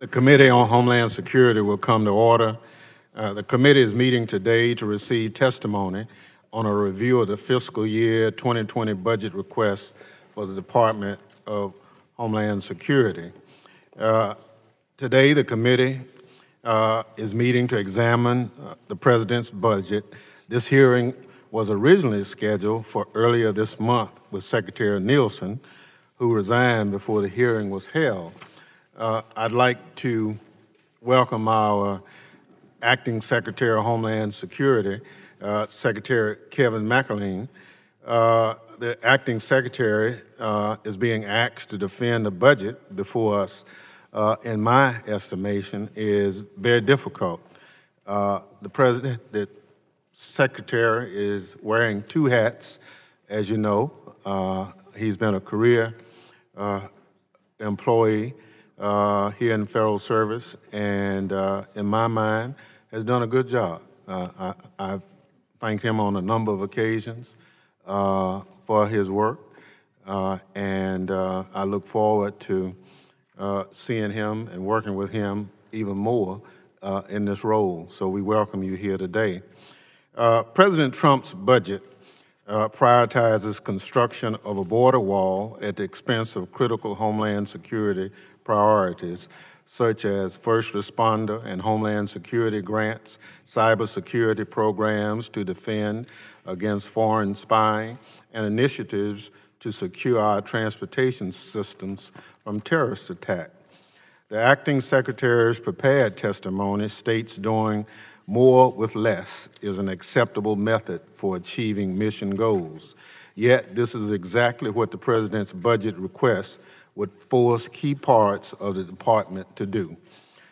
The Committee on Homeland Security will come to order. The committee is meeting today to receive testimony on a review of the fiscal year 2020 budget request for the Department of Homeland Security. Today, the committee is meeting to examine the President's budget. This hearing was originally scheduled for earlier this month with Secretary Nielsen, who resigned before the hearing was held. I'd like to welcome our Acting Secretary of Homeland Security, Secretary Kevin McAleen. The Acting Secretary is being asked to defend the budget before us, in my estimation, is very difficult. The Secretary is wearing two hats, as you know. He's been a career employee here in federal service, and in my mind, has done a good job. I've thanked him on a number of occasions for his work, and I look forward to seeing him and working with him even more in this role. So we welcome you here today. President Trump's budget prioritizes construction of a border wall at the expense of critical Homeland Security priorities, such as first responder and Homeland Security grants, cybersecurity programs to defend against foreign spying, and initiatives to secure our transportation systems from terrorist attack. The Acting Secretary's prepared testimony states doing more with less is an acceptable method for achieving mission goals. Yet, this is exactly what the President's budget request would force key parts of the department to do.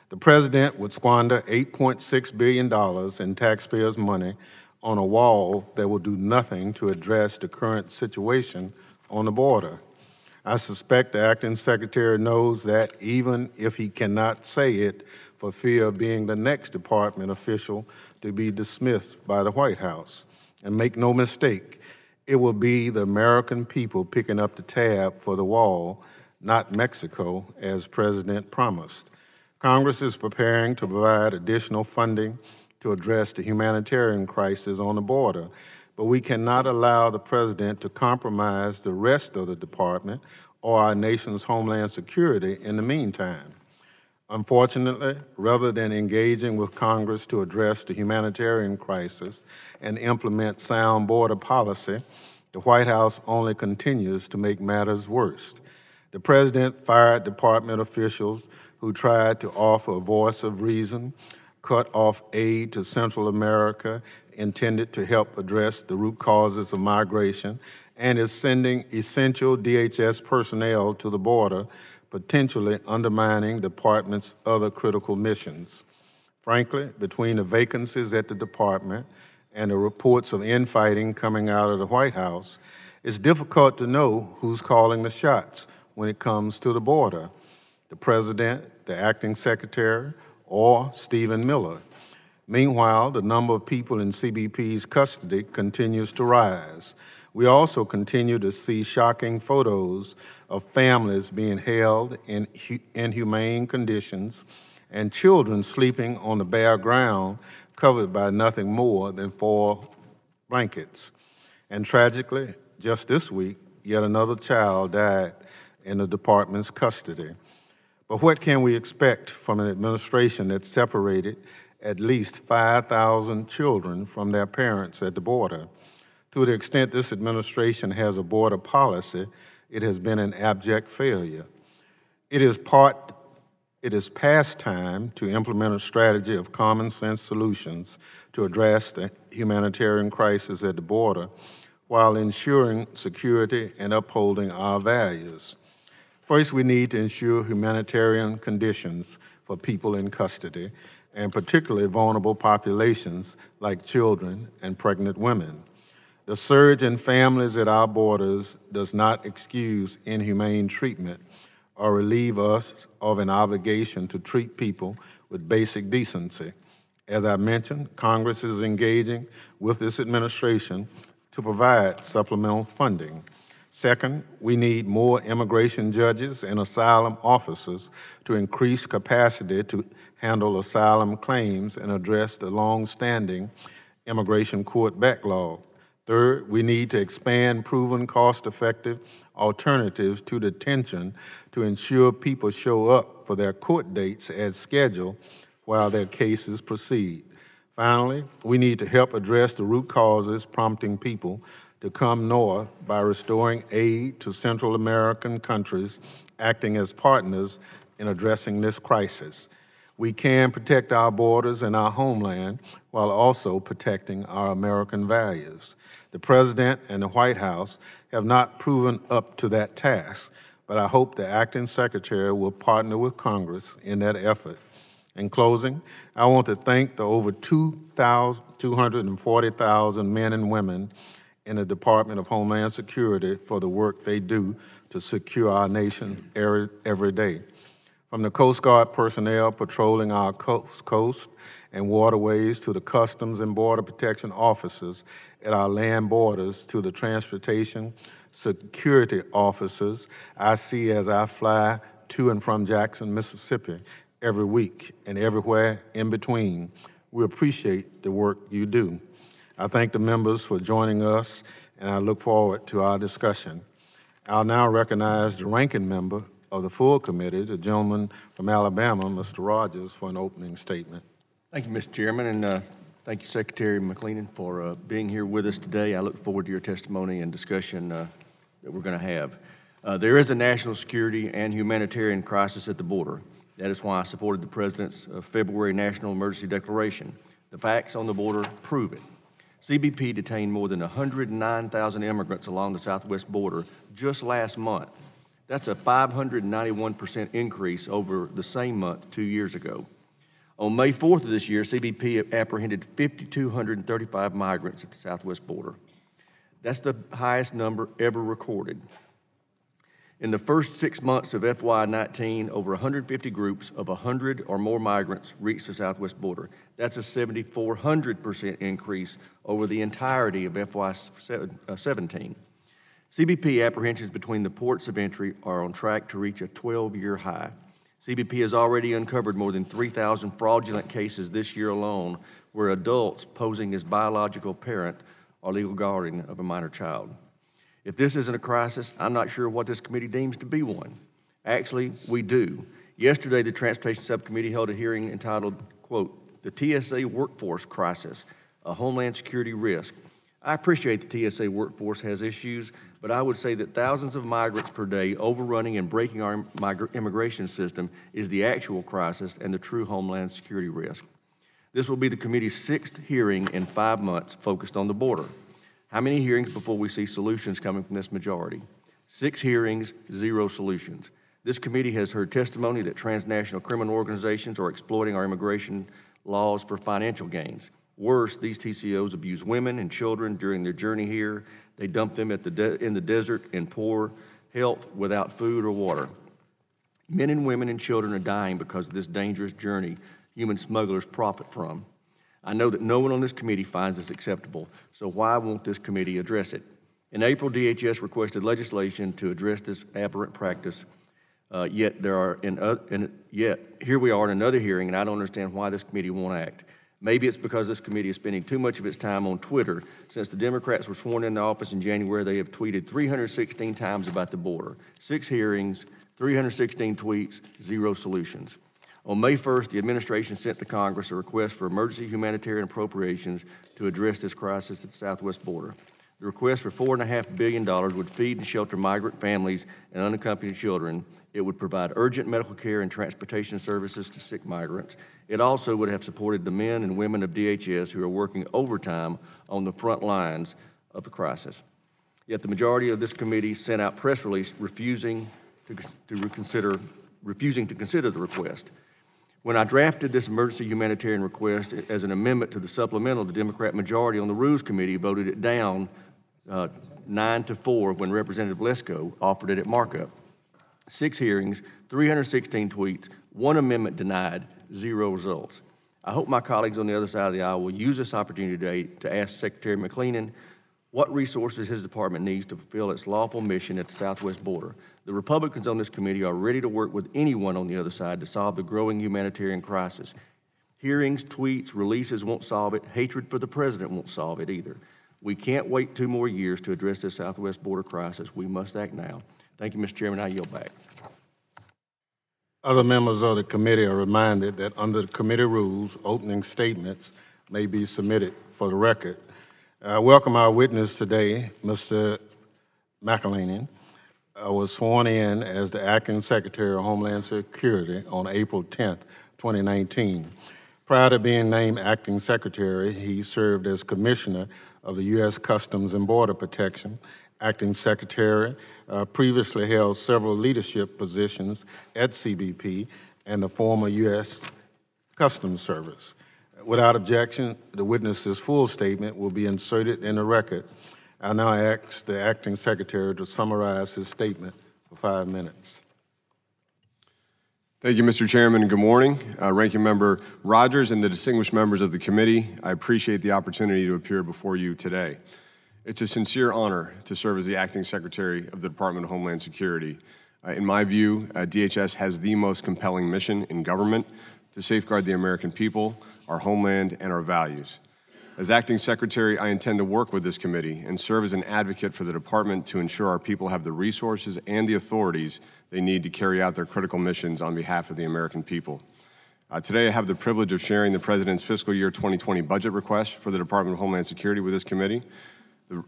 The President would squander $8.6 billion in taxpayers' money on a wall that will do nothing to address the current situation on the border. I suspect the Acting Secretary knows that, even if he cannot say it for fear of being the next department official to be dismissed by the White House. And make no mistake, it will be the American people picking up the tab for the wall, not Mexico, as President promised. Congress is preparing to provide additional funding to address the humanitarian crisis on the border, but we cannot allow the President to compromise the rest of the department or our nation's homeland security in the meantime. Unfortunately, rather than engaging with Congress to address the humanitarian crisis and implement sound border policy, the White House only continues to make matters worse. The President fired department officials who tried to offer a voice of reason, cut off aid to Central America intended to help address the root causes of migration, and is sending essential DHS personnel to the border, potentially undermining the department's other critical missions. Frankly, between the vacancies at the department and the reports of infighting coming out of the White House, it's difficult to know who's calling the shots when it comes to the border: the President, the Acting Secretary, or Stephen Miller. Meanwhile, the number of people in CBP's custody continues to rise. We also continue to see shocking photos of families being held in inhumane conditions and children sleeping on the bare ground covered by nothing more than 4 blankets. And tragically, just this week, yet another child died in the department's custody. But what can we expect from an administration that separated at least 5,000 children from their parents at the border? To the extent this administration has a border policy, it has been an abject failure. It is past time to implement a strategy of common sense solutions to address the humanitarian crisis at the border while ensuring security and upholding our values. First, we need to ensure humanitarian conditions for people in custody, and particularly vulnerable populations like children and pregnant women. The surge in families at our borders does not excuse inhumane treatment or relieve us of an obligation to treat people with basic decency. As I mentioned, Congress is engaging with this administration to provide supplemental funding. Second, we need more immigration judges and asylum officers to increase capacity to handle asylum claims and address the long-standing immigration court backlog. Third, we need to expand proven cost-effective alternatives to detention to ensure people show up for their court dates as scheduled while their cases proceed. Finally, we need to help address the root causes prompting people to come north by restoring aid to Central American countries acting as partners in addressing this crisis. We can protect our borders and our homeland while also protecting our American values. The President and the White House have not proven up to that task, but I hope the Acting Secretary will partner with Congress in that effort. In closing, I want to thank the over 240,000 men and women in the Department of Homeland Security for the work they do to secure our nation every day. From the Coast Guard personnel patrolling our coast and waterways to the Customs and Border Protection officers at our land borders to the transportation security officers I see as I fly to and from Jackson, Mississippi every week and everywhere in between. We appreciate the work you do. I thank the members for joining us, and I look forward to our discussion. I'll now recognize the ranking member of the full committee, the gentleman from Alabama, Mr. Rogers, for an opening statement. Thank you, Mr. Chairman, and thank you, Secretary McClellan, for being here with us today. I look forward to your testimony and discussion that we're going to have. There is a national security and humanitarian crisis at the border. That is why I supported the President's February National Emergency Declaration. The facts on the border prove it. CBP detained more than 109,000 immigrants along the southwest border just last month. That's a 591% increase over the same month 2 years ago. On May 4th of this year, CBP apprehended 5,235 migrants at the southwest border. That's the highest number ever recorded. In the first 6 months of FY19, over 150 groups of 100 or more migrants reached the southwest border. That's a 7,400% increase over the entirety of FY17. CBP apprehensions between the ports of entry are on track to reach a 12-year high. CBP has already uncovered more than 3,000 fraudulent cases this year alone where adults posing as biological parent or legal guardian of a minor child. If this isn't a crisis, I'm not sure what this committee deems to be one. Actually, we do. Yesterday, the Transportation Subcommittee held a hearing entitled, quote, "The TSA Workforce Crisis, a Homeland Security Risk." I appreciate the TSA workforce has issues, but I would say that thousands of migrants per day overrunning and breaking our immigration system is the actual crisis and the true Homeland Security risk. This will be the committee's 6th hearing in 5 months focused on the border. How many hearings before we see solutions coming from this majority? 6 hearings, 0 solutions. This committee has heard testimony that transnational criminal organizations are exploiting our immigration laws for financial gains. Worse, these TCOs abuse women and children during their journey here. They dump them in the desert in poor health without food or water. Men and women and children are dying because of this dangerous journey human smugglers profit from. I know that no one on this committee finds this acceptable, so why won't this committee address it? In April, DHS requested legislation to address this aberrant practice, yet here we are in another hearing, and I don't understand why this committee won't act. Maybe it's because this committee is spending too much of its time on Twitter. Since the Democrats were sworn into office in January, they have tweeted 316 times about the border. 6 hearings, 316 tweets, 0 solutions. On May 1st, the administration sent to Congress a request for emergency humanitarian appropriations to address this crisis at the southwest border. The request for $4.5 billion would feed and shelter migrant families and unaccompanied children. It would provide urgent medical care and transportation services to sick migrants. It also would have supported the men and women of DHS who are working overtime on the front lines of the crisis. Yet the majority of this committee sent out press release refusing to consider the request. When I drafted this emergency humanitarian request as an amendment to the supplemental, the Democrat majority on the Rules Committee voted it down 9-4 when Representative Lesko offered it at markup. 6 hearings, 316 tweets, 1 amendment denied, 0 results. I hope my colleagues on the other side of the aisle will use this opportunity today to ask Secretary McClellan what resources his department needs to fulfill its lawful mission at the southwest border. The Republicans on this committee are ready to work with anyone on the other side to solve the growing humanitarian crisis. Hearings, tweets, releases won't solve it. Hatred for the president won't solve it either. We can't wait 2 more years to address this southwest border crisis. We must act now. Thank you, Mr. Chairman. I yield back. Other members of the committee are reminded that under the committee rules, opening statements may be submitted for the record. I welcome our witness today, Mr. McElhaney. Was sworn in as the Acting Secretary of Homeland Security on April 10th, 2019. Prior to being named Acting Secretary, he served as Commissioner of the U.S. Customs and Border Protection, Acting Secretary, previously held several leadership positions at CBP and the former U.S. Customs Service. Without objection, the witness's full statement will be inserted in the record. I now ask the Acting Secretary to summarize his statement for 5 minutes. Thank you, Mr. Chairman, and good morning. Ranking Member Rogers and the distinguished members of the committee, I appreciate the opportunity to appear before you today. It's a sincere honor to serve as the Acting Secretary of the Department of Homeland Security. In my view, DHS has the most compelling mission in government to safeguard the American people, our homeland, and our values. As Acting Secretary, I intend to work with this committee and serve as an advocate for the department to ensure our people have the resources and the authorities they need to carry out their critical missions on behalf of the American people. Today, I have the privilege of sharing the President's fiscal year 2020 budget request for the Department of Homeland Security with this committee.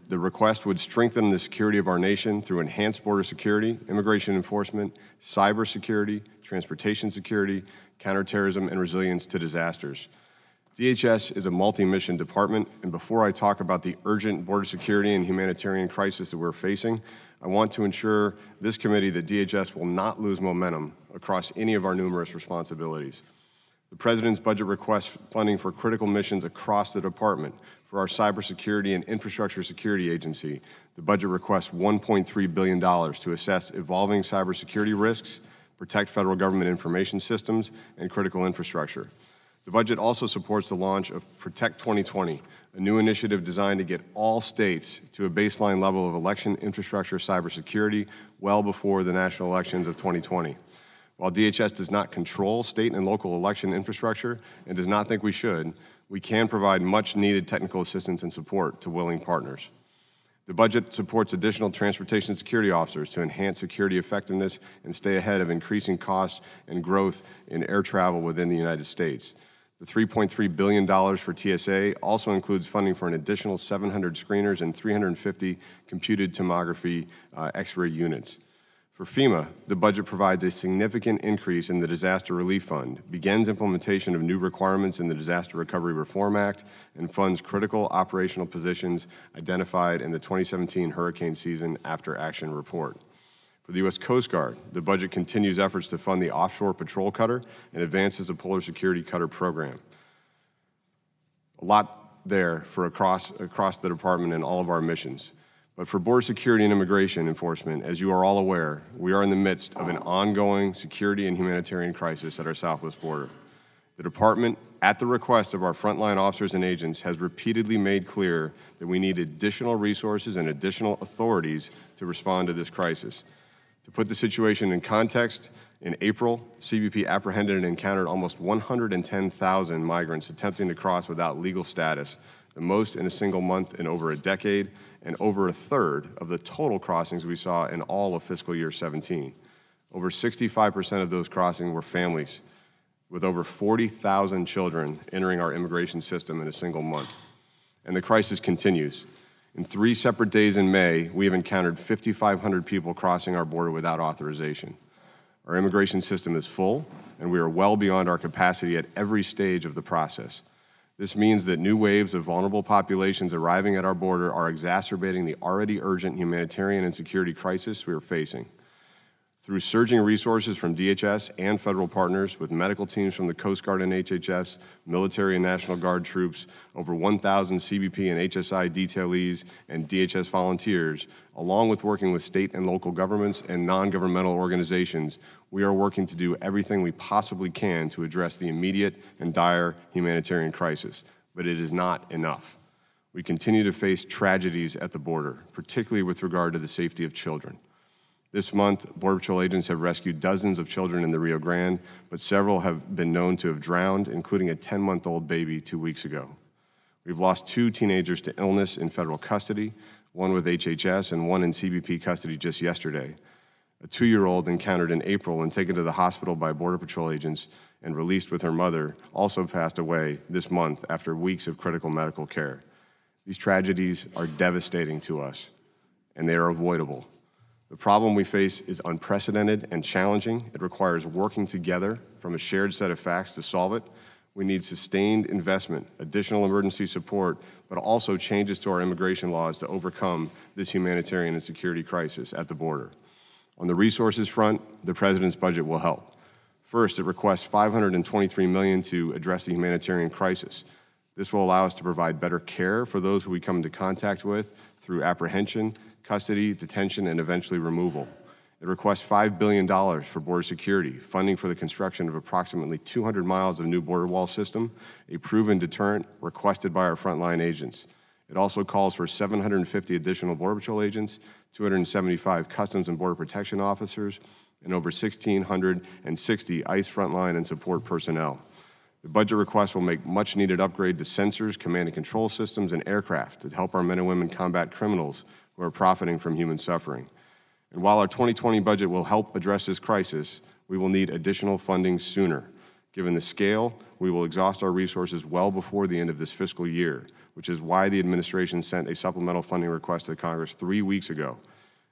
The request would strengthen the security of our nation through enhanced border security, immigration enforcement, cyber security, transportation security, counterterrorism, and resilience to disasters. DHS is a multi-mission department, and before I talk about the urgent border security and humanitarian crisis that we're facing, I want to ensure this committee that DHS will not lose momentum across any of our numerous responsibilities. The President's budget requests funding for critical missions across the department. For our cybersecurity and infrastructure security agency, the budget requests $1.3 billion to assess evolving cybersecurity risks, protect federal government information systems, and critical infrastructure. The budget also supports the launch of Protect 2020, a new initiative designed to get all states to a baseline level of election infrastructure cybersecurity well before the national elections of 2020. While DHS does not control state and local election infrastructure and does not think we should, we can provide much-needed technical assistance and support to willing partners. The budget supports additional transportation security officers to enhance security effectiveness and stay ahead of increasing costs and growth in air travel within the United States. The $3.3 billion for TSA also includes funding for an additional 700 screeners and 350 computed tomography X-ray units. For FEMA, the budget provides a significant increase in the Disaster Relief Fund, begins implementation of new requirements in the Disaster Recovery Reform Act, and funds critical operational positions identified in the 2017 hurricane season after action report. For the U.S. Coast Guard, the budget continues efforts to fund the Offshore Patrol Cutter and advances the Polar Security Cutter program. A lot there for across the department and all of our missions. But for border security and immigration enforcement, as you are all aware, we are in the midst of an ongoing security and humanitarian crisis at our southwest border. The department, at the request of our frontline officers and agents, has repeatedly made clear that we need additional resources and additional authorities to respond to this crisis. To put the situation in context, in April, CBP apprehended and encountered almost 110,000 migrants attempting to cross without legal status, the most in a single month in over a decade, and over a third of the total crossings we saw in all of fiscal year 17. Over 65% of those crossings were families, with over 40,000 children entering our immigration system in a single month. And the crisis continues. In 3 separate days in May, we have encountered 5,500 people crossing our border without authorization. Our immigration system is full, and we are well beyond our capacity at every stage of the process. This means that new waves of vulnerable populations arriving at our border are exacerbating the already urgent humanitarian and security crisis we are facing. Through surging resources from DHS and federal partners, with medical teams from the Coast Guard and HHS, military and National Guard troops, over 1,000 CBP and HSI detailees, and DHS volunteers, along with working with state and local governments and non-governmental organizations, we are working to do everything we possibly can to address the immediate and dire humanitarian crisis. But it is not enough. We continue to face tragedies at the border, particularly with regard to the safety of children. This month, Border Patrol agents have rescued dozens of children in the Rio Grande, but several have been known to have drowned, including a 10-month-old baby 2 weeks ago. We've lost 2 teenagers to illness in federal custody, one with HHS and one in CBP custody just yesterday. A 2-year-old encountered in April and taken to the hospital by Border Patrol agents and released with her mother also passed away this month after weeks of critical medical care. These tragedies are devastating to us, and they are avoidable. The problem we face is unprecedented and challenging. It requires working together from a shared set of facts to solve it. We need sustained investment, additional emergency support, but also changes to our immigration laws to overcome this humanitarian and security crisis at the border. On the resources front, the President's budget will help. First, it requests $523 million to address the humanitarian crisis. This will allow us to provide better care for those who we come into contact with through apprehension, custody, detention, and eventually removal. It requests $5 billion for border security, funding for the construction of approximately 200 miles of new border wall system, a proven deterrent requested by our frontline agents. It also calls for 750 additional Border Patrol agents, 275 Customs and Border Protection officers, and over 1,660 ICE frontline and support personnel. The budget request will make much-needed upgrade to sensors, command and control systems, and aircraft to help our men and women combat criminals who are profiting from human suffering. And while our 2020 budget will help address this crisis, we will need additional funding sooner. Given the scale, we will exhaust our resources well before the end of this fiscal year, which is why the administration sent a supplemental funding request to Congress 3 weeks ago.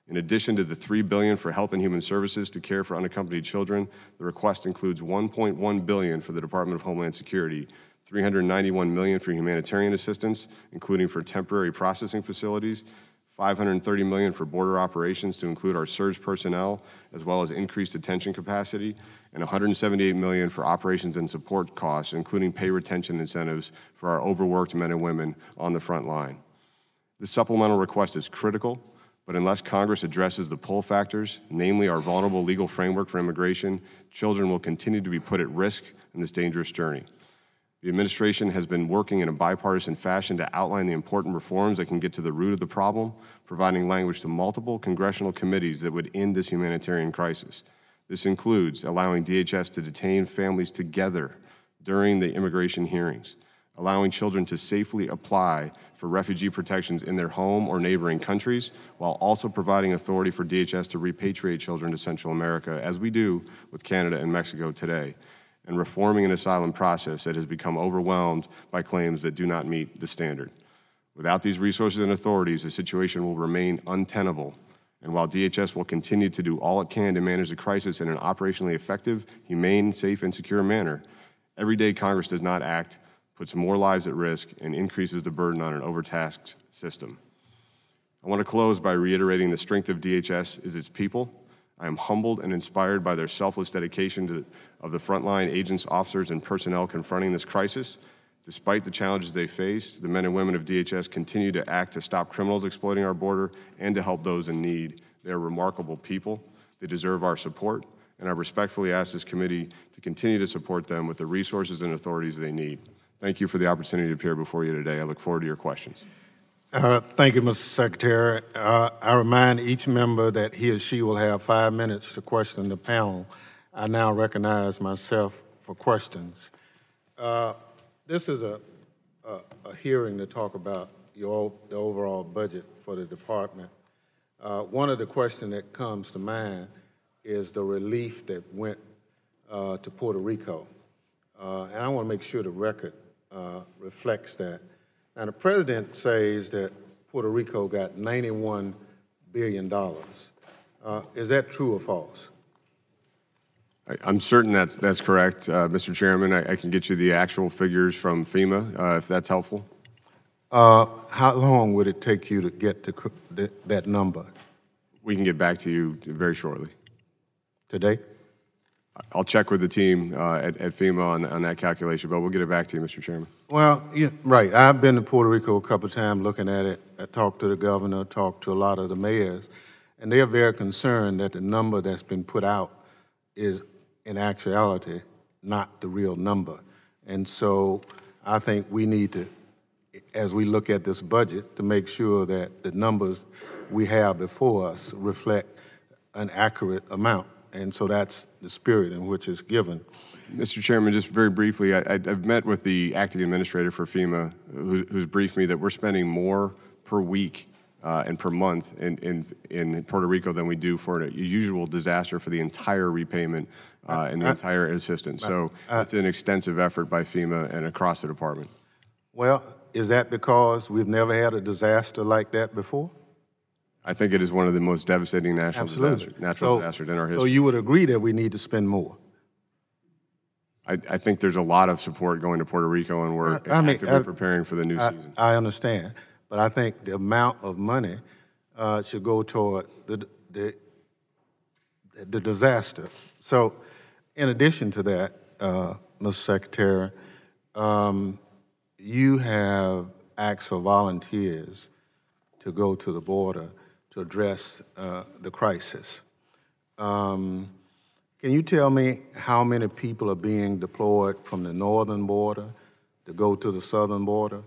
In addition to the $3 billion for health and human services to care for unaccompanied children, the request includes $1.1 billion for the Department of Homeland Security, $391 million for humanitarian assistance, including for temporary processing facilities, $530 million for border operations to include our surge personnel, as well as increased detention capacity, and $178 million for operations and support costs, including pay retention incentives for our overworked men and women on the front line. This supplemental request is critical, but unless Congress addresses the pull factors, namely our vulnerable legal framework for immigration, children will continue to be put at risk in this dangerous journey. The administration has been working in a bipartisan fashion to outline the important reforms that can get to the root of the problem, providing language to multiple congressional committees that would end this humanitarian crisis. This includes allowing DHS to detain families together during the immigration hearings, allowing children to safely apply for refugee protections in their home or neighboring countries, while also providing authority for DHS to repatriate children to Central America, as we do with Canada and Mexico today, and reforming an asylum process that has become overwhelmed by claims that do not meet the standard. Without these resources and authorities, the situation will remain untenable. And while DHS will continue to do all it can to manage the crisis in an operationally effective, humane, safe, and secure manner, every day Congress does not act puts more lives at risk and increases the burden on an overtasked system. I want to close by reiterating the strength of DHS is its people. I am humbled and inspired by their selfless dedication of the frontline agents, officers, and personnel confronting this crisis. Despite the challenges they face, the men and women of DHS continue to act to stop criminals exploiting our border and to help those in need. They are remarkable people. They deserve our support, and I respectfully ask this committee to continue to support them with the resources and authorities they need. Thank you for the opportunity to appear before you today. I look forward to your questions. Thank you, Mr. Secretary. I remind each member that he or she will have 5 minutes to question the panel. I now recognize myself for questions. This is a hearing to talk about the overall budget for the department. One of the questions that comes to mind is the relief that went to Puerto Rico. And I want to make sure the record reflects that. Now, the president says that Puerto Rico got $91 billion. Is that true or false? I'm certain that's correct, Mr. Chairman. I can get you the actual figures from FEMA, if that's helpful. How long would it take you to get to that number? We can get back to you very shortly. Today? I'll check with the team at FEMA on that calculation, but we'll get it back to you, Mr. Chairman. Well, yeah, right. I've been to Puerto Rico a couple of times looking at it. I talked to the governor, talked to a lot of the mayors, and they're very concerned that the number that's been put out is, in actuality, not the real number. And so I think we need to as we look at this budget to make sure that the numbers we have before us reflect an accurate amount. And so that's the spirit in which it's given. Mr. Chairman, just very briefly, I've met with the acting administrator for FEMA, who's briefed me that we're spending more per week and per month in Puerto Rico than we do for a usual disaster for the entire repayment and the entire assistance. So it's an extensive effort by FEMA and across the department. Well, is that because we've never had a disaster like that before? I think it is one of the most devastating natural disasters in our history. So you would agree that we need to spend more? I think there's a lot of support going to Puerto Rico, and we're actively preparing for the new season. I understand, but I think the amount of money should go toward the disaster. So in addition to that, Mr. Secretary, you have asked for volunteers to go to the border to address the crisis. Can you tell me how many people are being deployed from the northern border to go to the southern border?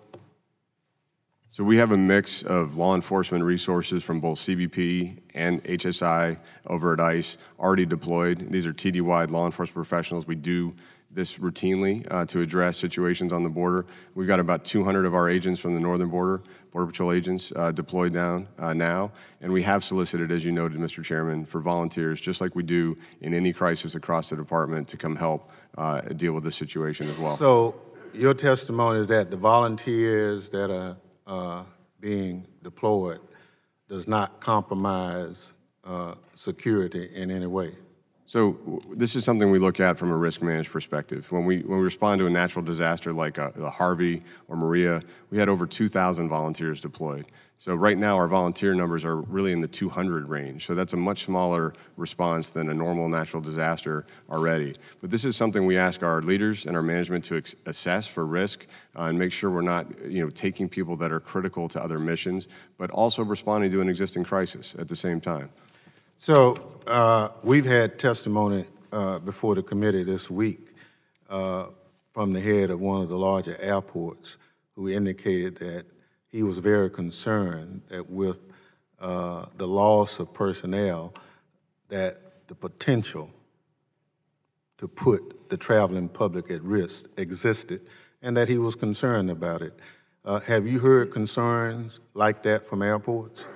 So we have a mix of law enforcement resources from both CBP and HSI over at ICE already deployed. These are TD-wide law enforcement professionals. We do this routinely to address situations on the border. We've got about 200 of our agents from the northern border, Border Patrol agents, deployed down now. And we have solicited, as you noted, Mr. Chairman, for volunteers, just like we do in any crisis across the department, to come help deal with this situation as well. So your testimony is that the volunteers that are being deployed does not compromise security in any way? So this is something we look at from a risk managed perspective. When we respond to a natural disaster like a Harvey or Maria, we had over 2,000 volunteers deployed. So right now our volunteer numbers are really in the 200 range. So that's a much smaller response than a normal natural disaster already. But this is something we ask our leaders and our management to assess for risk and make sure we're not taking people that are critical to other missions, but also responding to an existing crisis at the same time. So we've had testimony before the committee this week from the head of one of the larger airports who indicated that he was very concerned that with the loss of personnel, that the potential to put the traveling public at risk existed, and that he was concerned about it. Have you heard concerns like that from airports?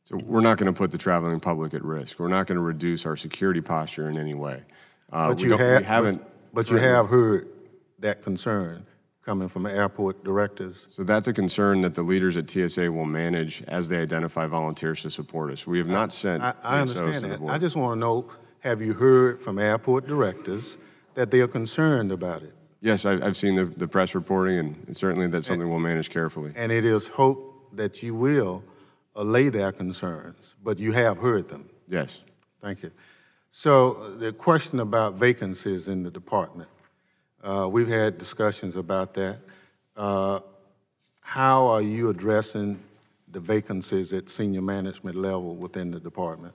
So we're not going to put the traveling public at risk. We're not going to reduce our security posture in any way. But you have heard that concern coming from airport directors? So that's a concern that the leaders at TSA will manage as they identify volunteers to support us. We have not sent I understand that. I just want to know, have you heard from airport directors that they are concerned about it? Yes, I've seen the press reporting, and certainly that's something we'll manage carefully. And it is hope that you will allay their concerns, but you have heard them? Yes. Thank you. So the question about vacancies in the department, we've had discussions about that. How are you addressing the vacancies at senior management level within the department?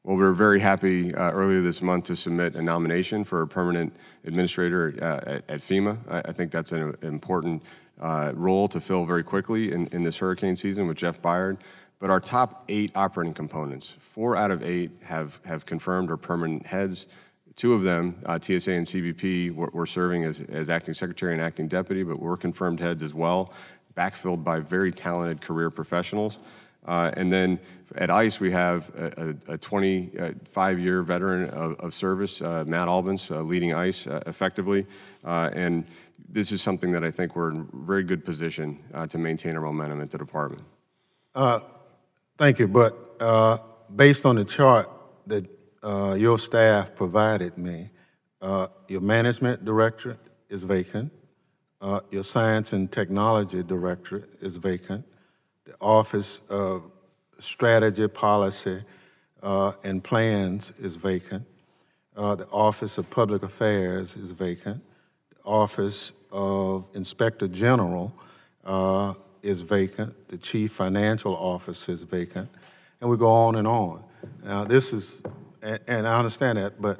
Well, we were very happy earlier this month to submit a nomination for a permanent administrator at FEMA. I think that's an important role to fill very quickly in this hurricane season with Jeff Byard. But our top 8 operating components, 4 out of 8 have confirmed are permanent heads. 2 of them, TSA and CBP, were serving as acting secretary and acting deputy, but were confirmed heads as well, backfilled by very talented career professionals. And then at ICE, we have a 25-year veteran of service, Matt Albans, leading ICE effectively. And this is something that I think we're in a very good position to maintain our momentum at the department. Thank you, but based on the chart that your staff provided me, your management directorate is vacant, your science and technology directorate is vacant, the Office of Strategy, Policy, and Plans is vacant, the Office of Public Affairs is vacant, the Office of Inspector General is vacant, the Chief Financial Officer is vacant, and we go on and on. Now this is, and I understand that, but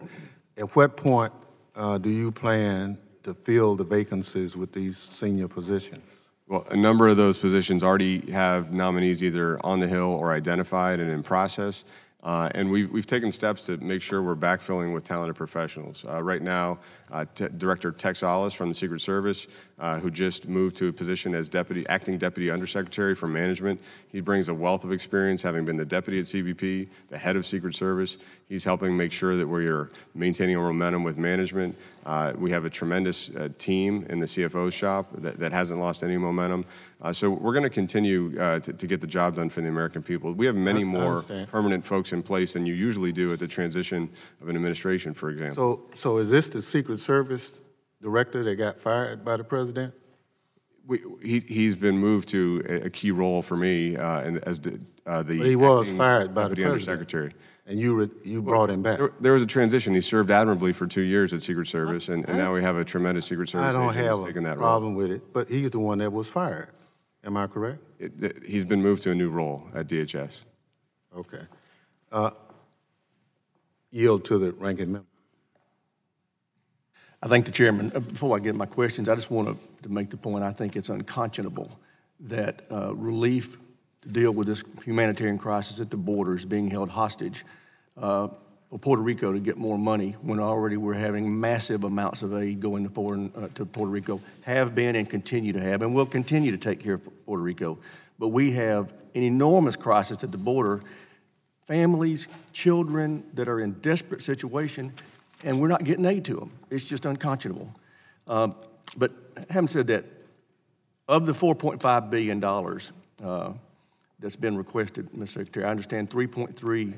at what point do you plan to fill the vacancies with these senior positions? Well, a number of those positions already have nominees either on the Hill or identified and in process. And we've taken steps to make sure we're backfilling with talented professionals. Right now, Director Tex Allis from the Secret Service, who just moved to a position as acting Deputy Undersecretary for Management. He brings a wealth of experience, having been the Deputy at CBP, the head of Secret Service. He's helping make sure that we are maintaining our momentum with management. We have a tremendous team in the CFO's shop that hasn't lost any momentum. So we're going to continue to get the job done for the American people. We have many more permanent folks in place than you usually do at the transition of an administration, for example. So is this the Secret Service director that got fired by the president? He's been moved to a key role for me as the But he was fired by the Deputy president. Undersecretary. And you brought him back. There was a transition. He served admirably for 2 years at Secret Service, and now we have a tremendous Secret Service agent who's taken that role. I don't have a problem with it, but he's the one that was fired. Am I correct? He's been moved to a new role at DHS. Okay. Yield to the ranking member. I think the chairman, before I get my questions, I just want to make the point, I think it's unconscionable that relief to deal with this humanitarian crisis at the border is being held hostage for Puerto Rico to get more money when already we're having massive amounts of aid going to Puerto Rico, have been and continue to have, and will continue to take care of Puerto Rico. But we have an enormous crisis at the border, families, children that are in desperate situation, and we're not getting aid to them. It's just unconscionable. But having said that, of the $4.5 billion that's been requested, Ms. Secretary, I understand 3.3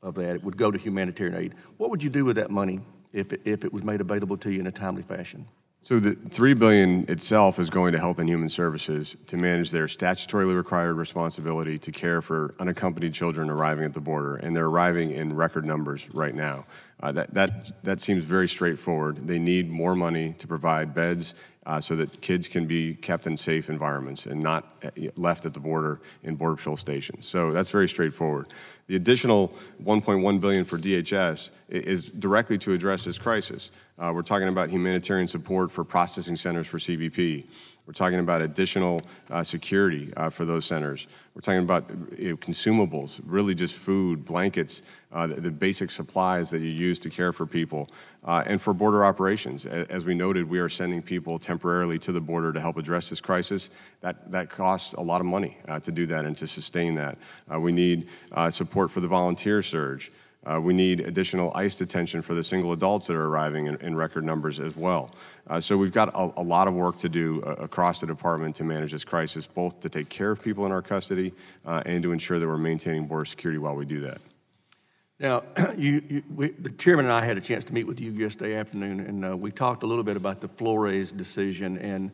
of that would go to humanitarian aid. What would you do with that money if it was made available to you in a timely fashion? So the $3 billion itself is going to Health and Human Services to manage their statutorily required responsibility to care for unaccompanied children arriving at the border, and they're arriving in record numbers right now. That seems very straightforward. They need more money to provide beds so that kids can be kept in safe environments and not left at the border in Border Patrol stations. So that's very straightforward. The additional $1.1 billion for DHS is directly to address this crisis. We're talking about humanitarian support for processing centers for CBP. We're talking about additional security for those centers. We're talking about consumables, really just food, blankets, the basic supplies that you use to care for people. And for border operations, as we noted, we are sending people temporarily to the border to help address this crisis. That costs a lot of money to do that and to sustain that. We need support for the volunteer surge. We need additional ICE detention for the single adults that are arriving in record numbers as well. So we've got a lot of work to do across the department to manage this crisis, both to take care of people in our custody and to ensure that we're maintaining border security while we do that. Now, the chairman and I had a chance to meet with you yesterday afternoon, and we talked a little bit about the Flores decision and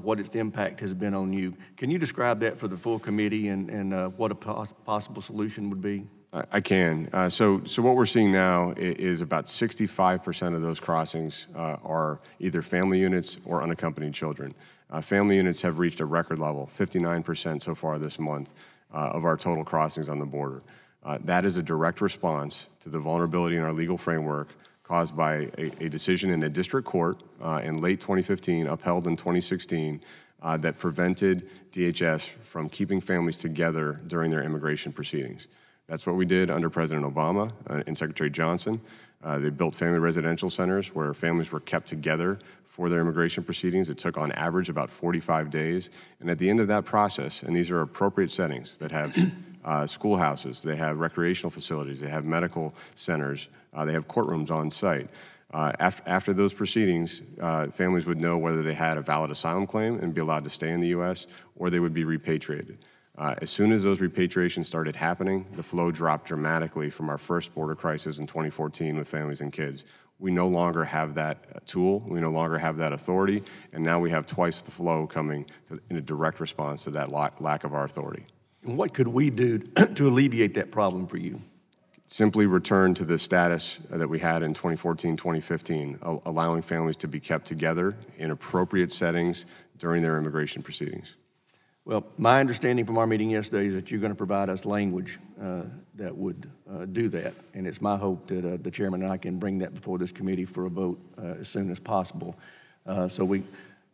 what its impact has been on you. Can you describe that for the full committee and what a possible solution would be? I can. So what we're seeing now is about 65% of those crossings are either family units or unaccompanied children. Family units have reached a record level, 59% so far this month of our total crossings on the border. That is a direct response to the vulnerability in our legal framework caused by a decision in a district court in late 2015, upheld in 2016, that prevented DHS from keeping families together during their immigration proceedings. That's what we did under President Obama and Secretary Johnson. They built family residential centers where families were kept together for their immigration proceedings. It took on average about 45 days. And at the end of that process, and these are appropriate settings that have schoolhouses, they have recreational facilities, they have medical centers, they have courtrooms on site. After those proceedings, families would know whether they had a valid asylum claim and be allowed to stay in the U.S., or they would be repatriated. As soon as those repatriations started happening, the flow dropped dramatically from our first border crisis in 2014 with families and kids. We no longer have that tool, we no longer have that authority, and now we have twice the flow coming in a direct response to that lack of our authority. And what could we do to alleviate that problem for you? Simply return to the status that we had in 2014, 2015, allowing families to be kept together in appropriate settings during their immigration proceedings. Well, my understanding from our meeting yesterday is that you're going to provide us language that would do that, and it's my hope that the chairman and I can bring that before this committee for a vote as soon as possible. So we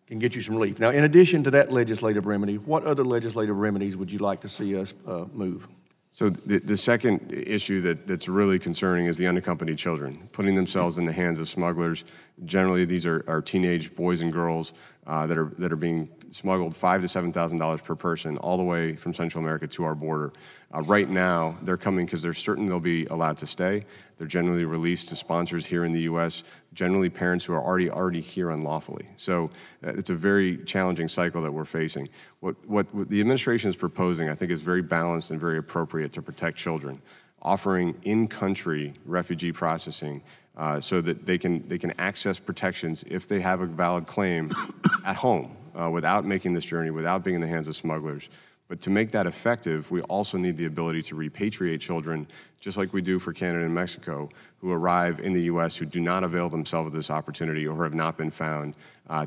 can get you some relief. Now, in addition to that legislative remedy, what other legislative remedies would you like to see us move? So the second issue that's really concerning is the unaccompanied children, putting themselves in the hands of smugglers. Generally, these are teenage boys and girls that are being smuggled $5,000 to $7,000 per person all the way from Central America to our border. Right now, they're coming because they're certain they'll be allowed to stay. They're generally released to sponsors here in the U.S., generally parents who are already here unlawfully. So it's a very challenging cycle that we're facing. What the administration is proposing, I think, is very balanced and very appropriate to protect children, offering in-country refugee processing so that they can access protections if they have a valid claim at home without making this journey, without being in the hands of smugglers. But to make that effective, we also need the ability to repatriate children, just like we do for Canada and Mexico, who arrive in the U.S. who do not avail themselves of this opportunity or have not been found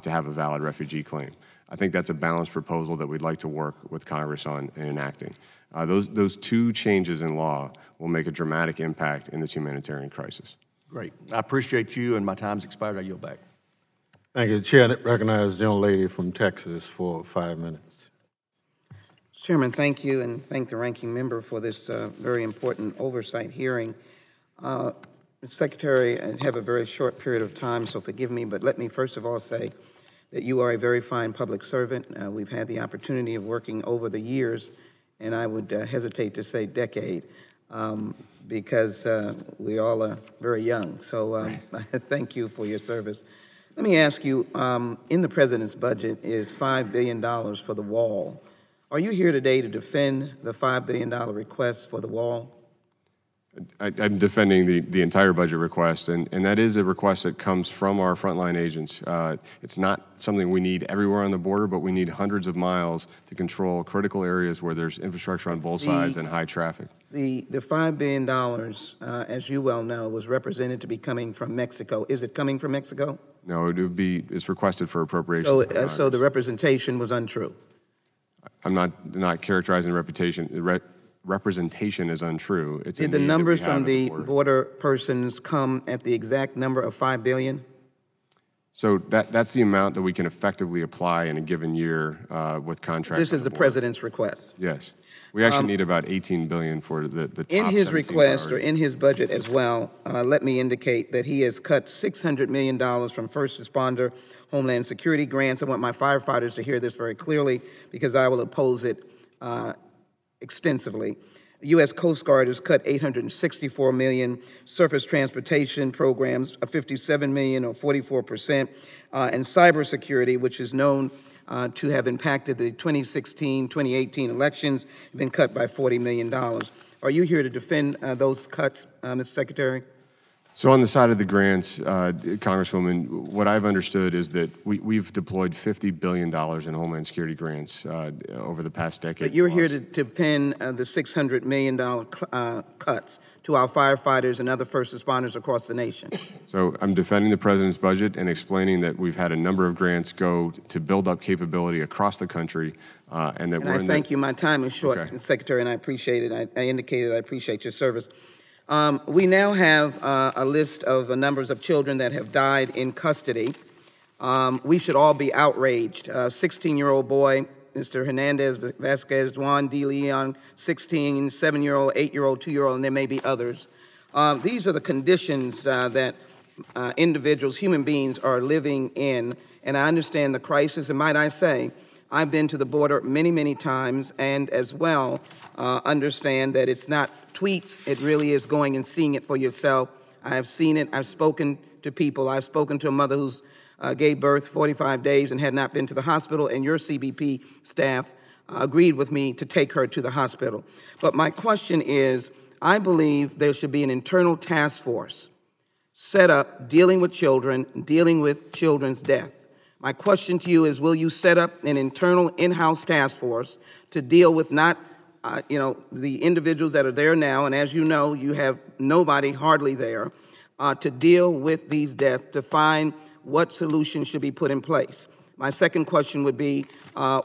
to have a valid refugee claim. I think that's a balanced proposal that we'd like to work with Congress on and enacting. Those two changes in law will make a dramatic impact in this humanitarian crisis. Great. I appreciate you, and my time's expired. I yield back. Thank you. The chair recognizes the gentlelady from Texas for 5 minutes. Chairman, thank you, and thank the ranking member for this very important oversight hearing. Mr. Secretary, I have a very short period of time, so forgive me, but let me first of all say that you are a very fine public servant. We've had the opportunity of working over the years, and I would hesitate to say decade, because we all are very young. So thank you for your service. Let me ask you, in the President's budget is $5 billion for the wall. Are you here today to defend the $5 billion request for the wall? I'm defending the entire budget request, and that is a request that comes from our frontline agents. It's not something we need everywhere on the border, but we need hundreds of miles to control critical areas where there's infrastructure on both sides and high traffic. The $5 billion, as you well know, was represented to be coming from Mexico. Is it coming from Mexico? No, it's requested for appropriation. So the representation was untrue? I'm not characterizing representation as untrue. It's Did the numbers from the border persons come at the exact number of $5 billion? So that's the amount that we can effectively apply in a given year with contracts. This is the President's request? Yes. We actually need about $18 billion for the top In his request priorities. or in his budget as well, let me indicate that he has cut $600 million from first responder Homeland Security grants. I want my firefighters to hear this very clearly because I will oppose it extensively. The U.S. Coast Guard has cut $864 million, surface transportation programs $57 million or 44%, and cybersecurity, which is known to have impacted the 2016-2018 elections, have been cut by $40 million. Are you here to defend those cuts, Mr. Secretary? So on the side of the grants, Congresswoman, what I've understood is that we've deployed $50 billion in Homeland Security grants over the past decade. But you're here to defend the $600 million cuts to our firefighters and other first responders across the nation. So I'm defending the President's budget and explaining that we've had a number of grants go to build up capability across the country, and that I thank you. My time is short, okay, Secretary, and I appreciate it. I indicated I appreciate your service. We now have a list of numbers of children that have died in custody. We should all be outraged. 16-year-old boy, Mr. Hernandez Vasquez, Juan D. Leon, 16, 7-year-old, 8-year-old, 2-year-old, and there may be others. These are the conditions that individuals, human beings, are living in, and I understand the crisis, and might I say, I've been to the border many, many times, and as well understand that it's not tweets, it really is going and seeing it for yourself. I have seen it, I've spoken to people, I've spoken to a mother who's gave birth 45 days and had not been to the hospital, and your CBP staff agreed with me to take her to the hospital. But my question is, I believe there should be an internal task force set up dealing with children, dealing with children's death. My question to you is, will you set up an internal in-house task force to deal with not, the individuals that are there now, and as you know, you have nobody hardly there, to deal with these deaths, to find what solutions should be put in place? My second question would be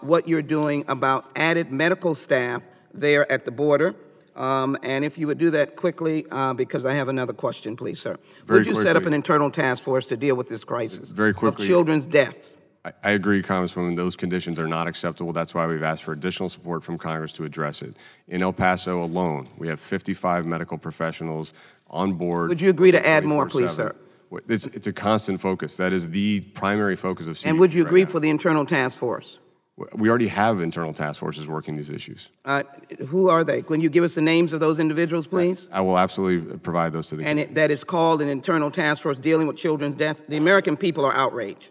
what you're doing about added medical staff there at the border, and if you would do that quickly, because I have another question, please, sir. Would you set up an internal task force to deal with this crisis very quickly, of children's death? I agree, Congresswoman. Those conditions are not acceptable. That's why we've asked for additional support from Congress to address it. In El Paso alone, we have 55 medical professionals on board. Would you agree to add more, please, sir? It's a constant focus. That is the primary focus of CBP. And would you agree right for the internal task force? We already have internal task forces working these issues. Who are they? Can you give us the names of those individuals, please? I will absolutely provide those to the committee. And that is called an internal task force dealing with children's death. The American people are outraged.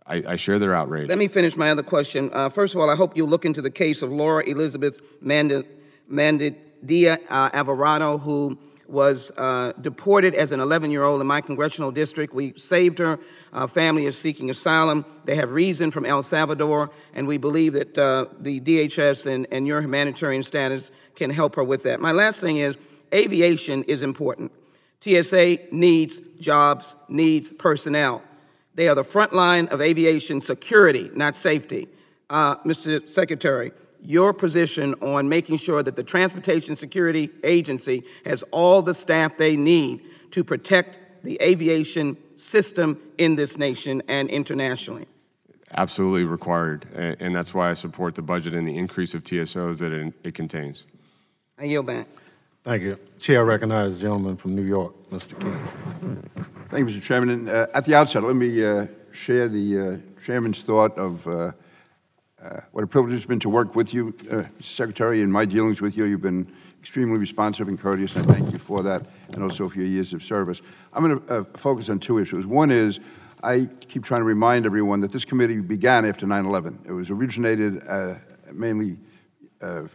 I share their outrage. Let me finish my other question. First of all, I hope you look into the case of Laura Elizabeth Mandidia Alvarado, who was deported as an 11-year-old in my congressional district. We saved her. Our family is seeking asylum. They have reason from El Salvador, and we believe that the DHS and your humanitarian status can help her with that. My last thing is, aviation is important. TSA needs jobs, needs personnel. They are the front line of aviation security, not safety. Mr. Secretary, your position on making sure that the Transportation Security Agency has all the staff they need to protect the aviation system in this nation and internationally. Absolutely required, and that's why I support the budget and the increase of TSOs that it contains. I yield back. Thank you. Chair recognizes the gentleman from New York, Mr. King. Thank you, Mr. Chairman. At the outset, let me share the Chairman's thought of what a privilege it's been to work with you, Mr. Secretary. In my dealings with you, you've been extremely responsive and courteous, and I thank you for that, and also for your years of service. I'm going to focus on two issues. One is, I keep trying to remind everyone that this committee began after 9/11. It was originated mainly for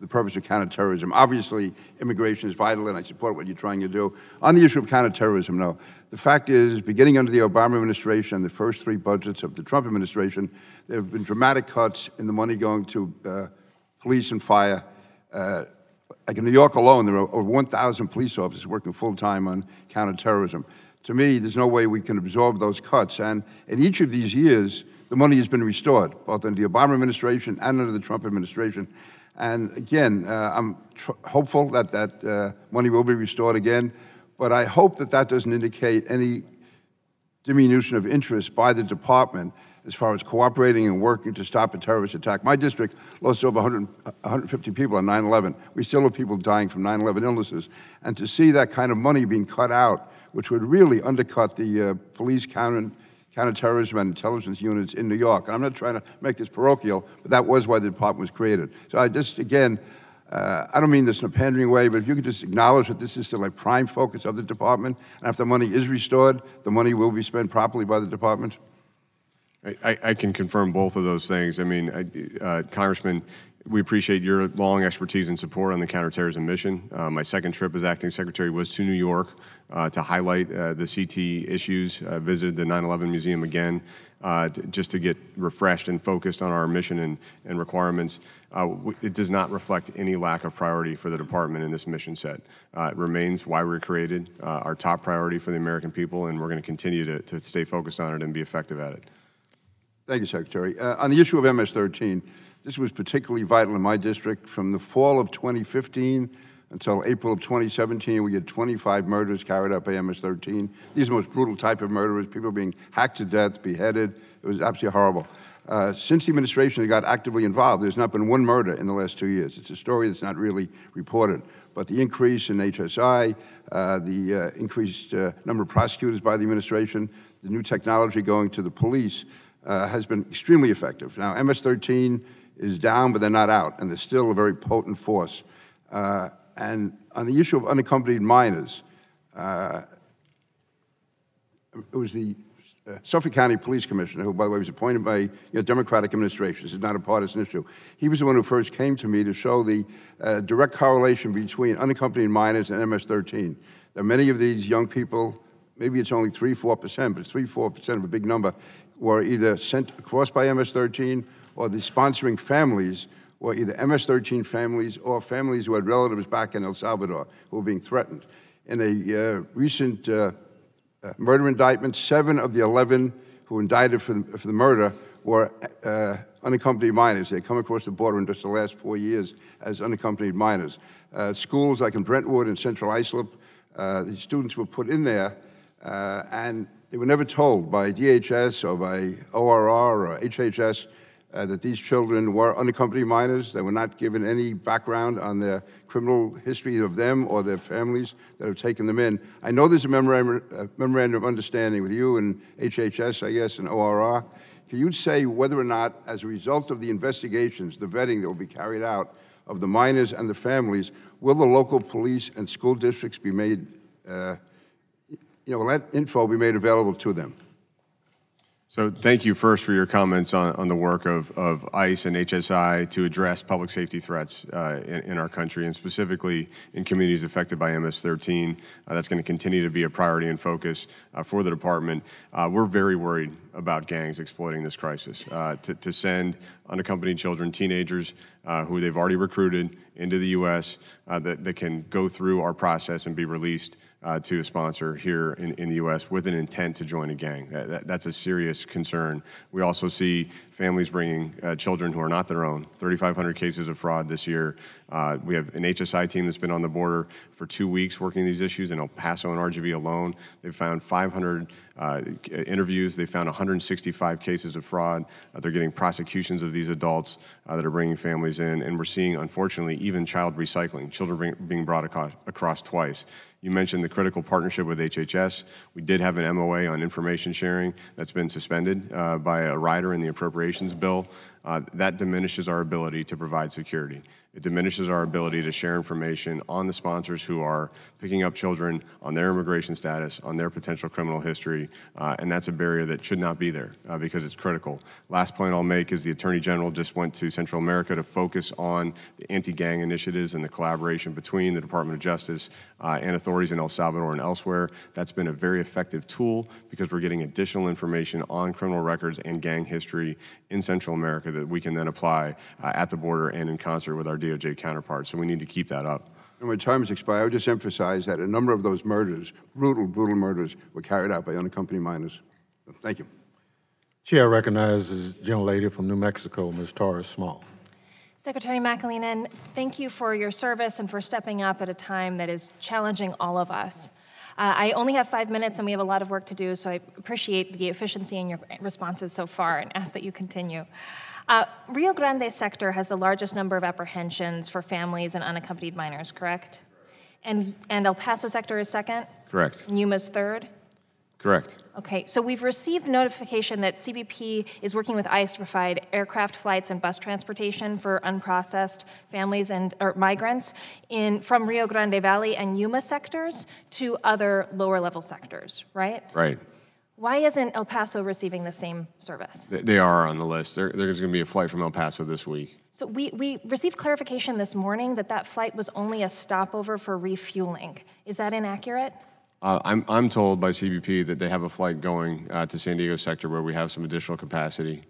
the purpose of counterterrorism. Obviously, immigration is vital, and I support what you're trying to do. On the issue of counterterrorism, no. The fact is, beginning under the Obama administration and the first three budgets of the Trump administration, there have been dramatic cuts in the money going to police and fire. Like in New York alone, there are over 1,000 police officers working full-time on counterterrorism. To me, there's no way we can absorb those cuts. And in each of these years, the money has been restored, both under the Obama administration and under the Trump administration. And again, I'm hopeful that that money will be restored again, but I hope that that doesn't indicate any diminution of interest by the department as far as cooperating and working to stop a terrorist attack. My district lost over 150 people on 9/11. We still have people dying from 9/11 illnesses. And to see that kind of money being cut out, which would really undercut the police counterterrorism and intelligence units in New York. And I'm not trying to make this parochial, but that was why the department was created. So I just, again, I don't mean this in a pandering way, but if you could just acknowledge that this is still a prime focus of the department, and if the money is restored, the money will be spent properly by the department? I can confirm both of those things. I mean, Congressman, we appreciate your long expertise and support on the counterterrorism mission. My second trip as acting secretary was to New York to highlight the CT issues, visited the 9/11 Museum again, just to get refreshed and focused on our mission and requirements. It does not reflect any lack of priority for the department in this mission set. It remains why we were created, our top priority for the American people, and we're going to continue to stay focused on it and be effective at it. Thank you, Secretary. On the issue of MS-13, this was particularly vital in my district. From the fall of 2015 until April of 2017, we had 25 murders carried out by MS-13. These are the most brutal type of murderers, people being hacked to death, beheaded. It was absolutely horrible. Since the administration got actively involved, there's not been one murder in the last 2 years. It's a story that's not really reported. But the increase in HSI, the increased number of prosecutors by the administration, the new technology going to the police has been extremely effective. Now, MS-13 is down, but they're not out, and they're still a very potent force. And on the issue of unaccompanied minors, it was the Suffolk County Police Commissioner, who, by the way, was appointed by Democratic administration. This is not a partisan issue. He was the one who first came to me to show the direct correlation between unaccompanied minors and MS-13. There are many of these young people, maybe it's only 3–4%, but it's 3–4% of a big number, were either sent across by MS-13 or the sponsoring families were either MS-13 families or families who had relatives back in El Salvador who were being threatened. In a recent murder indictment, 7 of the 11 who were indicted for the murder were unaccompanied minors. They come across the border in just the last 4 years as unaccompanied minors. Schools like in Brentwood and Central Islip, the students were put in there, and they were never told by DHS or by ORR or HHS that these children were unaccompanied minors. They were not given any background on the criminal history of them or their families that have taken them in. I know there's a memorandum of understanding with you and HHS, I guess, and ORR. Can you say whether or not, as a result of the investigations, the vetting that will be carried out of the minors and the families, will the local police and school districts be made, will that info be made available to them? So thank you first for your comments on the work of ICE and HSI to address public safety threats in our country, and specifically in communities affected by MS-13. That's going to continue to be a priority and focus for the department. We're very worried about gangs exploiting this crisis. To send unaccompanied children, teenagers who they've already recruited into the U.S. That can go through our process and be released to a sponsor here in the U.S. with an intent to join a gang. That's a serious concern. We also see families bringing children who are not their own. 3,500 cases of fraud this year. We have an HSI team that's been on the border for 2 weeks working these issues in El Paso and RGV alone. They've found 500 interviews. They found 165 cases of fraud. They're getting prosecutions of these adults that are bringing families in, and we're seeing, unfortunately, even child recycling, children being brought across twice. You mentioned the critical partnership with HHS. We did have an MOA on information sharing that's been suspended by a rider in the appropriations bill. That diminishes our ability to provide security. It diminishes our ability to share information on the sponsors who are picking up children, on their immigration status, on their potential criminal history, and that's a barrier that should not be there because it's critical. Last point I'll make is the Attorney General just went to Central America to focus on the anti-gang initiatives and the collaboration between the Department of Justice and authorities in El Salvador and elsewhere. That's been a very effective tool because we're getting additional information on criminal records and gang history in Central America that we can then apply at the border and in concert with our DOJ counterparts. So we need to keep that up. And when time has expired, I would just emphasize that a number of those murders, brutal murders, were carried out by unaccompanied minors. Thank you. Chair recognizes the gentlelady from New Mexico, Ms. Torres Small. Secretary McAleenan, thank you for your service and for stepping up at a time that is challenging all of us. I only have 5 minutes and we have a lot of work to do, so I appreciate the efficiency in your responses so far and ask that you continue. Rio Grande sector has the largest number of apprehensions for families and unaccompanied minors, correct? And El Paso sector is second? Correct. And Yuma's third? Correct. Okay, so we've received notification that CBP is working with ICE to provide aircraft flights and bus transportation for unprocessed families or migrants from Rio Grande Valley and Yuma sectors to other lower level sectors, right? Right. Why isn't El Paso receiving the same service? They are on the list. There's going to be a flight from El Paso this week. So we received clarification this morning that flight was only a stopover for refueling. Is that inaccurate? I'm told by CBP that they have a flight going to San Diego sector where we have some additional capacity.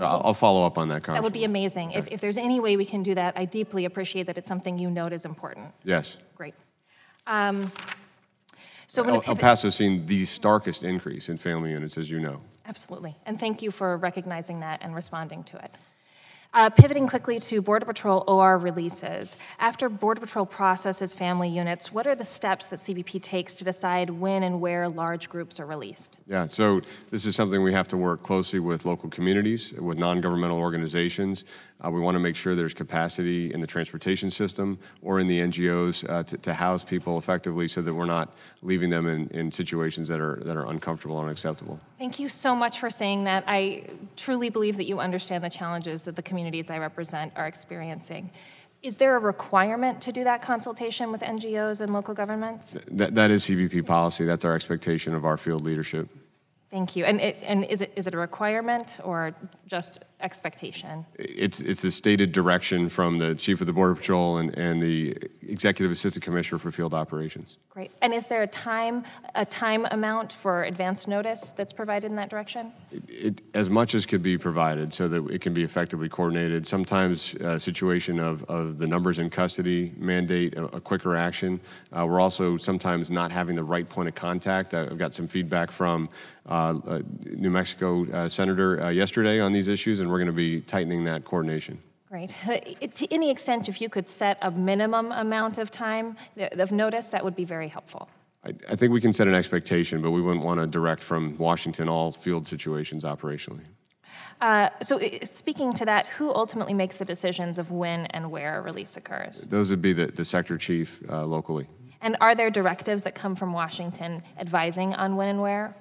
I'll follow up on that, Congressman. That would be amazing. Okay. If there's any way we can do that, I deeply appreciate that it's something you note is important. Yes. Great. So El Paso has seen the starkest increase in family units, as you know. Absolutely. And thank you for recognizing that and responding to it. Pivoting quickly to Border Patrol OR releases. After Border Patrol processes family units, what are the steps that CBP takes to decide when and where large groups are released? Yeah, so this is something we have to work closely with local communities, with non-governmental organizations. We want to make sure there's capacity in the transportation system or in the NGOs to house people effectively so that we're not leaving them in situations that are uncomfortable and unacceptable. Thank you so much for saying that. I truly believe that you understand the challenges that the communities I represent are experiencing. Is there a requirement to do that consultation with NGOs and local governments? That is CBP policy. That's our expectation of our field leadership. Thank you. And is it a requirement or just expectation? It's a stated direction from the Chief of the Border Patrol and the Executive Assistant Commissioner for Field Operations. Great. And is there a time amount for advance notice that's provided in that direction? As much as could be provided so that it can be effectively coordinated. Sometimes a situation of the numbers in custody mandate a quicker action. We're also sometimes not having the right point of contact. I've got some feedback from New Mexico Senator yesterday on these issues, and we're going to be tightening that coordination. Great. To any extent, if you could set a minimum amount of time of notice, that would be very helpful. I think we can set an expectation, but we wouldn't want to direct from Washington all field situations operationally. Speaking to that, who ultimately makes the decisions of when and where a release occurs? Those would be the sector chief locally. And are there directives that come from Washington advising on when and where?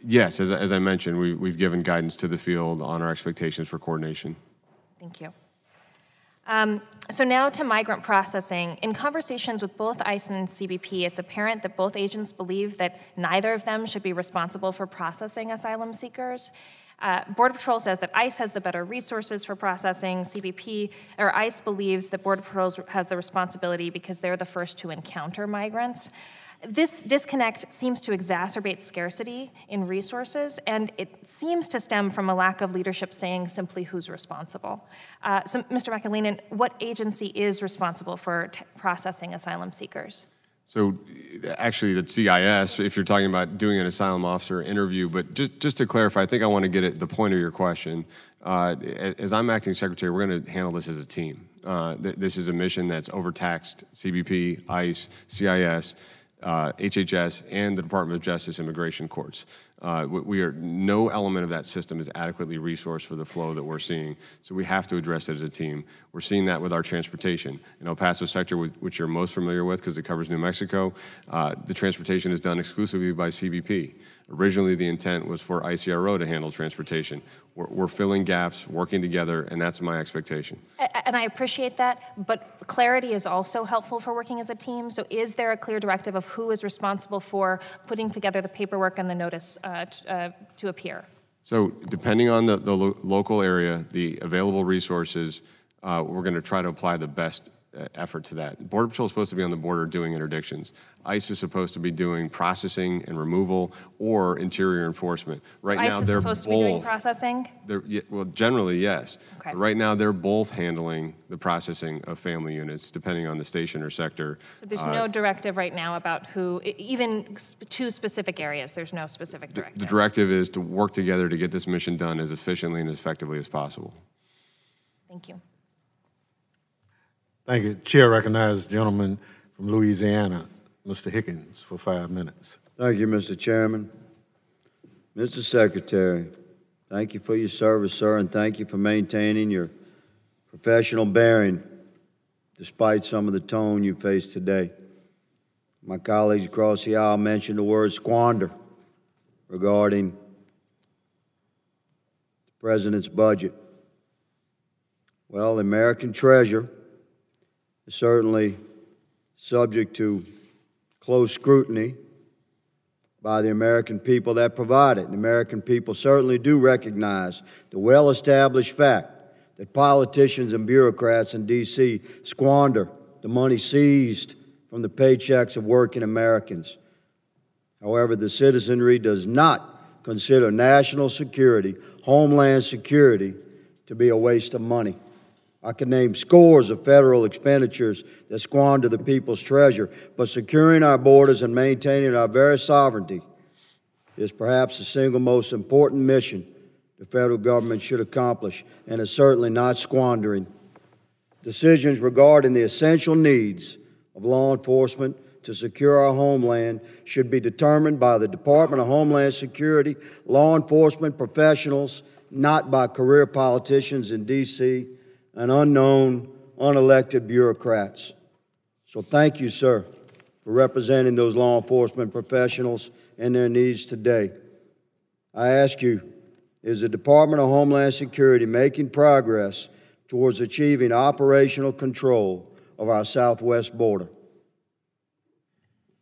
Yes, as I mentioned, we've given guidance to the field on our expectations for coordination. Thank you. So now to migrant processing. In conversations with both ICE and CBP, it's apparent that both agents believe that neither of them should be responsible for processing asylum seekers. Border Patrol says that ICE has the better resources for processing. ICE believes that Border Patrol has the responsibility because they're the first to encounter migrants. This disconnect seems to exacerbate scarcity in resources, and it seems to stem from a lack of leadership saying simply who's responsible. So, Mr. McAleenan, what agency is responsible for processing asylum seekers? So actually, that's CIS, if you're talking about doing an asylum officer interview. But just to clarify, I think I want to get at the point of your question. As I'm acting secretary, we're going to handle this as a team. This is a mission that's overtaxed CBP, ICE, CIS, HHS, and the Department of Justice Immigration Courts. No element of that system is adequately resourced for the flow that we're seeing, so we have to address it as a team. We're seeing that with our transportation. In El Paso sector, which you're most familiar with because it covers New Mexico, the transportation is done exclusively by CBP. Originally, the intent was for ICRO to handle transportation. We're filling gaps, working together, and that's my expectation. And I appreciate that, but clarity is also helpful for working as a team. So is there a clear directive of who is responsible for putting together the paperwork and the notice to appear? So depending on the local area, the available resources, we're going to try to apply the best effort to that. Border Patrol is supposed to be on the border doing interdictions. ICE is supposed to be doing processing and removal or interior enforcement. Right now, ICE is supposed to be doing processing? Well, generally, yes. Okay. Right now, they're both handling the processing of family units, depending on the station or sector. So there's no directive right now about who, even two specific areas, there's no specific directive? The directive is to work together to get this mission done as efficiently and as effectively as possible. Thank you. Thank you. Chair recognizes the gentleman from Louisiana, Mr. Higgins, for 5 minutes. Thank you, Mr. Chairman. Mr. Secretary, thank you for your service, sir, and thank you for maintaining your professional bearing despite some of the tone you face today. My colleagues across the aisle mentioned the word squander regarding the President's budget. Well, the American treasure is certainly subject to close scrutiny by the American people that provide it. The American people certainly do recognize the well-established fact that politicians and bureaucrats in D.C. squander the money seized from the paychecks of working Americans. However, the citizenry does not consider national security, homeland security, to be a waste of money. I could name scores of federal expenditures that squander the people's treasure, but securing our borders and maintaining our very sovereignty is perhaps the single most important mission the federal government should accomplish, and is certainly not squandering. Decisions regarding the essential needs of law enforcement to secure our homeland should be determined by the Department of Homeland Security, law enforcement professionals, not by career politicians in D.C., and unknown, unelected bureaucrats. So thank you, sir, for representing those law enforcement professionals and their needs today. I ask you, is the Department of Homeland Security making progress towards achieving operational control of our southwest border?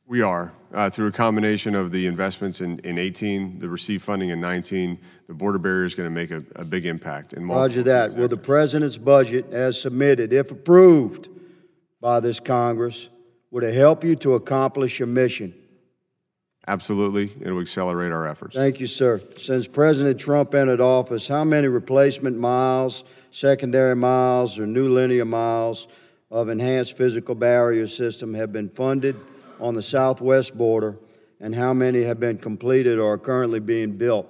We are. Through a combination of the investments in 18, the received funding in 19, the border barrier is going to make a big impact. Roger that. Will the President's budget, as submitted, if approved by this Congress, would it help you to accomplish your mission? Absolutely. It will accelerate our efforts. Thank you, sir. Since President Trump entered office, how many replacement miles, secondary miles, or new linear miles of enhanced physical barrier system have been funded on the southwest border, and how many have been completed or are currently being built?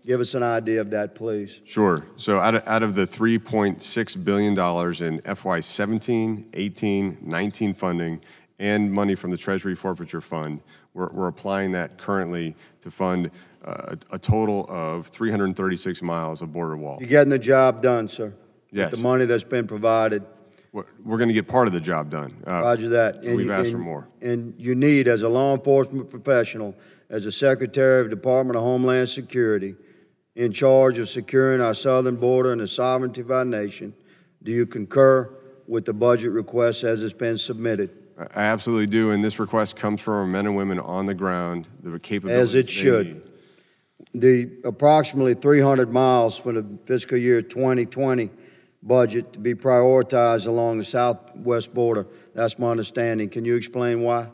Give us an idea of that, please. Sure. So out of the $3.6 billion in FY17, 18, 19 funding, and money from the Treasury Forfeiture Fund. We're applying that currently to fund a total of 336 miles of border wall. You're getting the job done, sir. Yes. With the money that's been provided. We're going to get part of the job done. Roger that. We've asked for more. And you need, as a law enforcement professional, as a Secretary of the Department of Homeland Security, in charge of securing our southern border and the sovereignty of our nation, do you concur with the budget request as it's been submitted? I absolutely do, and this request comes from our men and women on the ground, the capabilities as it should. The approximately 300 miles for the fiscal year 2020 budget to be prioritized along the southwest border. That's my understanding. Can you explain why?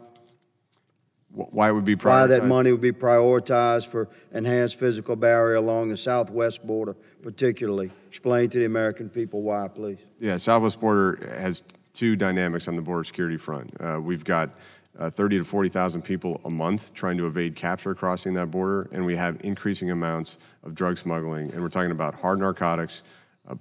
Why it would be prioritized? Why that money would be prioritized for enhanced physical barrier along the southwest border, particularly. Explain to the American people why, please. Yeah, southwest border has two dynamics on the border security front. We've got 30 to 40,000 people a month trying to evade capture crossing that border, and we have increasing amounts of drug smuggling, and we're talking about hard narcotics,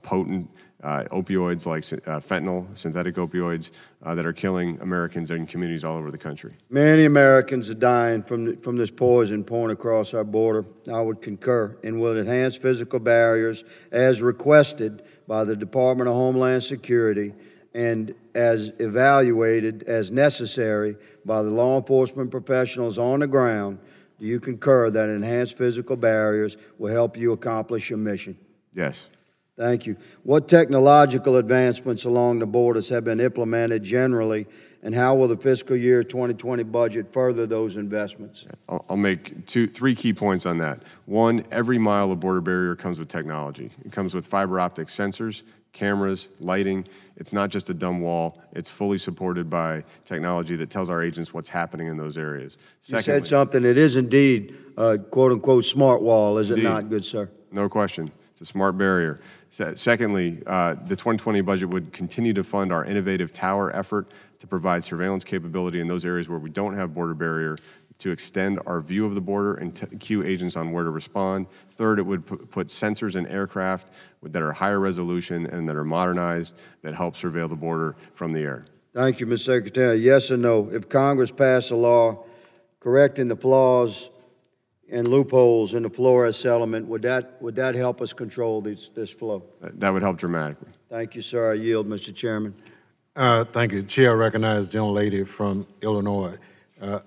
potent opioids like fentanyl, synthetic opioids that are killing Americans and communities all over the country. Many Americans are dying from this poison pouring across our border. I would concur and will enhance physical barriers as requested by the Department of Homeland Security and as evaluated as necessary by the law enforcement professionals on the ground. Do you concur that enhanced physical barriers will help you accomplish your mission? Yes. Thank you. What technological advancements along the borders have been implemented generally, and how will the fiscal year 2020 budget further those investments? I'll make three key points on that. One, every mile of border barrier comes with technology. It comes with fiber optic sensors, cameras, lighting. It's not just a dumb wall. It's fully supported by technology that tells our agents what's happening in those areas. Secondly, you said something. It is indeed a quote-unquote smart wall, is it not, good sir? No question. It's a smart barrier. Secondly, the 2020 budget would continue to fund our innovative tower effort to provide surveillance capability in those areas where we don't have border barrier, to extend our view of the border and cue agents on where to respond. Third, it would put sensors in aircraft that are higher resolution and that are modernized that help surveil the border from the air. Thank you, Mr. Secretary. Yes or no? If Congress passed a law correcting the flaws and loopholes in the Flores settlement, would that help us control this flow? That would help dramatically. Thank you, sir. I yield, Mr. Chairman. Thank you. Chair recognizes the gentlelady from Illinois,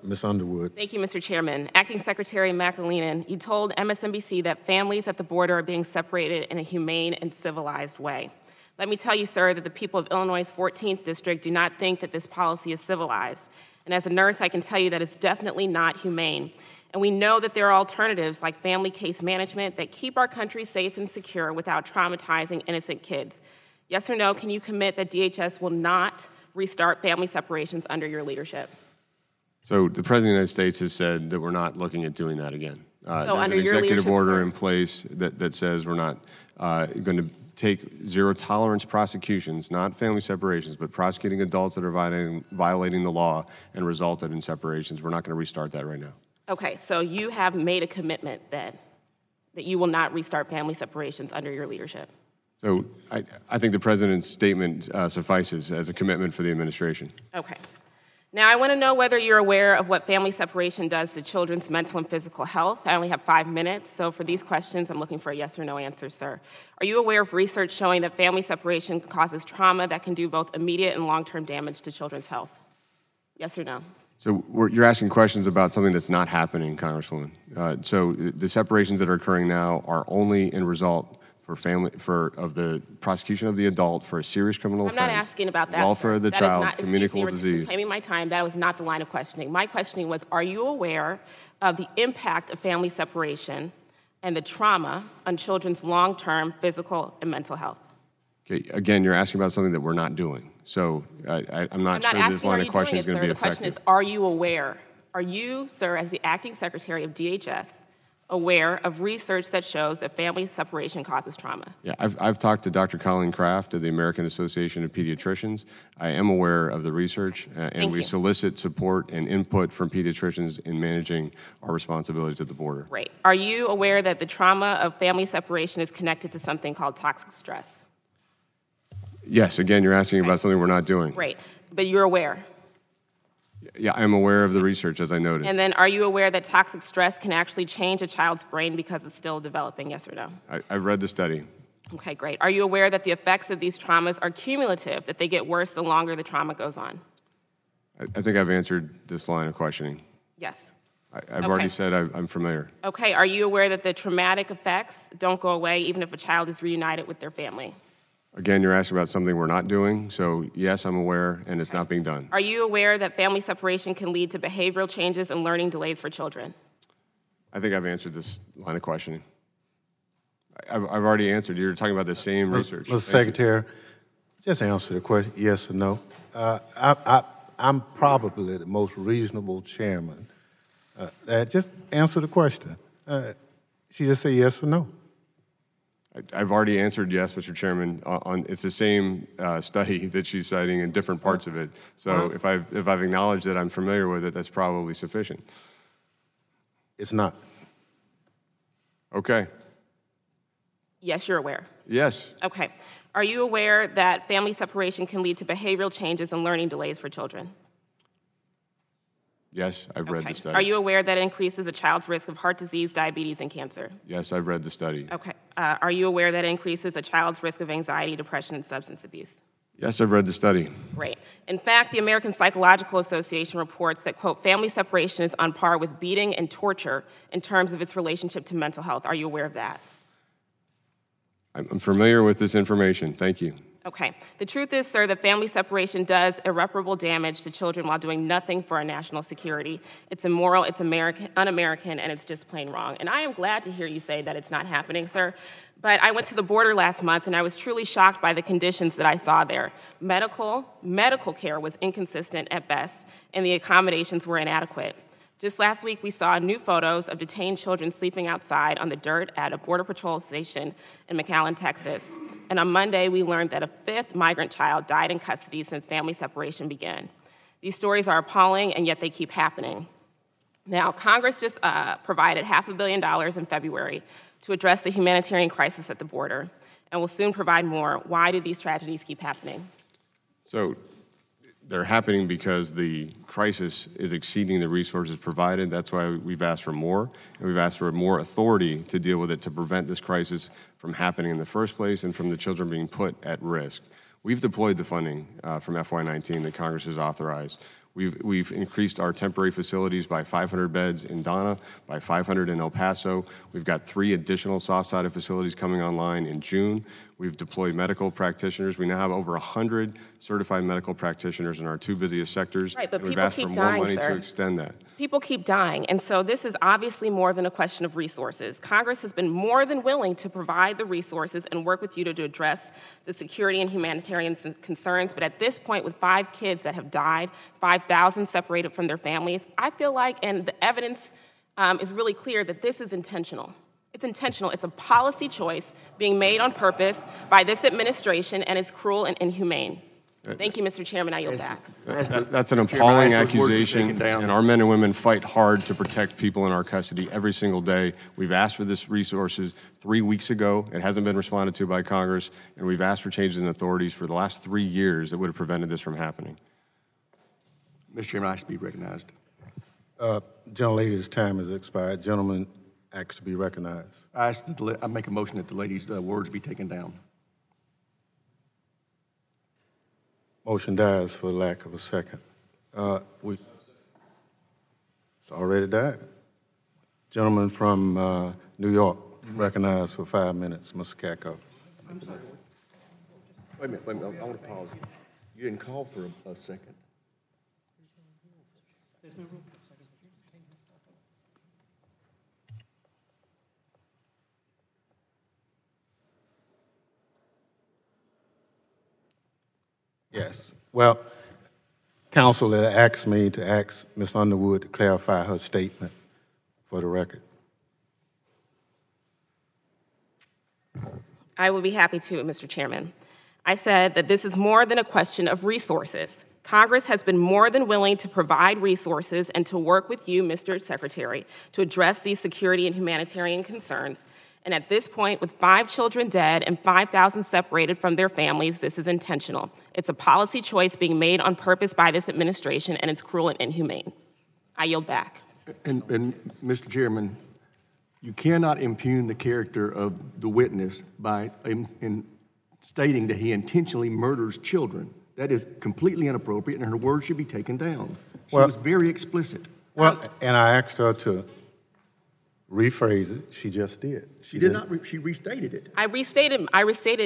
Ms. Underwood. Thank you, Mr. Chairman. Acting Secretary McAleenan, you told MSNBC that families at the border are being separated in a humane and civilized way. Let me tell you, sir, that the people of Illinois' 14th District do not think that this policy is civilized. And as a nurse, I can tell you that it's definitely not humane. And we know that there are alternatives like family case management that keep our country safe and secure without traumatizing innocent kids. Yes or no, can you commit that DHS will not restart family separations under your leadership? So the President of the United States has said that we're not looking at doing that again. There's an executive order in place that says we're not going to take zero-tolerance prosecutions, not family separations, but prosecuting adults that are violating the law and resulted in separations. We're not going to restart that right now. Okay, so you have made a commitment then that you will not restart family separations under your leadership. So I think the President's statement suffices as a commitment for the administration. Okay. Now, I want to know whether you're aware of what family separation does to children's mental and physical health. I only have 5 minutes, so for these questions, I'm looking for a yes or no answer, sir. Are you aware of research showing that family separation causes trauma that can do both immediate and long-term damage to children's health? Yes or no? So you're asking questions about something that's not happening, Congresswoman. So the separations that are occurring now are only in result of the prosecution of the adult for a serious criminal offense. I'm not asking about that. Welfare of the child, communicable disease. Reclaiming my time, that was not the line of questioning. My questioning was, are you aware of the impact of family separation and the trauma on children's long-term physical and mental health? Okay, again, you're asking about something that we're not doing. So I'm not sure this line of questioning is going to be effective. The question is, are you aware? Are you, sir, as the acting secretary of DHS, aware of research that shows that family separation causes trauma? Yeah, I've talked to Dr. Colleen Kraft of the American Association of Pediatricians. I am aware of the research, and we solicit support and input from pediatricians in managing our responsibilities at the border. Great. Are you aware that the trauma of family separation is connected to something called toxic stress? Yes, again, you're asking about something we're not doing. Great, but you're aware? Yeah, I'm aware of the research, as I noted. And then are you aware that toxic stress can actually change a child's brain because it's still developing, yes or no? I've read the study. Okay, great. Are you aware that the effects of these traumas are cumulative, that they get worse the longer the trauma goes on? I think I've answered this line of questioning. Yes. I've already said I'm familiar. Okay, are you aware that the traumatic effects don't go away even if a child is reunited with their family? Again, you're asking about something we're not doing, so yes, I'm aware, and it's not being done. Are you aware that family separation can lead to behavioral changes and learning delays for children? I think I've answered this line of questioning. I've already answered. You're talking about the same research. Mr. Secretary, just answer the question, yes or no. I'm probably the most reasonable chairman. Just answer the question. She just say yes or no. I've already answered yes, Mr. Chairman. It's the same study that she's citing in different parts of it. So if I've acknowledged that I'm familiar with it, that's probably sufficient. It's not. Okay. Yes, you're aware. Yes. Okay. Are you aware that family separation can lead to behavioral changes and learning delays for children? Yes, I've read the study. Are you aware that it increases a child's risk of heart disease, diabetes, and cancer? Yes, I've read the study. Okay. Are you aware that it increases a child's risk of anxiety, depression, and substance abuse? Yes, I've read the study. Great. In fact, the American Psychological Association reports that, quote, family separation is on par with beating and torture in terms of its relationship to mental health. Are you aware of that? I'm familiar with this information. Thank you. Okay. The truth is, sir, that family separation does irreparable damage to children while doing nothing for our national security. It's immoral, it's un-American, and it's just plain wrong. And I am glad to hear you say that it's not happening, sir. But I went to the border last month, and I was truly shocked by the conditions that I saw there. Medical care was inconsistent at best, and the accommodations were inadequate. Just last week, we saw new photos of detained children sleeping outside on the dirt at a Border Patrol station in McAllen, Texas. And on Monday, we learned that a 5th migrant child died in custody since family separation began. These stories are appalling, and yet they keep happening. Now, Congress just provided $500 million in February to address the humanitarian crisis at the border, and will soon provide more. Why do these tragedies keep happening? So they're happening because the crisis is exceeding the resources provided. That's why we've asked for more, and we've asked for more authority to deal with it to prevent this crisis from happening in the first place and from the children being put at risk. We've deployed the funding from FY19 that Congress has authorized. We've increased our temporary facilities by 500 beds in Donna, by 500 in El Paso. We've got 3 additional soft-sided facilities coming online in June. We've deployed medical practitioners. We now have over 100 certified medical practitioners in our 2 busiest sectors. Right, but we've people asked keep for dying, more money sir. to extend that. People keep dying, and so this is obviously more than a question of resources. Congress has been more than willing to provide the resources and work with you to address the security and humanitarian concerns, but at this point, with 5 kids that have died, 5,000 separated from their families, I feel like, and the evidence is really clear, that this is intentional. It's intentional. It's a policy choice being made on purpose by this administration, and it's cruel and inhumane. Thank you, Mr. Chairman. I yield back. That's an appalling accusation, and our men and women fight hard to protect people in our custody every single day. We've asked for this resources 3 weeks ago. It hasn't been responded to by Congress, and we've asked for changes in authorities for the last 3 years that would have prevented this from happening. Mr. Chairman, I should be recognized. Gentlelady's time has expired. Gentleman asks to be recognized. I make a motion that the lady's words be taken down. Motion dies for lack of a second. It's already died. Gentleman from New York, recognized for 5 minutes, Mr. Kako. Wait a minute, I want to pause. You didn't call for a second. There's no room for a second. Yes. Well, counsel had asked me to ask Ms. Underwood to clarify her statement for the record. I will be happy to, Mr. Chairman. I said that this is more than a question of resources. Congress has been more than willing to provide resources and to work with you, Mr. Secretary, to address these security and humanitarian concerns. And at this point, with 5 children dead and 5,000 separated from their families, this is intentional. It's a policy choice being made on purpose by this administration, and it's cruel and inhumane. I yield back. And Mr. Chairman, you cannot impugn the character of the witness by stating that he intentionally murders children. That is completely inappropriate, and her words should be taken down. She was very explicit. Well, and I asked her to rephrase it. She just did. She did not. She restated it. I restated.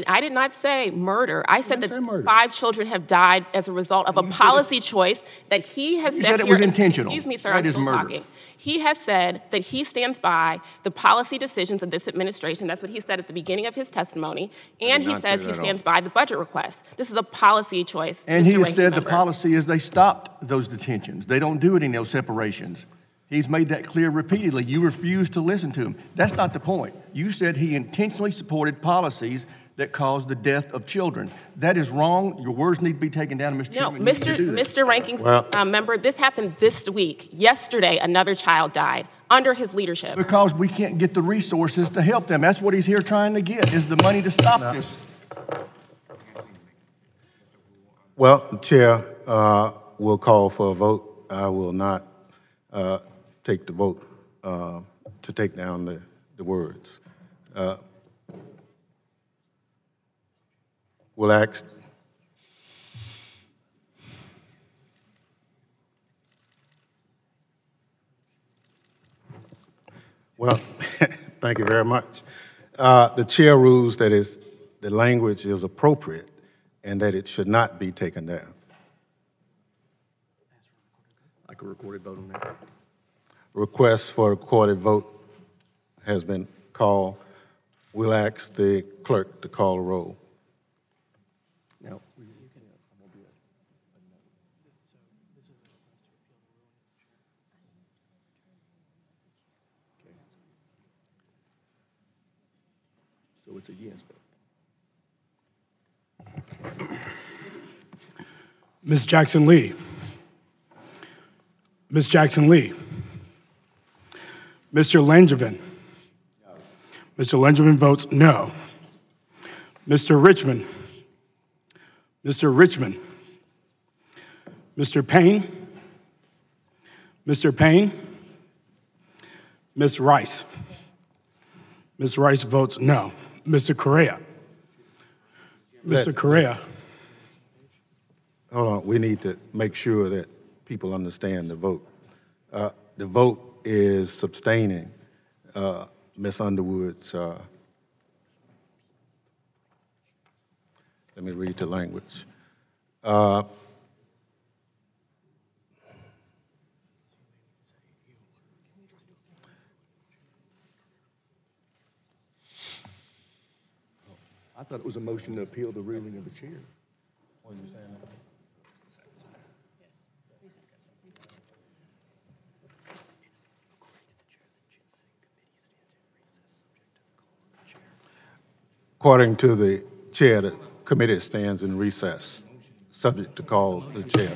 I did not say murder. I said that murder. 5 children have died as a result of a policy choice that he has You said said it here. was intentional. Excuse me, sir. That I'm is still murder. talking. He has said that he stands by the policy decisions of this administration. That's what he said at the beginning of his testimony. And he says he stands by the budget request. This is a policy choice. And Mr. he has Ranking said the Member. policy is they stopped those detentions. They don't do it in those separations. He's made that clear repeatedly. You refuse to listen to him. That's not the point. You said he intentionally supported policies that caused the death of children. That is wrong. Your words need to be taken down, Mr. No, Chairman. Mr. Ranking Member, this happened this week. Yesterday, another child died under his leadership. Because we can't get the resources to help them. That's what he's here trying to get, is the money to stop this. Well, the chair will call for a vote. I will not take the vote to take down the words. We'll ask. Well, thank you very much. The chair rules that the language is appropriate and that it should not be taken down. Like a recorded vote on that. Request for a recorded vote has been called. We'll ask the clerk to call the roll. Now, so it's a yes vote. Ms. Jackson Lee. Ms. Jackson Lee. Mr. Langevin. Mr. Langevin votes no. Mr. Richmond. Mr. Richmond. Mr. Payne. Mr. Payne. Ms. Rice. Ms. Rice votes no. Mr. Correa. Mr. Correa. Hold on, we need to make sure that people understand the vote. The vote is sustaining Ms. Underwood's, let me read the language. I thought it was a motion to appeal the ruling of the chair. What are you saying? According to the chair, the committee stands in recess, subject to call the chair.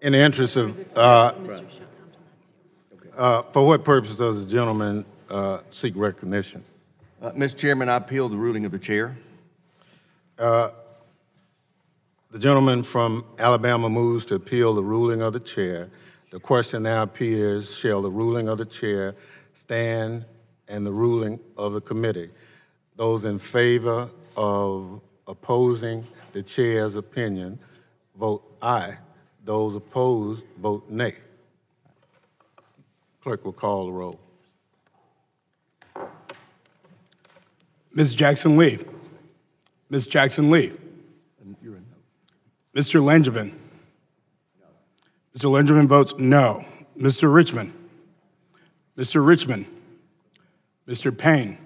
In the interest of, for what purpose does the gentleman seek recognition? Mr. Chairman, I appeal the ruling of the chair. The gentleman from Alabama moves to appeal the ruling of the chair. The question now appears, shall the ruling of the chair stand and the ruling of the committee? Those in favor of opposing the chair's opinion, vote aye. Those opposed, vote nay. Clerk will call the roll. Ms. Jackson Lee. Ms. Jackson Lee. Mr. Langevin. Mr. Langevin votes no. Mr. Richmond. Mr. Richmond. Mr. Payne.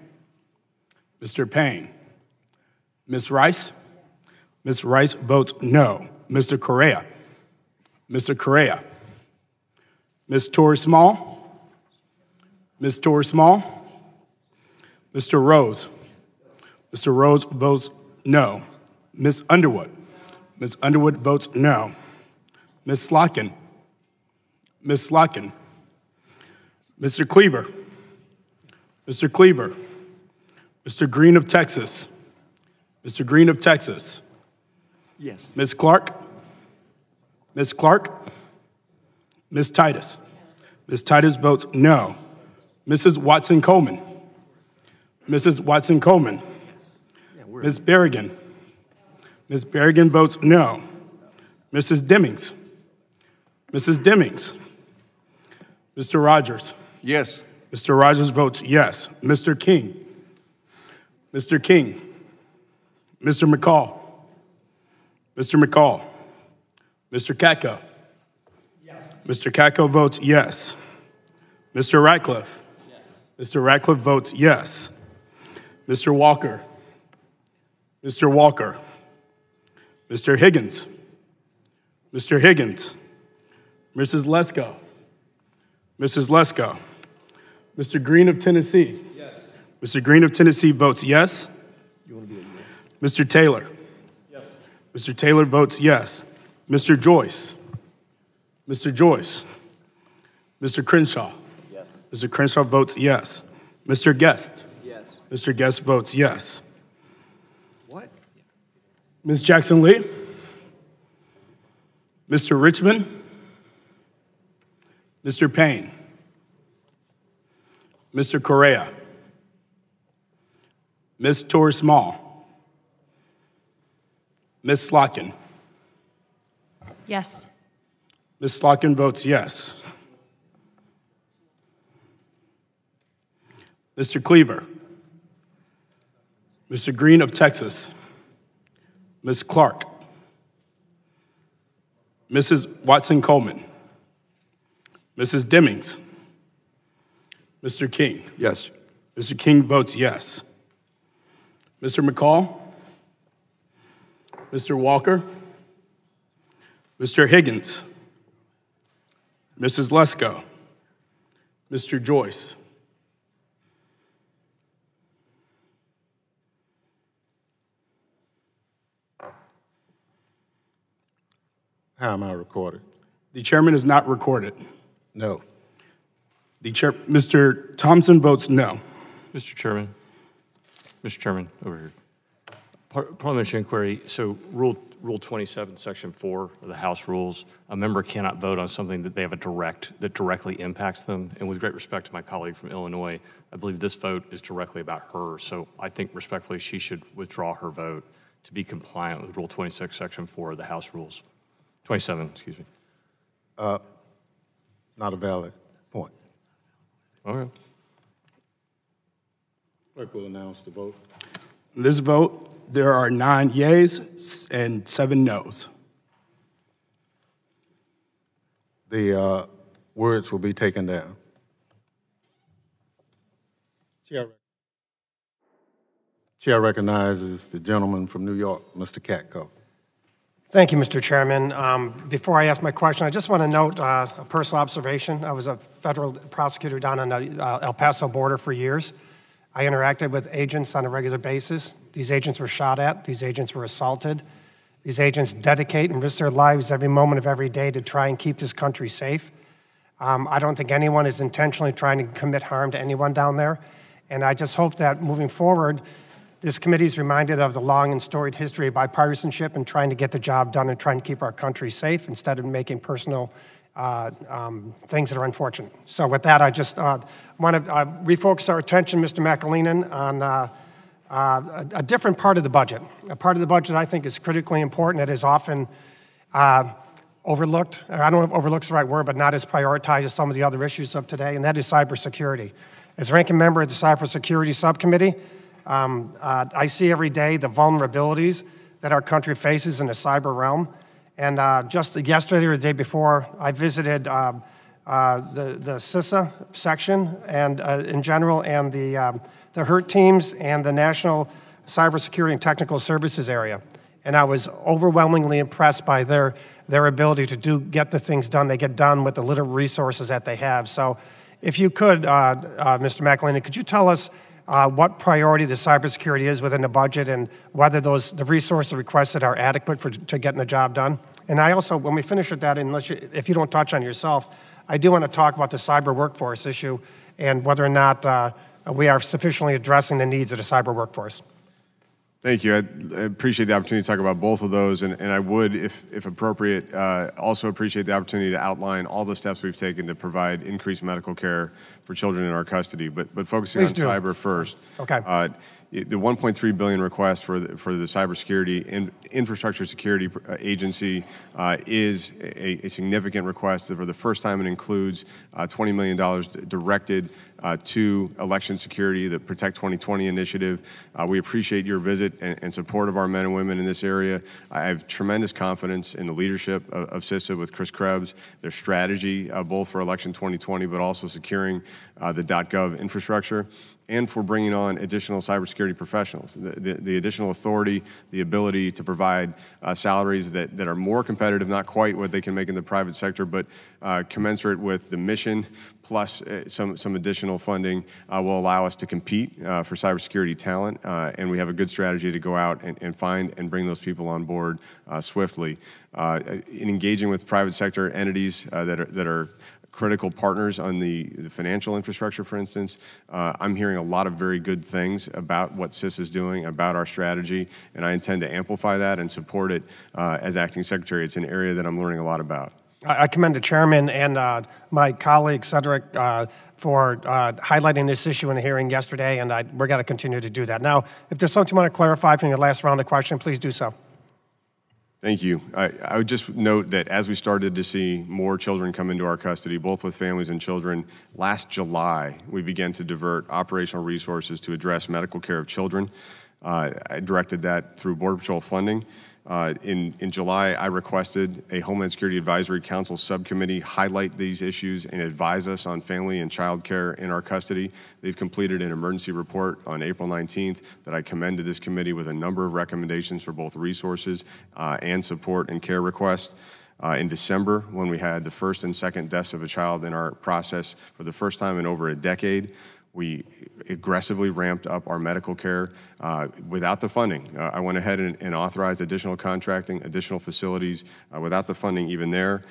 Mr. Payne. Ms. Rice. Ms. Rice votes no. Mr. Correa. Mr. Correa. Ms. Torres Small. Ms. Torres Small. Mr. Rose. Mr. Rose votes no. Ms. Underwood. Ms. Underwood votes no. Ms. Slotkin. Ms. Slotkin. Mr. Cleaver. Mr. Cleaver. Mr. Green of Texas. Mr. Green of Texas. Yes. Ms. Clark. Ms. Clark. Ms. Titus. Ms. Titus votes no. Mrs. Watson Coleman. Mrs. Watson Coleman. Ms. Berrigan. Ms. Berrigan votes no. Mrs. Demings. Mrs. Demings. Mr. Rogers. Yes. Mr. Rogers votes yes. Mr. King. Mr. King. Mr. McCall. Mr. McCall. Mr. Katko. Yes. Mr. Katko votes yes. Mr. Ratcliffe. Yes. Mr. Ratcliffe votes yes. Mr. Walker. Mr. Walker. Mr. Higgins. Mr. Higgins. Mrs. Lesko. Mrs. Lesko. Mr. Green of Tennessee. Yes. Mr. Green of Tennessee votes yes. You want to be a yes? Mr. Taylor. Yes. Mr. Taylor votes yes. Mr. Joyce. Mr. Joyce. Mr. Crenshaw. Yes. Mr. Crenshaw votes yes. Mr. Guest. Yes. Mr. Guest votes yes. What? Ms. Jackson Lee. Mr. Richmond. Mr. Payne. Mr. Correa. Ms. Torres Small. Ms. Slotkin. Yes. Ms. Slotkin votes yes. Mr. Cleaver. Mr. Green of Texas. Ms. Clark. Mrs. Watson Coleman. Mrs. Demings. Mr. King. Yes. Mr. King votes yes. Mr. McCall. Mr. Walker. Mr. Higgins. Mrs. Lesko. Mr. Joyce. How am I recorded? The chairman is not recorded. No. Mr. Thompson votes no. Mr. Chairman, over here. Parliamentary inquiry, so Rule 27, Section 4 of the House rules, a member cannot vote on something that they have that directly impacts them. And with great respect to my colleague from Illinois, I believe this vote is directly about her. So I think respectfully, she should withdraw her vote to be compliant with Rule 26, Section 4 of the House rules. 27, excuse me. Not a valid point. Okay. Clerk will announce the vote. This vote, there are 9 yeas and 7 noes. The words will be taken down. Chair recognizes the gentleman from New York, Mr. Katko. Thank you, Mr. Chairman. Before I ask my question, I just want to note a personal observation. I was a federal prosecutor down on the El Paso border for years. I interacted with agents on a regular basis. These agents were shot at. These agents were assaulted. These agents dedicate and risk their lives every moment of every day to try and keep this country safe. I don't think anyone is intentionally trying to commit harm to anyone down there. And I just hope that moving forward, this committee is reminded of the long and storied history of bipartisanship and trying to get the job done and trying to keep our country safe instead of making personal things that are unfortunate. So with that, I just want to refocus our attention, Mr. McAleenan, on a different part of the budget. A part of the budget I think is critically important that is often overlooked, or I don't know if overlooked's the right word, but not as prioritized as some of the other issues of today, and that is cybersecurity. As ranking member of the Cybersecurity Subcommittee, I see every day the vulnerabilities that our country faces in the cyber realm. And just yesterday or the day before, I visited the CISA section and in general, and the HERT teams and the National Cybersecurity and Technical Services area. And I was overwhelmingly impressed by their ability to get the things done. They get done with the little resources that they have. So if you could, Mr. McAleenan, could you tell us what priority the cybersecurity is within the budget and whether the resources requested are adequate to getting the job done? And I also, when we finish with that, if you don't touch on yourself, I do want to talk about the cyber workforce issue and whether or not we are sufficiently addressing the needs of the cyber workforce. Thank you. I appreciate the opportunity to talk about both of those, and I would, if appropriate, also appreciate the opportunity to outline all the steps we've taken to provide increased medical care for children in our custody. But focusing on cyber first. Okay. The $1.3 billion request for the cybersecurity infrastructure security agency is a significant request. For the first time, it includes $20 million directed to election security, the Protect 2020 initiative. We appreciate your visit and support of our men and women in this area. I have tremendous confidence in the leadership of CISA with Chris Krebs, their strategy, both for election 2020, but also securing the .gov infrastructure, and for bringing on additional cybersecurity professionals. The additional authority, the ability to provide salaries that are more competitive, not quite what they can make in the private sector, but commensurate with the mission, plus some additional funding will allow us to compete for cybersecurity talent, and we have a good strategy to go out and find and bring those people on board swiftly. In engaging with private sector entities that are critical partners on the financial infrastructure, for instance. I'm hearing a lot of very good things about what CISA is doing, about our strategy, and I intend to amplify that and support it as acting secretary. It's an area that I'm learning a lot about. I commend the chairman and my colleague, Cedric, for highlighting this issue in a hearing yesterday, and we're going to continue to do that. Now, if there's something you want to clarify from your last round of questions, please do so. Thank you. I would just note that as we started to see more children come into our custody, both with families and children, last July, we began to divert operational resources to address medical care of children. I directed that through Border Patrol funding. In July, I requested a Homeland Security Advisory Council subcommittee highlight these issues and advise us on family and child care in our custody. They've completed an emergency report on April 19th that I commend to this committee with a number of recommendations for both resources and support and care requests. In December, when we had the first and second deaths of a child in our process for the first time in over a decade, we aggressively ramped up our medical care without the funding. I went ahead and authorized additional contracting, additional facilities without the funding even there.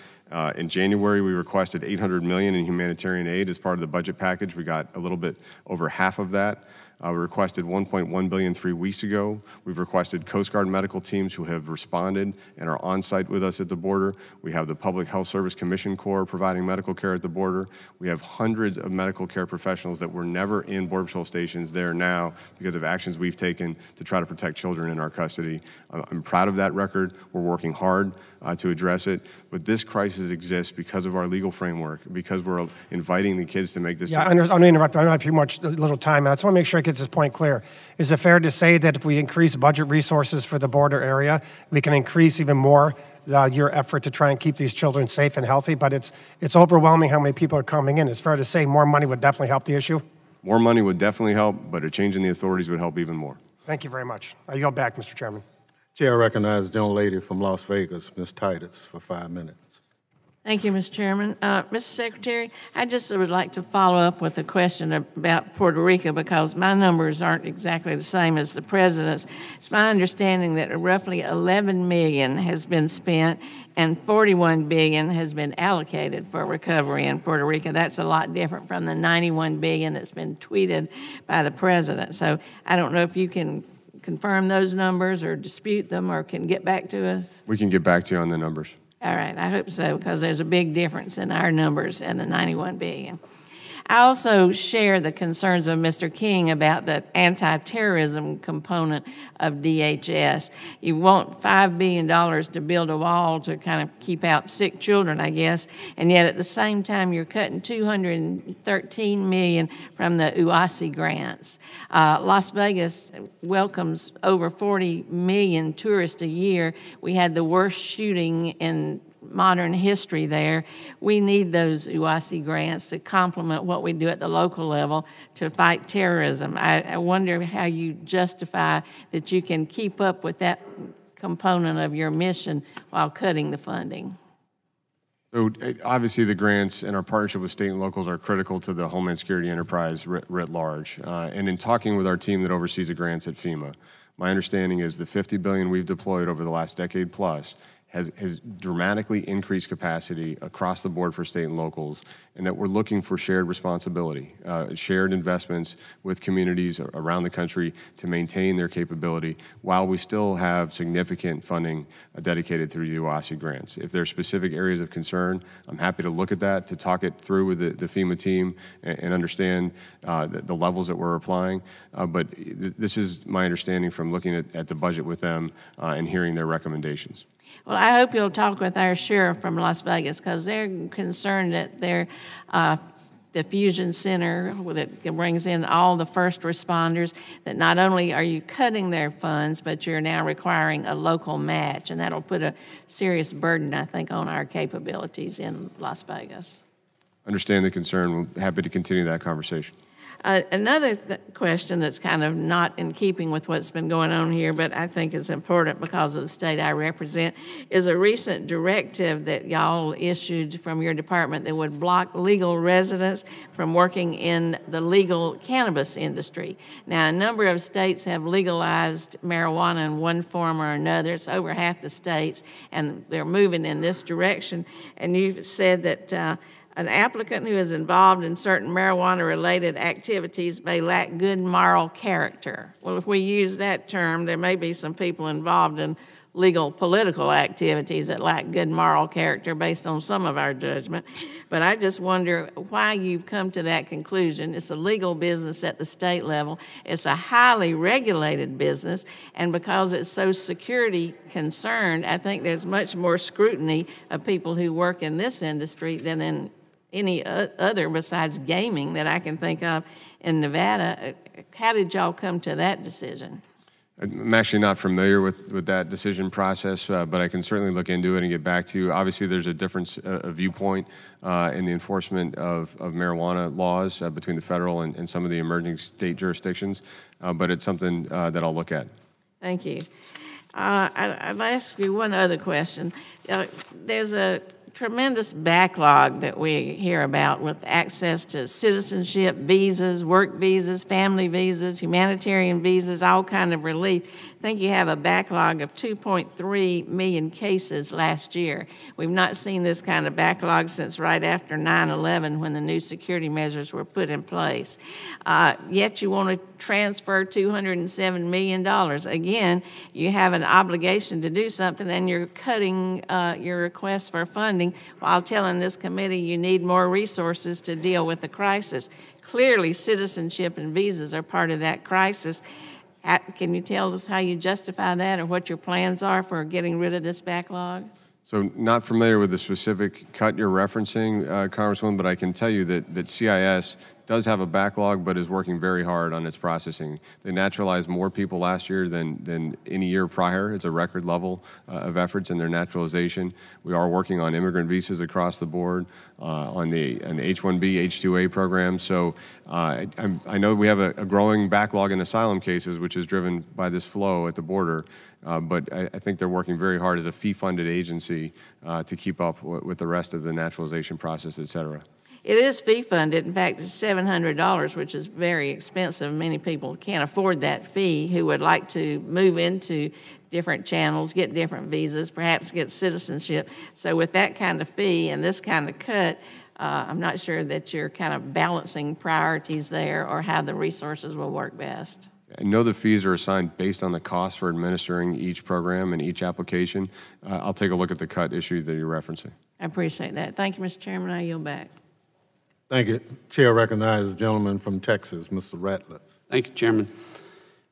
In January, we requested $800 million in humanitarian aid as part of the budget package. We got a little bit over half of that. We requested $1.1 billion 3 weeks ago. We've requested Coast Guard medical teams who have responded and are on site with us at the border. We have the Public Health Service Commission Corps providing medical care at the border. We have hundreds of medical care professionals that were never in Border Patrol stations there now because of actions we've taken to try to protect children in our custody. I'm proud of that record. We're working hard to address it, but this crisis exists because of our legal framework, because we're inviting the kids to make this. Yeah, I'm going to interrupt. I don't have too much little time, and I just want to make sure I get this point clear. Is it fair to say that if we increase budget resources for the border area, we can increase even more your effort to try and keep these children safe and healthy? But it's overwhelming how many people are coming in. It's fair to say more money would definitely help the issue? More money would definitely help, but a change in the authorities would help even more. Thank you very much. I yield back, Mr. Chairman. Chair recognizes the gentlelady from Las Vegas, Ms. Titus, for 5 minutes. Thank you, Mr. Chairman. Mr. Secretary, I just would like to follow up with a question about Puerto Rico because my numbers aren't exactly the same as the President's. It's my understanding that roughly $11 million has been spent and $41 billion has been allocated for recovery in Puerto Rico. That's a lot different from the $91 billion that's been tweeted by the President. So I don't know if you can confirm those numbers or dispute them or can get back to us. We can get back to you on the numbers. All right, I hope so, because there's a big difference in our numbers and the $91 billion. I also share the concerns of Mr. King about the anti-terrorism component of DHS. You want $5 billion to build a wall to kind of keep out sick children, I guess, and yet at the same time you're cutting $213 million from the UASI grants. Las Vegas welcomes over 40 million tourists a year. We had the worst shooting in modern history there. We need those UASI grants to complement what we do at the local level to fight terrorism. I wonder how you justify that you can keep up with that component of your mission while cutting the funding. So obviously the grants and our partnership with state and locals are critical to the Homeland Security enterprise writ large. And in talking with our team that oversees the grants at FEMA, my understanding is the $50 billion we've deployed over the last decade plus has dramatically increased capacity across the board for state and locals, and that we're looking for shared responsibility, shared investments with communities around the country to maintain their capability while we still have significant funding dedicated through the UASI grants. If there are specific areas of concern, I'm happy to look at that, to talk it through with the FEMA team and understand the levels that we're applying. But this is my understanding from looking at the budget with them and hearing their recommendations. Well, I hope you'll talk with our sheriff from Las Vegas because they're concerned that their the Fusion Center that brings in all the first responders, that not only are you cutting their funds, but you're now requiring a local match, and that'll put a serious burden, I think, on our capabilities in Las Vegas. Understand the concern. We're happy to continue that conversation. Another question that's kind of not in keeping with what's been going on here, but I think is important because of the state I represent, is a recent directive that y'all issued from your department that would block legal residents from working in the legal cannabis industry. Now, a number of states have legalized marijuana in one form or another. It's over half the states, and they're moving in this direction. And you've said that an applicant who is involved in certain marijuana-related activities may lack good moral character. Well, if we use that term, there may be some people involved in legal political activities that lack good moral character based on some of our judgment. But I just wonder why you've come to that conclusion. It's a legal business at the state level. It's a highly regulated business, and because it's so security concerned, I think there's much more scrutiny of people who work in this industry than in any other besides gaming that I can think of in Nevada. How did y'all come to that decision? I'm actually not familiar with that decision process, but I can certainly look into it and get back to you. Obviously, there's a difference of viewpoint in the enforcement of marijuana laws between the federal and some of the emerging state jurisdictions, but it's something that I'll look at. Thank you. I'll ask you one other question. There's a tremendous backlog that we hear about with access to citizenship visas, work visas, family visas, humanitarian visas, all kind of relief. I think you have a backlog of 2.3 million cases last year. We've not seen this kind of backlog since right after 9/11 when the new security measures were put in place. Yet you want to transfer $207 million. Again, you have an obligation to do something and you're cutting your request for funding while telling this committee you need more resources to deal with the crisis. Clearly, citizenship and visas are part of that crisis. Can you tell us how you justify that or what your plans are for getting rid of this backlog? So not familiar with the specific cut you're referencing, Congresswoman, but I can tell you that CIS does have a backlog, but is working very hard on its processing. They naturalized more people last year than any year prior. It's a record level of efforts in their naturalization. We are working on immigrant visas across the board, on the H-1B, H-2A program. So I know we have a growing backlog in asylum cases, which is driven by this flow at the border. But I think they're working very hard as a fee-funded agency to keep up with the rest of the naturalization process, et cetera. It is fee-funded. In fact, it's $700, which is very expensive. Many people can't afford that fee who would like to move into different channels, get different visas, perhaps get citizenship. So with that kind of fee and this kind of cut, I'm not sure that you're kind of balancing priorities there or how the resources will work best. I know the fees are assigned based on the cost for administering each program and each application. I'll take a look at the cut issue that you're referencing. I appreciate that. Thank you, Mr. Chairman. I yield back. Thank you. Chair recognizes the gentleman from Texas, Mr. Ratliff. Thank you, Chairman.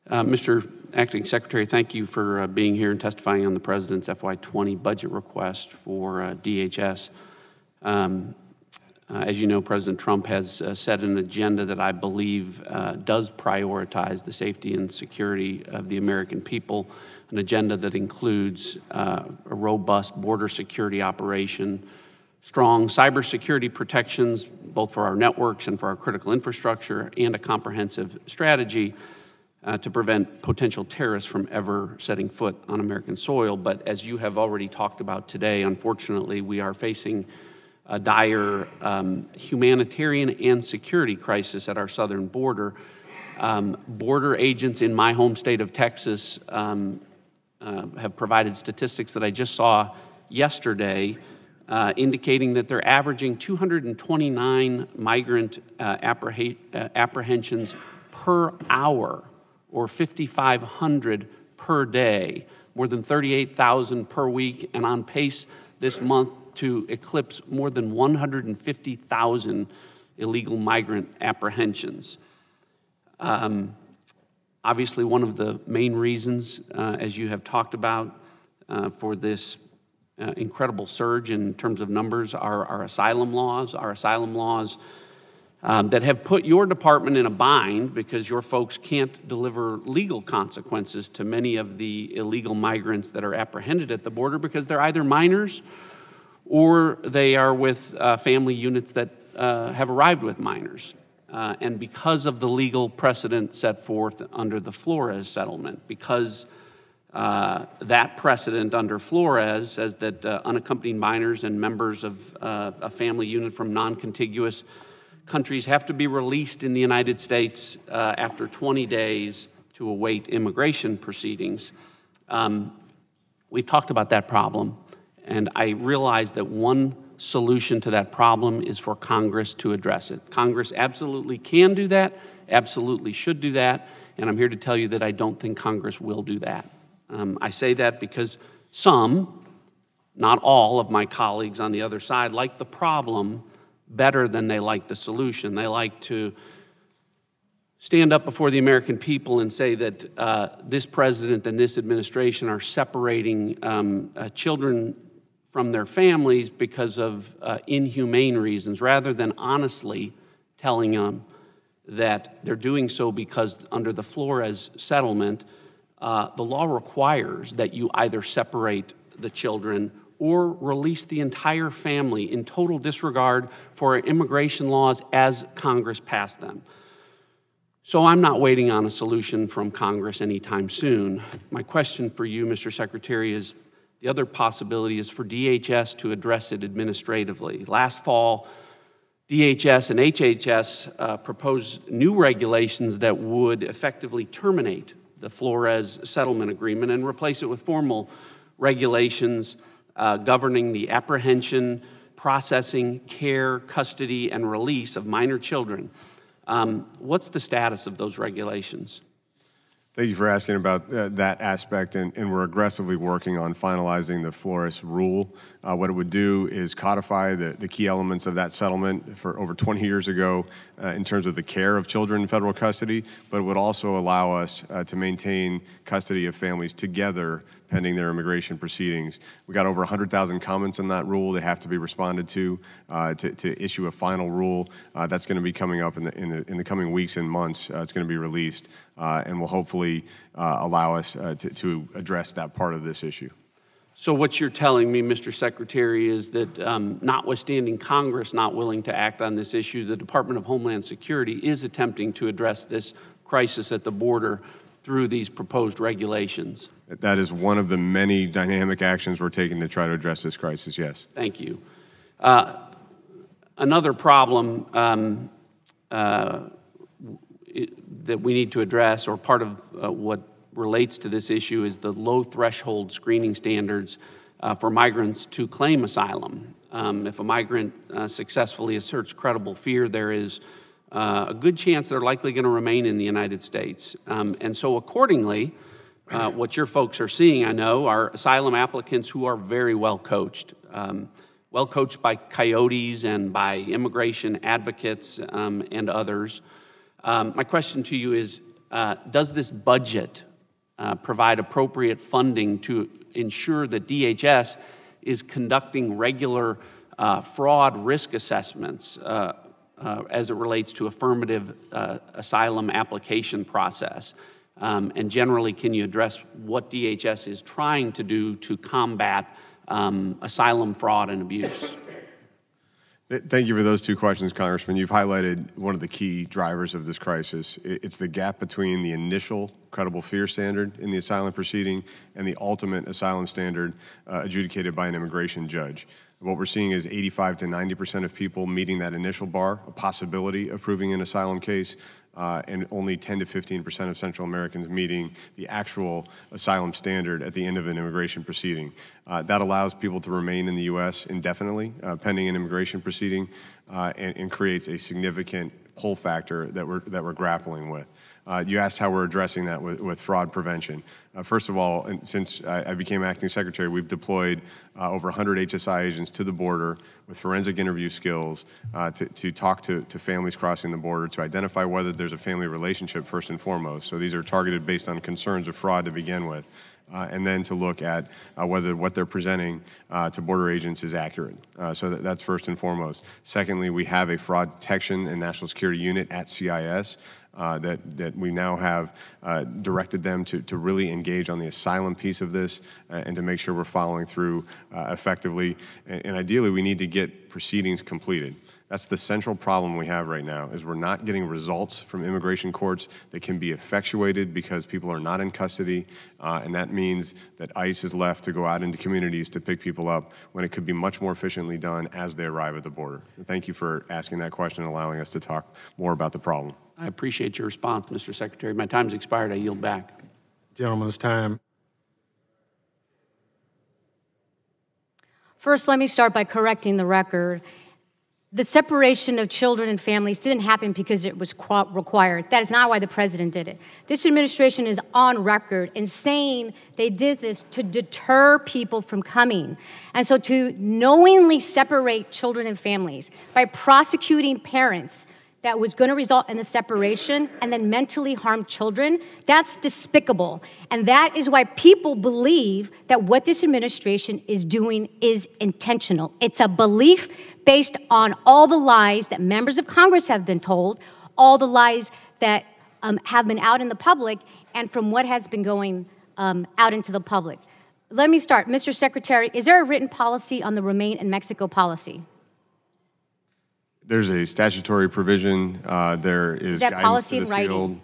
Mr. Acting Secretary, thank you for being here and testifying on the President's FY20 budget request for DHS. As you know, President Trump has set an agenda that I believe does prioritize the safety and security of the American people, an agenda that includes a robust border security operation, strong cybersecurity protections, both for our networks and for our critical infrastructure, and a comprehensive strategy to prevent potential terrorists from ever setting foot on American soil. But as you have already talked about today, unfortunately, we are facing a dire humanitarian and security crisis at our southern border. Border agents in my home state of Texas have provided statistics that I just saw yesterday indicating that they're averaging 229 migrant apprehensions per hour, or 5,500 per day, more than 38,000 per week, and on pace this month to eclipse more than 150,000 illegal migrant apprehensions. Obviously, one of the main reasons, as you have talked about, for this incredible surge in terms of numbers are our asylum laws. Our asylum laws that have put your department in a bind because your folks can't deliver legal consequences to many of the illegal migrants that are apprehended at the border because they're either minors or they are with family units that have arrived with minors. And because of the legal precedent set forth under the Flores settlement, because that precedent under Flores says that unaccompanied minors and members of a family unit from non-contiguous countries have to be released in the United States after 20 days to await immigration proceedings. We've talked about that problem, and I realize that one solution to that problem is for Congress to address it. Congress absolutely can do that, absolutely should do that, and I'm here to tell you that I don't think Congress will do that. I say that because some, not all of my colleagues on the other side, like the problem better than they like the solution. They like to stand up before the American people and say that this president and this administration are separating children from their families because of inhumane reasons, rather than honestly telling them that they're doing so because under the Flores settlement, the law requires that you either separate the children or release the entire family in total disregard for immigration laws as Congress passed them. So I'm not waiting on a solution from Congress anytime soon. My question for you, Mr. Secretary, is the other possibility is for DHS to address it administratively. Last fall, DHS and HHS proposed new regulations that would effectively terminate the Flores settlement agreement and replace it with formal regulations governing the apprehension, processing, care, custody, and release of minor children. What's the status of those regulations? Thank you for asking about that aspect, and we're aggressively working on finalizing the Flores rule. What it would do is codify the key elements of that settlement for over 20 years ago in terms of the care of children in federal custody, but it would also allow us to maintain custody of families together pending their immigration proceedings. We got over 100,000 comments on that rule. They have to be responded to issue a final rule. That's going to be coming up in the coming weeks and months. It's going to be released and will hopefully allow us to address that part of this issue. So what you're telling me, Mr. Secretary, is that notwithstanding Congress not willing to act on this issue, the Department of Homeland Security is attempting to address this crisis at the border through these proposed regulations. That is one of the many dynamic actions we're taking to try to address this crisis, yes. Thank you. Another problem that we need to address, or part of what relates to this issue, is the low threshold screening standards for migrants to claim asylum. If a migrant successfully asserts credible fear, there is a good chance they're likely going to remain in the United States. And so accordingly, what your folks are seeing, I know, are asylum applicants who are very well coached by coyotes and by immigration advocates and others. My question to you is, does this budget provide appropriate funding to ensure that DHS is conducting regular fraud risk assessments as it relates to affirmative asylum application process? And generally, can you address what DHS is trying to do to combat asylum fraud and abuse? Thank you for those two questions, Congressman. You've highlighted one of the key drivers of this crisis. It's the gap between the initial credible fear standard in the asylum proceeding and the ultimate asylum standard adjudicated by an immigration judge. What we're seeing is 85 to 90% of people meeting that initial bar, a possibility of proving an asylum case, and only 10 to 15% of Central Americans meeting the actual asylum standard at the end of an immigration proceeding. That allows people to remain in the U.S. indefinitely, pending an immigration proceeding, and creates a significant pull factor that we're grappling with. You asked how we're addressing that with fraud prevention. First of all, since I became acting secretary, we've deployed over 100 HSI agents to the border with forensic interview skills to talk to families crossing the border, to identify whether there's a family relationship first and foremost. So these are targeted based on concerns of fraud to begin with. And then to look at whether what they're presenting to border agents is accurate. So that's first and foremost. Secondly, we have a fraud detection and national security unit at CIS that we now have directed them to really engage on the asylum piece of this and to make sure we're following through effectively. And ideally, we need to get proceedings completed. That's the central problem we have right now, is we're not getting results from immigration courts that can be effectuated because people are not in custody, and that means that ICE is left to go out into communities to pick people up when it could be much more efficiently done as they arrive at the border. And thank you for asking that question and allowing us to talk more about the problem. I appreciate your response, Mr. Secretary. My time's expired. I yield back. Gentleman's time. First, let me start by correcting the record. The separation of children and families didn't happen because it was required. That is not why the president did it. This administration is on record in saying they did this to deter people from coming. And so to knowingly separate children and families by prosecuting parents that was going to result in the separation and then mentally harm children, that's despicable. And that is why people believe that what this administration is doing is intentional. It's a belief based on all the lies that members of Congress have been told, all the lies that have been out in the public, and from what has been going out into the public. Let me start. Mr. Secretary, is there a written policy on the Remain in Mexico policy? There's a statutory provision. There is that guidance policy to the in writing? field.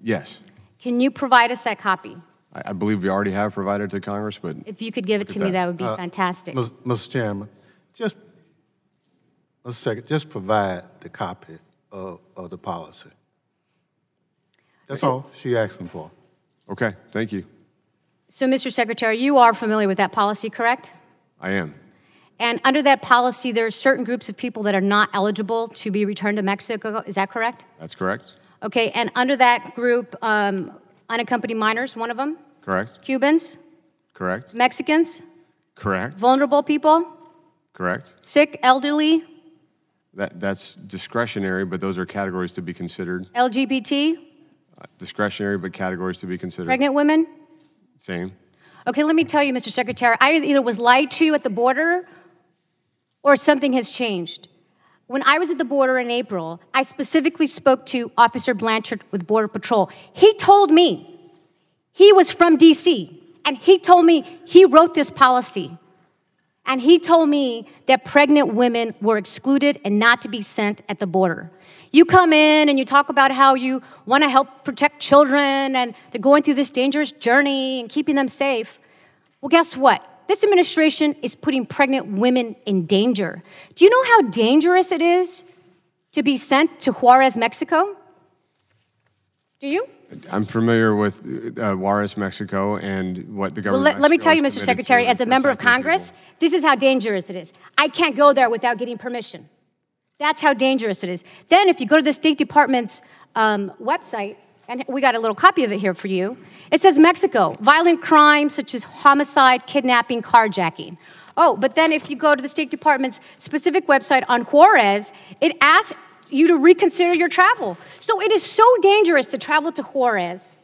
Yes. Can you provide us that copy? I believe we already have provided to Congress, but If you could give it to me, that would be fantastic. Mr. Chairman, just a second, just provide the copy of the policy. That's all she's asking for. okay, thank you. So, Mr. Secretary, you are familiar with that policy, correct? I am. And under that policy, there are certain groups of people that are not eligible to be returned to Mexico. Is that correct? That's correct. Okay, and under that group, unaccompanied minors, one of them? Correct. Cubans? Correct. Mexicans? Correct. Vulnerable people? Correct. Sick, elderly? That's discretionary, but those are categories to be considered. LGBT? Discretionary, but categories to be considered. Pregnant women? Same. Okay, let me tell you, Mr. Secretary, I either was lied to at the border or something has changed. When I was at the border in April, I specifically spoke to Officer Blanchard with Border Patrol. He told me, he was from DC, and he told me he wrote this policy. And he told me that pregnant women were excluded and not to be sent at the border. You come in and you talk about how you want to help protect children and they're going through this dangerous journey and keeping them safe. Well, guess what? This administration is putting pregnant women in danger. Do you know how dangerous it is to be sent to Juarez, Mexico? Do you? I'm familiar with Juarez, Mexico, and what the government. Well, let me tell you, Mr. Secretary, as a member of Congress, this is how dangerous it is. I can't go there without getting permission. That's how dangerous it is. Then if you go to the State Department's website, and we got a little copy of it here for you, it says Mexico, violent crimes such as homicide, kidnapping, carjacking. Oh, but then if you go to the State Department's specific website on Juarez, it asks you to reconsider your travel. So it is so dangerous to travel to Juarez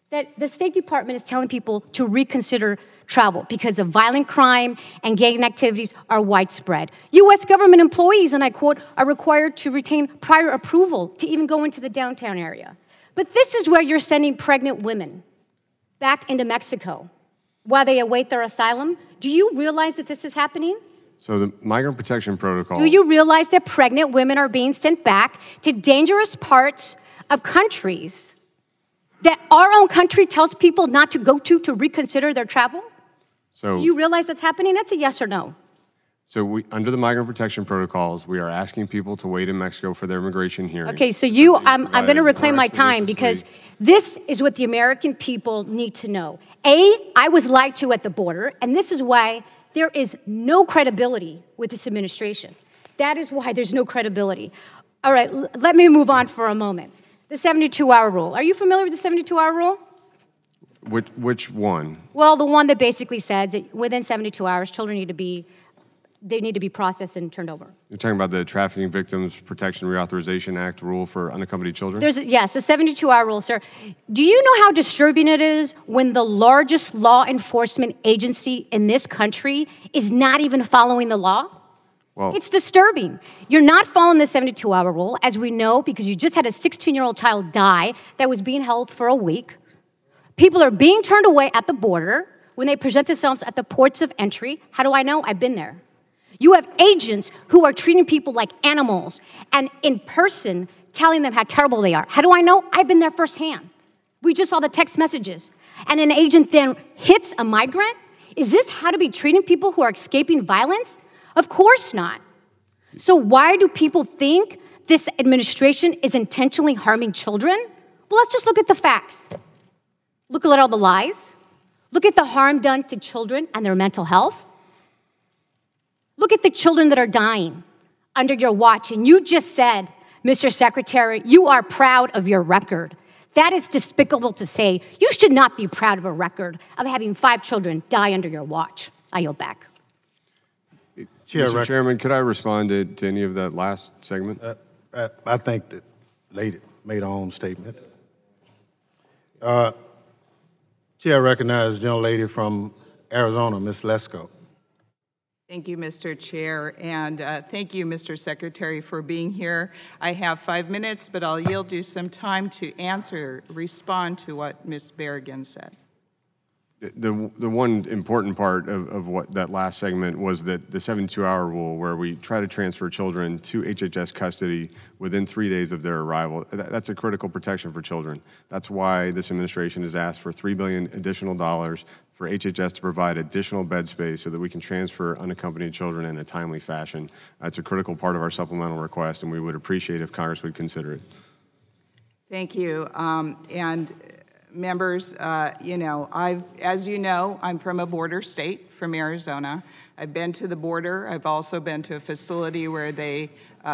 that the State Department is telling people to reconsider travel because of violent crime and gang activities are widespread. U.S. government employees, and I quote, are required to retain prior approval to even go into the downtown area. But this is where you're sending pregnant women back into Mexico while they await their asylum. Do you realize that this is happening? So the Migrant Protection Protocol. Do you realize that pregnant women are being sent back to dangerous parts of countries that our own country tells people not to go to reconsider their travel? So, do you realize that's happening? That's a yes or no. So under the Migrant Protection Protocols, we are asking people to wait in Mexico for their immigration hearing. Okay, so I'm going to reclaim my time because this is what the American people need to know. I was lied to at the border, and this is why there is no credibility with this administration. That is why there's no credibility. All right, let me move on for a moment. The 72-hour rule. Are you familiar with the 72-hour rule? Which one? Well, the one that basically says that within 72 hours, children need to be processed and turned over. You're talking about the Trafficking Victims Protection Reauthorization Act rule for unaccompanied children? Yes, a 72-hour rule, sir. Do you know how disturbing it is when the largest law enforcement agency in this country is not even following the law? Well, it's disturbing. You're not following the 72-hour rule, as we know, because you just had a 16-year-old child die that was being held for a week. People are being turned away at the border when they present themselves at the ports of entry. How do I know? I've been there. You have agents who are treating people like animals and in person telling them how terrible they are. How do I know? I've been there firsthand. We just saw the text messages. And an agent then hits a migrant? Is this how to be treating people who are escaping violence? Of course not. So why do people think this administration is intentionally harming children? Well, let's just look at the facts. Look at all the lies. Look at the harm done to children and their mental health. Look at the children that are dying under your watch. And you just said, Mr. Secretary, you are proud of your record. That is despicable to say. You should not be proud of a record of having 5 children die under your watch. I yield back. Mr. Chairman, could I respond to any of that last segment? I think that lady made her own statement. Chair recognizes the gentlelady from Arizona, Ms. Lesko. Thank you, Mr. Chair, and thank you, Mr. Secretary, for being here. I have 5 minutes, but I'll yield you some time to respond to what Ms. Berrigan said. The one important part of what that last segment was that the 72-hour rule, where we try to transfer children to HHS custody within 3 days of their arrival, that's a critical protection for children. That's why this administration has asked for $3 billion additional dollars for HHS to provide additional bed space so that we can transfer unaccompanied children in a timely fashion. It's a critical part of our supplemental request, and we would appreciate if Congress would consider it. Thank you. And members, as you know, I'm from a border state, from Arizona. I've been to the border. I've also been to a facility where they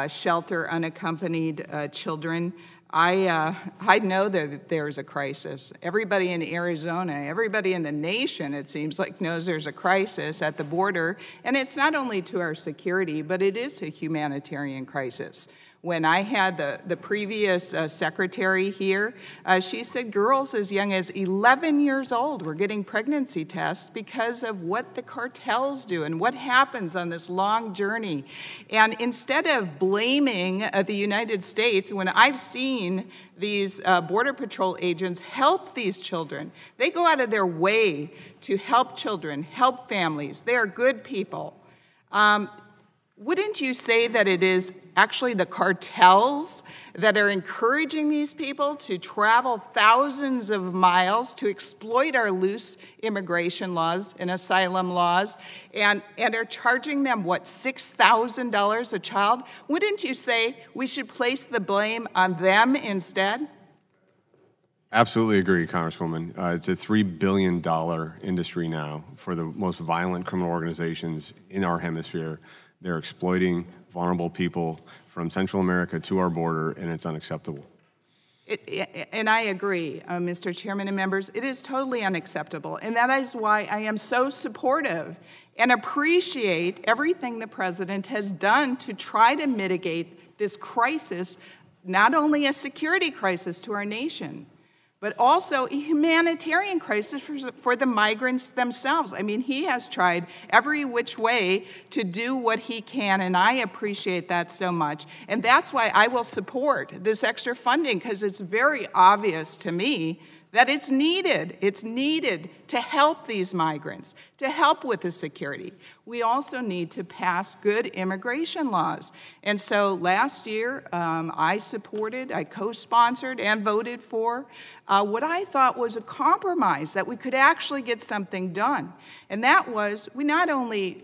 shelter unaccompanied children. I know that there's a crisis. Everybody in Arizona, everybody in the nation, it seems like, knows there's a crisis at the border. And it's not only to our security, but it is a humanitarian crisis. When I had the previous secretary here, she said girls as young as 11 years old were getting pregnancy tests because of what the cartels do and what happens on this long journey. And instead of blaming the United States, when I've seen these Border Patrol agents help these children, they go out of their way to help children, help families. They are good people. Wouldn't you say that it is actually the cartels that are encouraging these people to travel thousands of miles to exploit our loose immigration laws and asylum laws and are charging them, what, $6,000 a child? Wouldn't you say we should place the blame on them instead? Absolutely agree, Congresswoman. It's a $3 billion industry now for the most violent criminal organizations in our hemisphere. They're exploiting vulnerable people from Central America to our border, and it's unacceptable. And I agree, Mr. Chairman and members, it is totally unacceptable. And that is why I am so supportive and appreciate everything the President has done to try to mitigate this crisis, not only a security crisis to our nation, but also a humanitarian crisis for the migrants themselves. I mean, he has tried every which way to do what he can, and I appreciate that so much. And that's why I will support this extra funding, because it's very obvious to me that it's needed. It's needed to help these migrants, to help with the security. We also need to pass good immigration laws. And so last year, I co-sponsored and voted for what I thought was a compromise, that we could actually get something done. And that was, we not only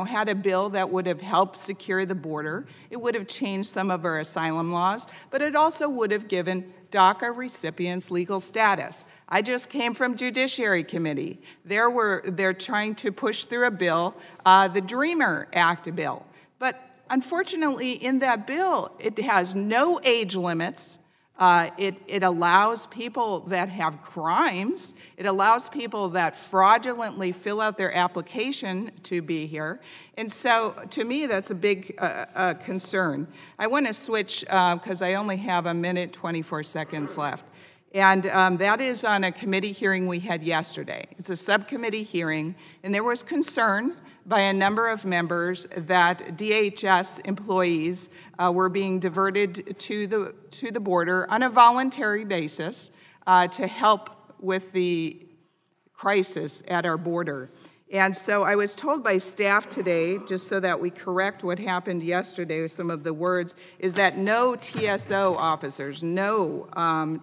had a bill that would have helped secure the border, it would have changed some of our asylum laws, but it also would have given DACA recipients legal status. I just came from Judiciary Committee. They're trying to push through a bill, the DREAMer Act bill. But unfortunately, in that bill, it has no age limits. It allows people that have crimes. It allows people that fraudulently fill out their application to be here. And so, to me, that's a big concern. I want to switch, because I only have 1:24 seconds left. And that is on a committee hearing we had yesterday. It's a subcommittee hearing, and there was concern by a number of members that DHS employees were being diverted to the border on a voluntary basis to help with the crisis at our border. And so I was told by staff today, just so that we correct what happened yesterday with some of the words, is that no TSO officers, no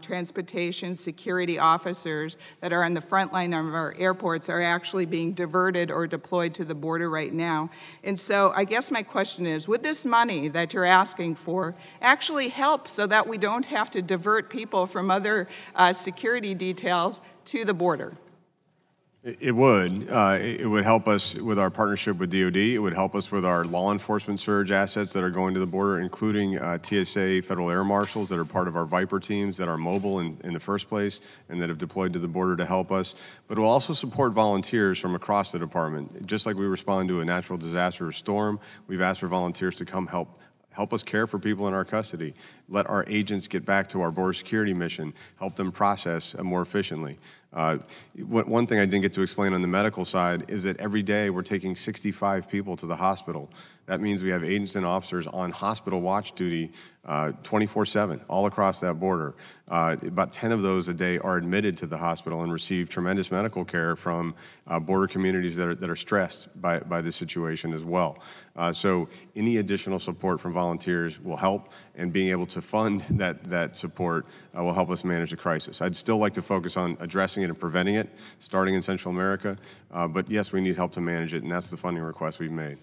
transportation security officers that are on the front line of our airports are actually being diverted or deployed to the border right now. And so I guess my question is, would this money that you're asking for actually help so that we don't have to divert people from other security details to the border? It would help us with our partnership with DOD. It would help us with our law enforcement surge assets that are going to the border, including TSA Federal Air Marshals that are part of our Viper teams that are mobile in the first place and that have deployed to the border to help us. But it will also support volunteers from across the department. Just like we respond to a natural disaster or storm, we've asked for volunteers to come help us care for people in our custody, let our agents get back to our border security mission, help them process more efficiently. One thing I didn't get to explain on the medical side is that every day we're taking 65 people to the hospital. That means we have agents and officers on hospital watch duty 24/7 all across that border. About 10 of those a day are admitted to the hospital and receive tremendous medical care from border communities that are stressed by this situation as well. So any additional support from volunteers will help, and being able to fund that support will help us manage the crisis. I'd still like to focus on addressing it and preventing it, starting in Central America, but yes, we need help to manage it, and that's the funding request we've made.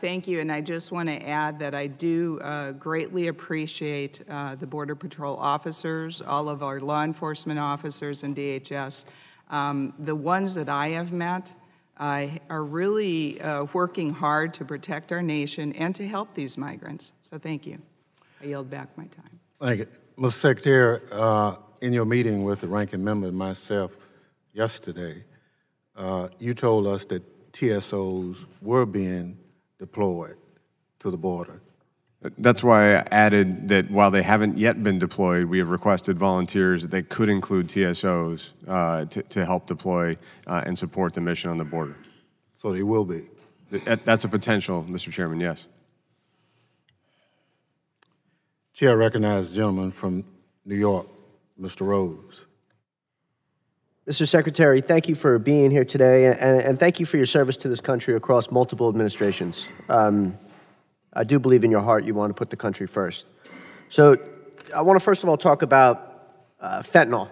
Thank you, and I just want to add that I do greatly appreciate the Border Patrol officers, all of our law enforcement officers and DHS. The ones that I have met are really working hard to protect our nation and to help these migrants. So thank you. I yield back my time. Thank you. Mr. Secretary, in your meeting with the ranking member and myself yesterday, you told us that TSOs were being deployed to the border. That's why I added that while they haven't yet been deployed, we have requested volunteers that could include TSOs to help deploy and support the mission on the border. So they will be. That's a potential, Mr. Chairman, yes. Chair recognizes the gentleman from New York, Mr. Rose. Mr. Secretary, thank you for being here today, and thank you for your service to this country across multiple administrations. I do believe in your heart you want to put the country first. So I want to first of all talk about fentanyl.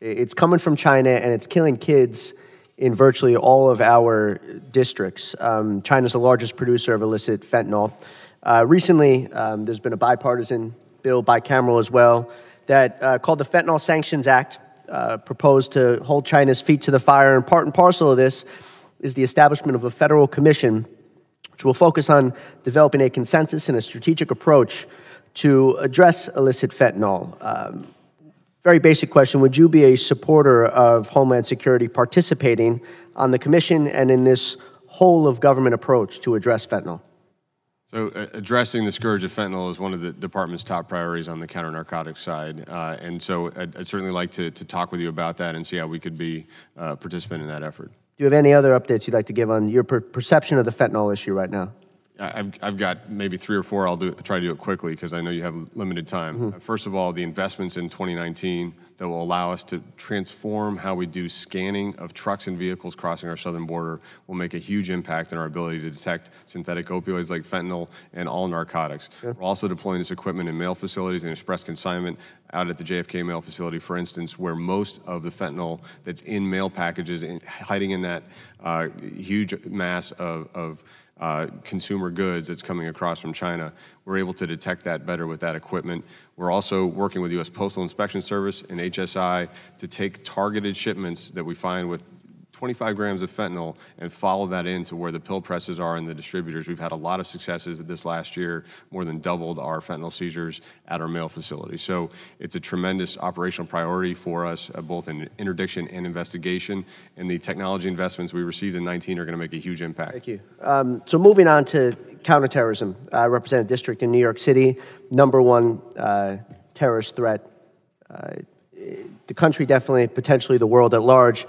It's coming from China, and it's killing kids in virtually all of our districts. China's the largest producer of illicit fentanyl. Recently, there's been a bipartisan bill, bicameral as well, that called the Fentanyl Sanctions Act, proposed to hold China's feet to the fire. And part and parcel of this is the establishment of a federal commission which will focus on developing a consensus and a strategic approach to address illicit fentanyl. Very basic question, would you be a supporter of Homeland Security participating on the commission and in this whole of government approach to address fentanyl? So addressing the scourge of fentanyl is one of the department's top priorities on the counter-narcotics side. And so I'd certainly like to talk with you about that and see how we could be a participant in that effort. Do you have any other updates you'd like to give on your perception of the fentanyl issue right now? I've got maybe 3 or 4. I'll try to do it quickly because I know you have limited time. First of all, the investments in 2019 that will allow us to transform how we do scanning of trucks and vehicles crossing our southern border will make a huge impact in our ability to detect synthetic opioids like fentanyl and all narcotics. We're also deploying this equipment in mail facilities and express consignment out at the JFK mail facility, for instance, where most of the fentanyl that's in mail packages, hiding in that huge mass of consumer goods that's coming across from China. We're able to detect that better with that equipment. We're also working with U.S. Postal Inspection Service and HSI to take targeted shipments that we find with 25 grams of fentanyl and follow that into where the pill presses are and the distributors. We've had a lot of successes this last year, more than doubled our fentanyl seizures at our mail facility. So it's a tremendous operational priority for us, both in interdiction and investigation, and the technology investments we received in 19 are going to make a huge impact. Thank you. So moving on to counterterrorism. I represent a district in New York City, #1 terrorist threat. The country definitely, potentially the world at large.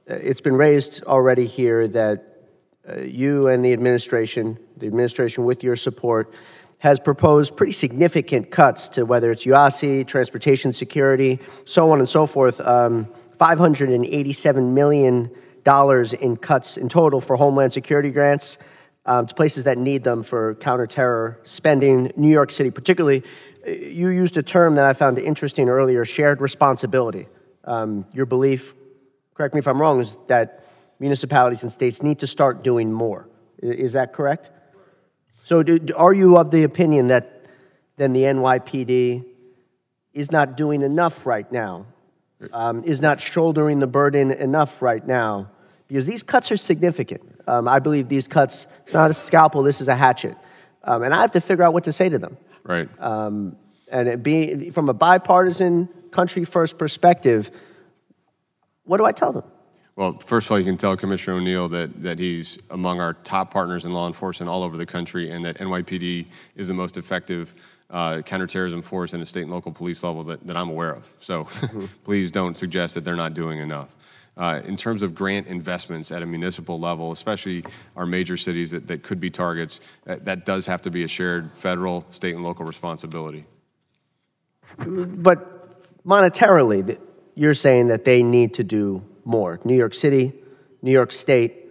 It's been raised already here that you and the administration with your support, has proposed pretty significant cuts to whether it's UASI, transportation security, so on and so forth, $587 million in cuts in total for Homeland Security grants to places that need them for counter-terror spending. New York City particularly, you used a term that I found interesting earlier, shared responsibility. Your belief, correct me if I'm wrong, is that municipalities and states need to start doing more. Is that correct? So are you of the opinion that then the NYPD is not doing enough right now, is not shouldering the burden enough right now? Because these cuts are significant. I believe these cuts, it's not a scalpel, this is a hatchet. And I have to figure out what to say to them. Right. And it being, from a bipartisan, country-first perspective, what do I tell them? Well, first of all, you can tell Commissioner O'Neill that he's among our top partners in law enforcement all over the country, and that NYPD is the most effective counterterrorism force in a state and local police level that I'm aware of. So please don't suggest that they're not doing enough. In terms of grant investments at a municipal level, especially our major cities that could be targets, that does have to be a shared federal, state, and local responsibility. But monetarily, you're saying that they need to do more. New York City, New York State,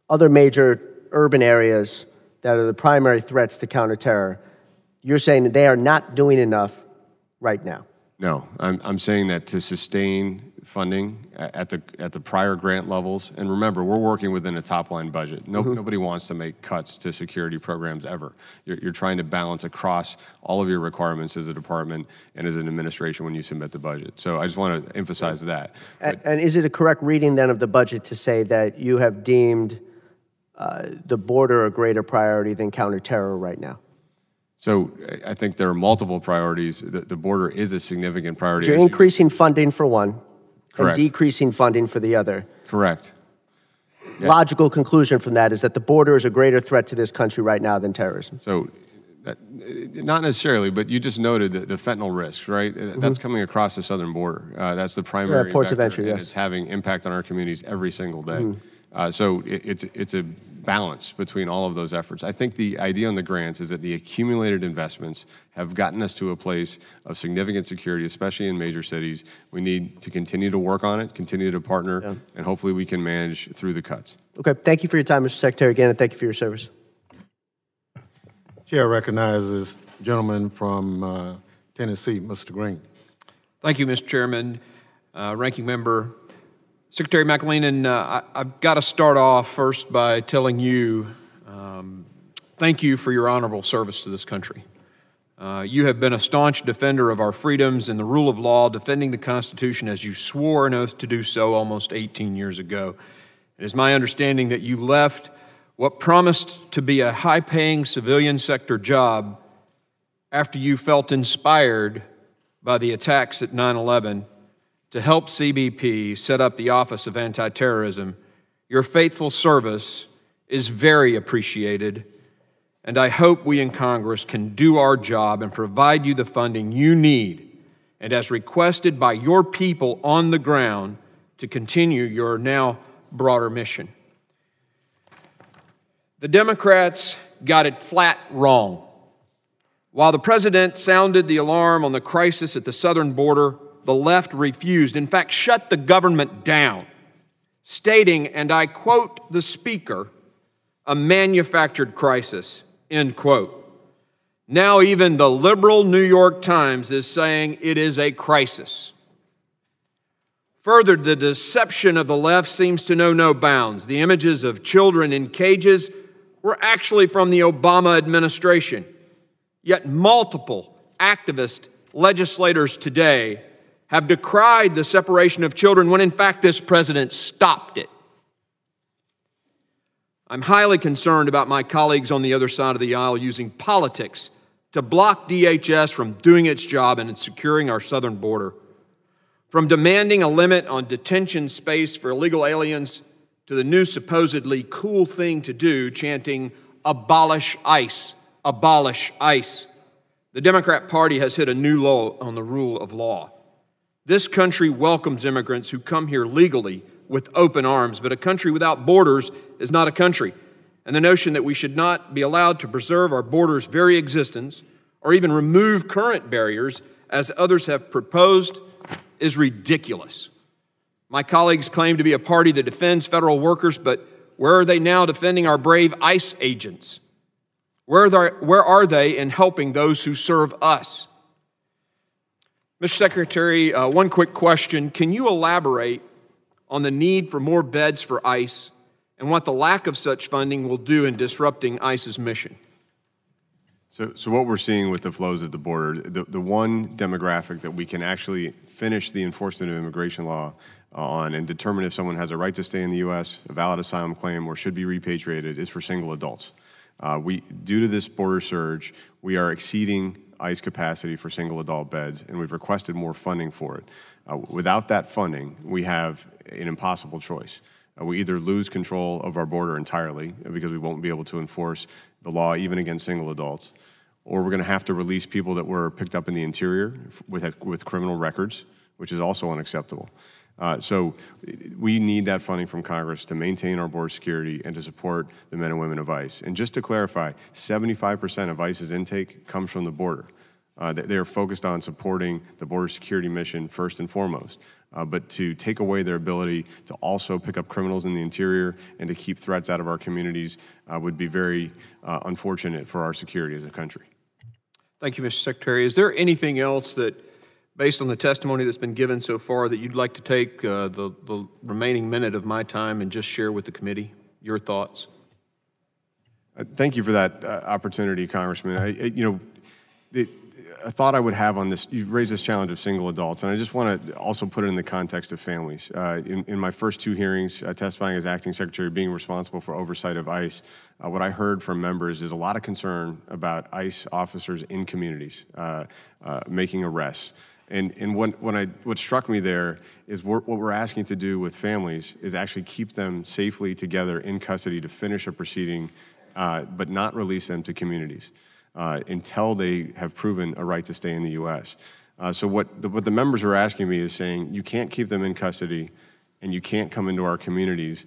other major urban areas that are the primary threats to counterterror, you're saying that they are not doing enough right now. No, I'm saying that to sustain funding at the prior grant levels, and remember, we're working within a top-line budget. Nobody wants to make cuts to security programs ever. You're trying to balance across all of your requirements as a department and as an administration when you submit the budget. So I just want to emphasize that. And is it a correct reading then of the budget to say that you have deemed the border a greater priority than counterterror right now? So I think there are multiple priorities. The border is a significant priority. You're increasing funding for one. Correct. And decreasing funding for the other. Correct. Yeah. Logical conclusion from that is that the border is a greater threat to this country right now than terrorism. So Not necessarily, but you just noted the fentanyl risks, right? That's coming across the southern border. That's the primary ports of vector, entry, and yes. it's having impact on our communities every single day. So it's a balance between all of those efforts. I think the idea on the grants is that the accumulated investments have gotten us to a place of significant security, especially in major cities. We need to continue to work on it, continue to partner, and hopefully we can manage through the cuts. Okay, thank you for your time, Mr. Secretary, again, and thank you for your service. Chair recognizes gentleman from Tennessee, Mr. Green. Thank you, Mr. Chairman. Ranking Member, Secretary McAleenan, I've got to start off first by telling you thank you for your honorable service to this country. You have been a staunch defender of our freedoms and the rule of law, defending the Constitution as you swore an oath to do so almost 18 years ago. It is my understanding that you left what promised to be a high-paying civilian sector job after you felt inspired by the attacks at 9/11 to help CBP set up the Office of Anti-Terrorism. Your faithful service is very appreciated, and I hope we in Congress can do our job and provide you the funding you need, and as requested by your people on the ground, to continue your now broader mission. The Democrats got it flat wrong. While the president sounded the alarm on the crisis at the southern border, the left refused, in fact, shut the government down, stating, and I quote the speaker, a manufactured crisis, end quote. Now even the liberal New York Times is saying it is a crisis. Further, the deception of the left seems to know no bounds. The images of children in cages were actually from the Obama administration. Yet multiple activist legislators today have decried the separation of children when in fact this president stopped it. I'm highly concerned about my colleagues on the other side of the aisle using politics to block DHS from doing its job and in securing our southern border. From demanding a limit on detention space for illegal aliens to the new supposedly cool thing to do, chanting, "Abolish ICE, abolish ICE." The Democrat Party has hit a new low on the rule of law. This country welcomes immigrants who come here legally with open arms, but a country without borders is not a country. And the notion that we should not be allowed to preserve our borders' very existence or even remove current barriers, as others have proposed, is ridiculous. My colleagues claim to be a party that defends federal workers, but where are they now defending our brave ICE agents? Where are they in helping those who serve us? Mr. Secretary, one quick question. Can you elaborate on the need for more beds for ICE and what the lack of such funding will do in disrupting ICE's mission? So what we're seeing with the flows at the border, the one demographic that we can actually finish the enforcement of immigration law on and determine if someone has a right to stay in the U.S., a valid asylum claim, or should be repatriated is for single adults. Due to this border surge, we are exceeding ICE capacity for single adult beds, and we've requested more funding for it. Without that funding, we have an impossible choice. We either lose control of our border entirely because we won't be able to enforce the law even against single adults, or we're going to have to release people that were picked up in the interior with criminal records, which is also unacceptable. So we need that funding from Congress to maintain our border security and to support the men and women of ICE. And just to clarify, 75% of ICE's intake comes from the border. They are focused on supporting the border security mission first and foremost. But to take away their ability to also pick up criminals in the interior and to keep threats out of our communities would be very unfortunate for our security as a country. Thank you, Mr. Secretary. Is there anything else that, based on the testimony that's been given so far, that you'd like to take the remaining minute of my time and just share with the committee your thoughts? Thank you for that opportunity, Congressman. A thought I would have on this, you raised this challenge of single adults, and I just want to also put it in the context of families. In my first two hearings, testifying as acting secretary, being responsible for oversight of ICE, what I heard from members is a lot of concern about ICE officers in communities making arrests. And what struck me there is what we're asking to do with families is actually keep them safely together in custody to finish a proceeding, but not release them to communities. until they have proven a right to stay in the U.S. So what the members are asking me is saying, you can't keep them in custody and you can't come into our communities,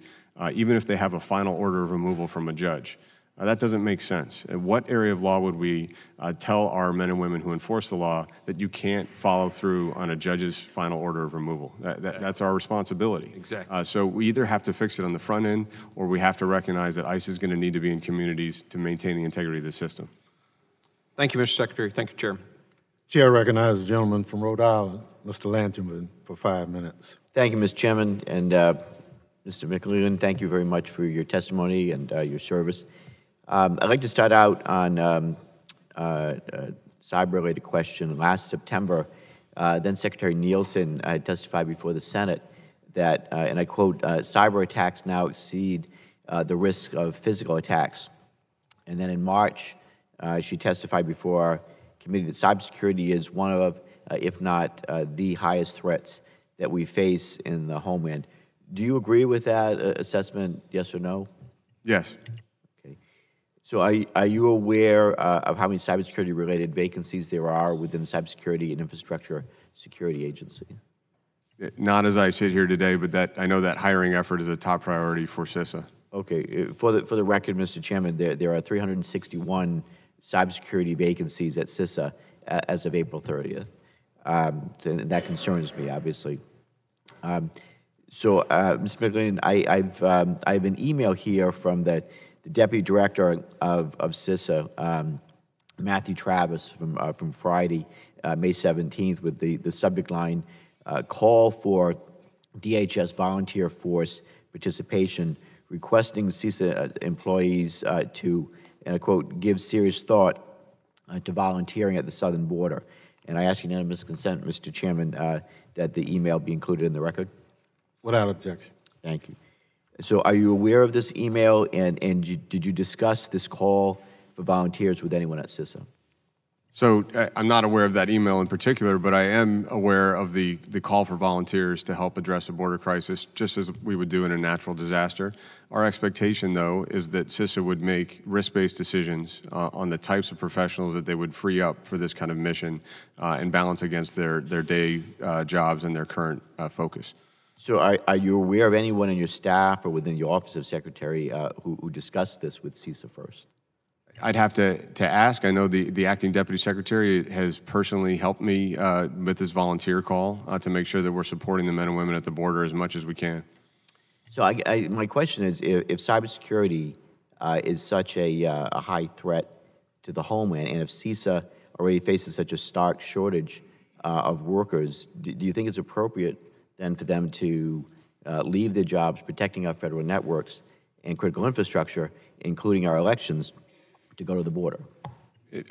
even if they have a final order of removal from a judge. That doesn't make sense. In what area of law would we tell our men and women who enforce the law that you can't follow through on a judge's final order of removal? That's our responsibility. Exactly. So we either have to fix it on the front end, or we have to recognize that ICE is going to need to be in communities to maintain the integrity of the system. Thank you, Mr. Secretary. Thank you, Chairman. Chair recognizes the gentleman from Rhode Island, Mr. Lanterman, for 5 minutes. Thank you, Mr. Chairman. And Mr. McLean, thank you very much for your testimony and your service. I'd like to start out on a cyber-related question. Last September, then Secretary Nielsen testified before the Senate that, and I quote, cyber attacks now exceed the risk of physical attacks. And then in March, she testified before our committee that cybersecurity is one of, if not the highest threats that we face in the Homeland. Do you agree with that assessment, yes or no? Yes. Okay. So are you aware of how many cybersecurity-related vacancies there are within the Cybersecurity and Infrastructure Security Agency? Not as I sit here today, but I know that hiring effort is a top priority for CISA. Okay. For the record, Mr. Chairman, there are 361 cybersecurity vacancies at CISA as of April 30th. And that concerns me, obviously. So, Ms. McLean, I have an email here from the Deputy Director of CISA, Matthew Travis, from Friday, May 17th, with the subject line, call for DHS volunteer force participation, requesting CISA employees to, and I quote, give serious thought to volunteering at the southern border. And I ask unanimous consent, Mr. Chairman, that the email be included in the record. Without objection. Thank you. So are you aware of this email, and did you discuss this call for volunteers with anyone at CISA? So I'm not aware of that email in particular, but I am aware of the call for volunteers to help address a border crisis, just as we would do in a natural disaster. Our expectation, though, is that CISA would make risk-based decisions on the types of professionals that they would free up for this kind of mission and balance against their day jobs and their current focus. So are you aware of anyone in your staff or within the Office of Secretary who discussed this with CISA first? I'd have to ask. I know the acting deputy secretary has personally helped me with this volunteer call to make sure that we're supporting the men and women at the border as much as we can. So my question is, if cybersecurity is such a high threat to the Homeland, and if CISA already faces such a stark shortage of workers, do you think it's appropriate then for them to leave their jobs protecting our federal networks and critical infrastructure, including our elections, to go to the border?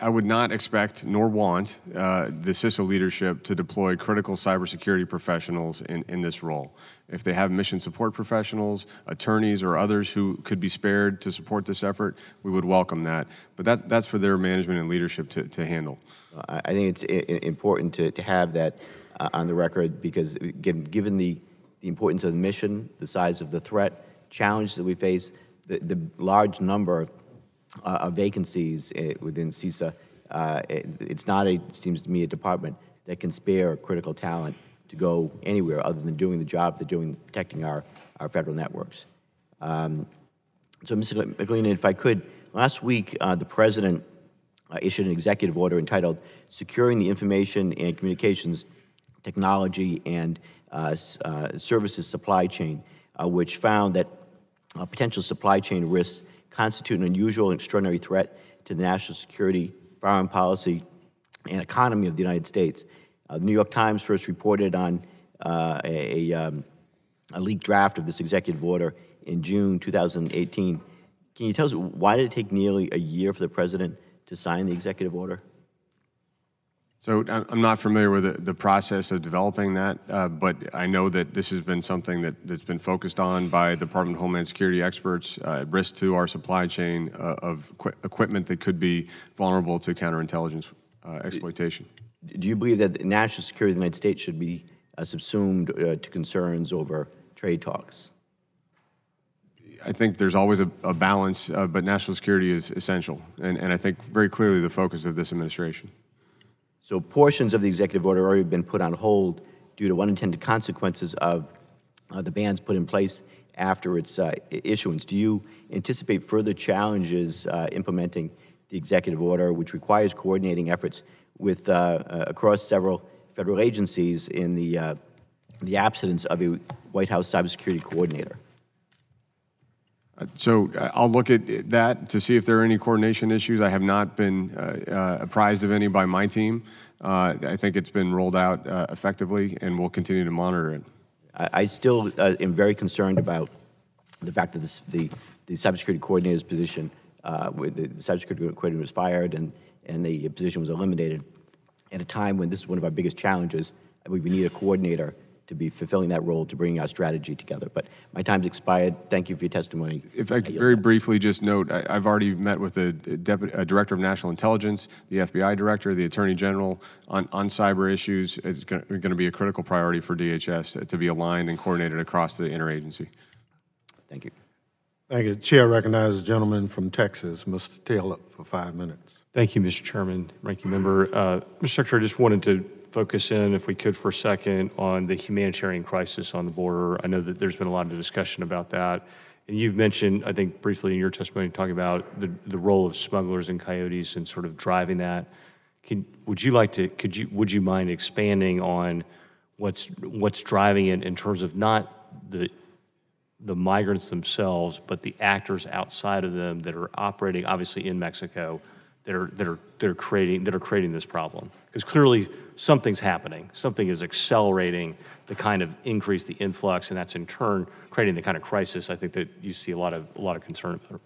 I would not expect nor want the CISA leadership to deploy critical cybersecurity professionals in this role. If they have mission support professionals, attorneys, or others who could be spared to support this effort, we would welcome that. But that's for their management and leadership to handle. I think it's important to have that on the record, because given the importance of the mission, the size of the threat, challenge that we face, the large number of vacancies within CISA, it's not, it seems to me, a department that can spare critical talent to go anywhere other than doing the job they're doing, protecting our federal networks. So, Mr. McLean, if I could, last week the President issued an executive order entitled Securing the Information and Communications Technology and Services Supply Chain, which found that potential supply chain risks constitute an unusual and extraordinary threat to the national security, foreign policy, and economy of the United States. The New York Times first reported on a leaked draft of this executive order in June 2018. Can you tell us, why did it take nearly a year for the President to sign the executive order? So I'm not familiar with the process of developing that, but I know that this has been something that's been focused on by the Department of Homeland Security experts, risk to our supply chain of equipment that could be vulnerable to counterintelligence exploitation. Do you believe that the national security of the United States should be subsumed to concerns over trade talks? I think there's always a balance, but national security is essential, and I think very clearly the focus of this administration. So portions of the executive order have already been put on hold due to unintended consequences of the bans put in place after its issuance. Do you anticipate further challenges implementing the executive order, which requires coordinating efforts with across several federal agencies in the absence of a White House cybersecurity coordinator? So I'll look at that to see if there are any coordination issues. I have not been apprised of any by my team. I think it's been rolled out effectively, and we'll continue to monitor it. I still am very concerned about the fact that the cybersecurity coordinator's position, the cybersecurity coordinator was fired and the position was eliminated at a time when this is one of our biggest challenges. We need a coordinator to be fulfilling that role, to bring our strategy together. But my time's expired. Thank you for your testimony. If I could very briefly just note, I've already met with the Director of National Intelligence, the FBI Director, the Attorney General on cyber issues. It's going to be a critical priority for DHS to be aligned and coordinated across the interagency. Thank you. Thank you. The chair recognizes the gentleman from Texas, Mr. Taylor, for 5 minutes. Thank you, Mr. Chairman, Ranking Member. Mr. Secretary, I just wanted to focus in, if we could, for a second on the humanitarian crisis on the border. I know that there's been a lot of discussion about that. And you've mentioned, I think, briefly in your testimony, talking about the role of smugglers and coyotes and sort of driving that. Would you mind expanding on what's driving it in terms of not the migrants themselves, but the actors outside of them that are operating, obviously in Mexico, that are creating this problem? Because clearly something's happening. Something is accelerating the kind of increase, the influx, and that's in turn creating the kind of crisis I think that you see a lot of concern about.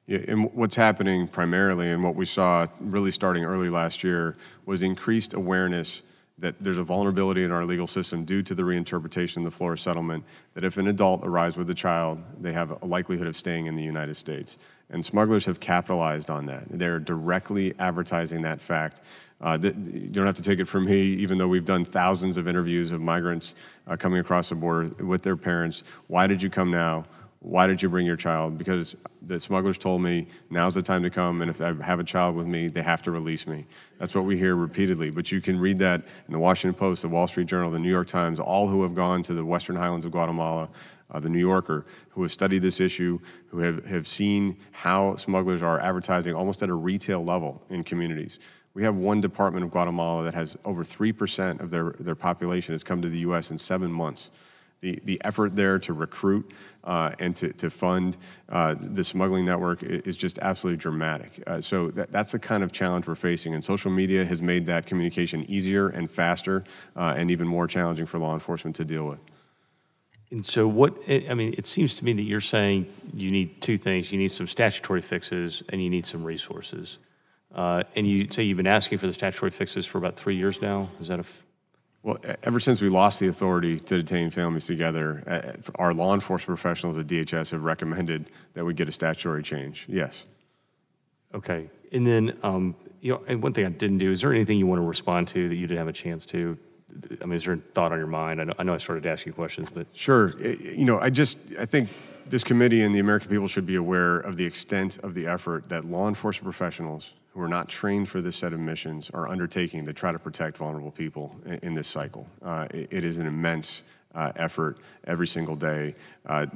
Yeah, and what's happening primarily, and what we saw really starting early last year, was increased awareness that there's a vulnerability in our legal system due to the reinterpretation of the Flores settlement, that if an adult arrives with a child, they have a likelihood of staying in the United States. And smugglers have capitalized on that. They're directly advertising that fact. You don't have to take it from me, even though we've done thousands of interviews of migrants coming across the border with their parents. Why did you come now? Why did you bring your child? Because the smugglers told me, now's the time to come, and if I have a child with me, they have to release me. That's what we hear repeatedly. But you can read that in the Washington Post, the Wall Street Journal, the New York Times, all who have gone to the Western Highlands of Guatemala, the New Yorker, who have studied this issue, who have seen how smugglers are advertising almost at a retail level in communities. We have one department of Guatemala that has over 3% of their population has come to the U.S. in 7 months. The effort there to recruit and to fund the smuggling network is just absolutely dramatic. So that's the kind of challenge we're facing, and social media has made that communication easier and faster and even more challenging for law enforcement to deal with. And so it seems to me that you're saying you need two things. You need some statutory fixes and you need some resources. And you say you've been asking for the statutory fixes for about 3 years now? Is that Well, ever since we lost the authority to detain families together, our law enforcement professionals at DHS have recommended that we get a statutory change, yes. Okay. And then, and one thing I didn't do, is there anything you want to respond to that you didn't have a chance to? I mean, is there a thought on your mind? I know I started to ask you questions, but. Sure. I think this committee and the American people should be aware of the extent of the effort that law enforcement professionals who are not trained for this set of missions are undertaking to try to protect vulnerable people in this cycle. It is an immense effort every single day. I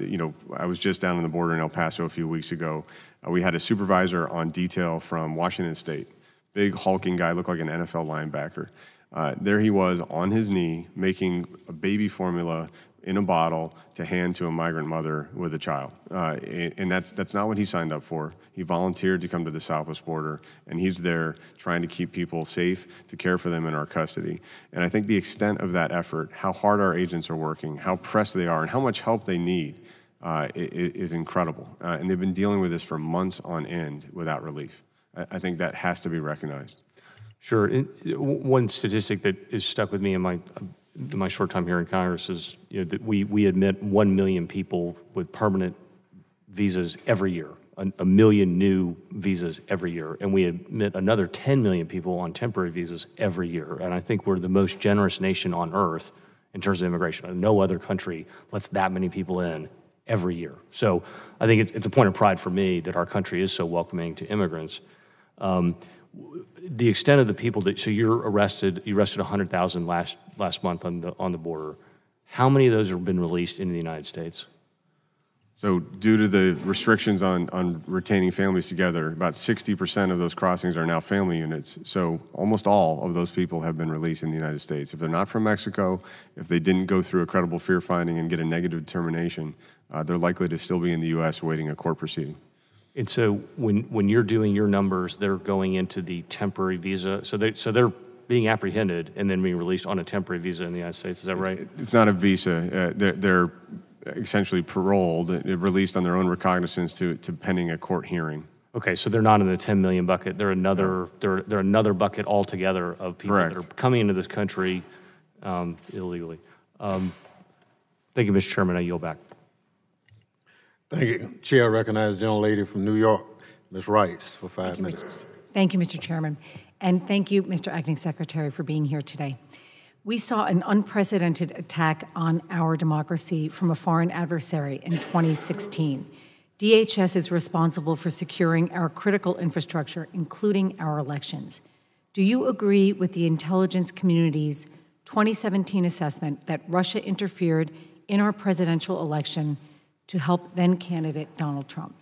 was just down on the border in El Paso a few weeks ago. We had a supervisor on detail from Washington State, big hulking guy, looked like an NFL linebacker. There he was on his knee making a baby formula in a bottle to hand to a migrant mother with a child. And that's not what he signed up for. He volunteered to come to the southwest border, and he's there trying to keep people safe, to care for them in our custody. And I think the extent of that effort, how hard our agents are working, how pressed they are, and how much help they need is incredible. And they've been dealing with this for months on end without relief. I think that has to be recognized. Sure. And one statistic that is stuck with me in my short time here in Congress is that we admit 1 million people with permanent visas every year, a million new visas every year, and we admit another 10 million people on temporary visas every year. And I think we're the most generous nation on earth in terms of immigration. No other country lets that many people in every year. So I think it's a point of pride for me that our country is so welcoming to immigrants. The extent of the people that, so you arrested 100,000 last month on the border. How many of those have been released into the United States? So due to the restrictions on retaining families together, about 60% of those crossings are now family units. So almost all of those people have been released in the United States. If they're not from Mexico, if they didn't go through a credible fear finding and get a negative determination, they're likely to still be in the U.S. awaiting a court proceeding. And so when you're doing your numbers, they're going into the temporary visa. So they're being apprehended and then being released on a temporary visa in the United States. Is that right? It's not a visa. They're essentially paroled, released on their own recognizance to pending a court hearing. Okay, so they're not in the 10 million bucket. They're another. They're another bucket altogether of people Correct. that are coming into this country illegally. Thank you, Mr. Chairman. I yield back. Thank you. Chair, I recognize the gentlelady from New York, Ms. Rice, for 5 minutes. Thank you, Mr. Chairman. And thank you, Mr. Acting Secretary, for being here today. We saw an unprecedented attack on our democracy from a foreign adversary in 2016. DHS is responsible for securing our critical infrastructure, including our elections. Do you agree with the intelligence community's 2017 assessment that Russia interfered in our presidential election to help then-candidate Donald Trump?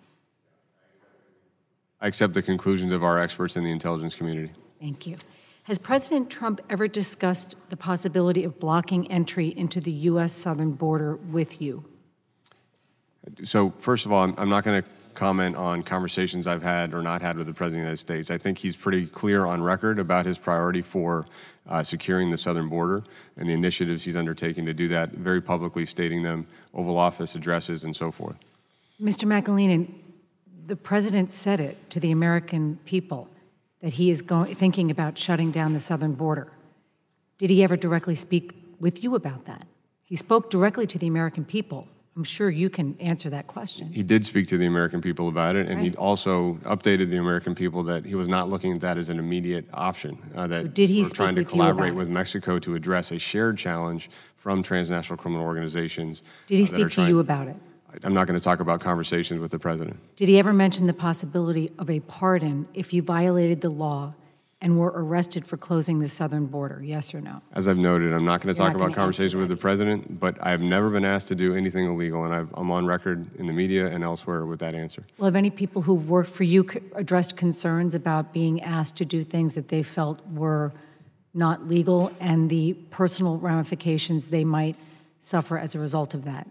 I accept the conclusions of our experts in the intelligence community. Thank you. Has President Trump ever discussed the possibility of blocking entry into the U.S. southern border with you? So first of all, I'm not going to comment on conversations I've had or not had with the President of the United States. I think he's pretty clear on record about his priority for securing the southern border and the initiatives he's undertaking to do that, very publicly stating them, Oval Office addresses, and so forth. Mr. McAleenan, the President said it to the American people that he is thinking about shutting down the southern border. Did he ever directly speak with you about that? He spoke directly to the American people. I'm sure you can answer that question. He did speak to the American people about it, and Right. he also updated the American people that he was not looking at that as an immediate option. That So did he we're speak trying to with you collaborate about it? with Mexico to address a shared challenge from transnational criminal organizations. Did he that are speak to trying- you about it? I'm not going to talk about conversations with the President. Did he ever mention the possibility of a pardon if you violated the law and were arrested for closing the southern border? Yes or no? As I've noted, I'm not going to You're talk not gonna about conversations answer with the President, but I've never been asked to do anything illegal, and I'm on record in the media and elsewhere with that answer. Well, have any people who've worked for you addressed concerns about being asked to do things that they felt were not legal and the personal ramifications they might suffer as a result of that?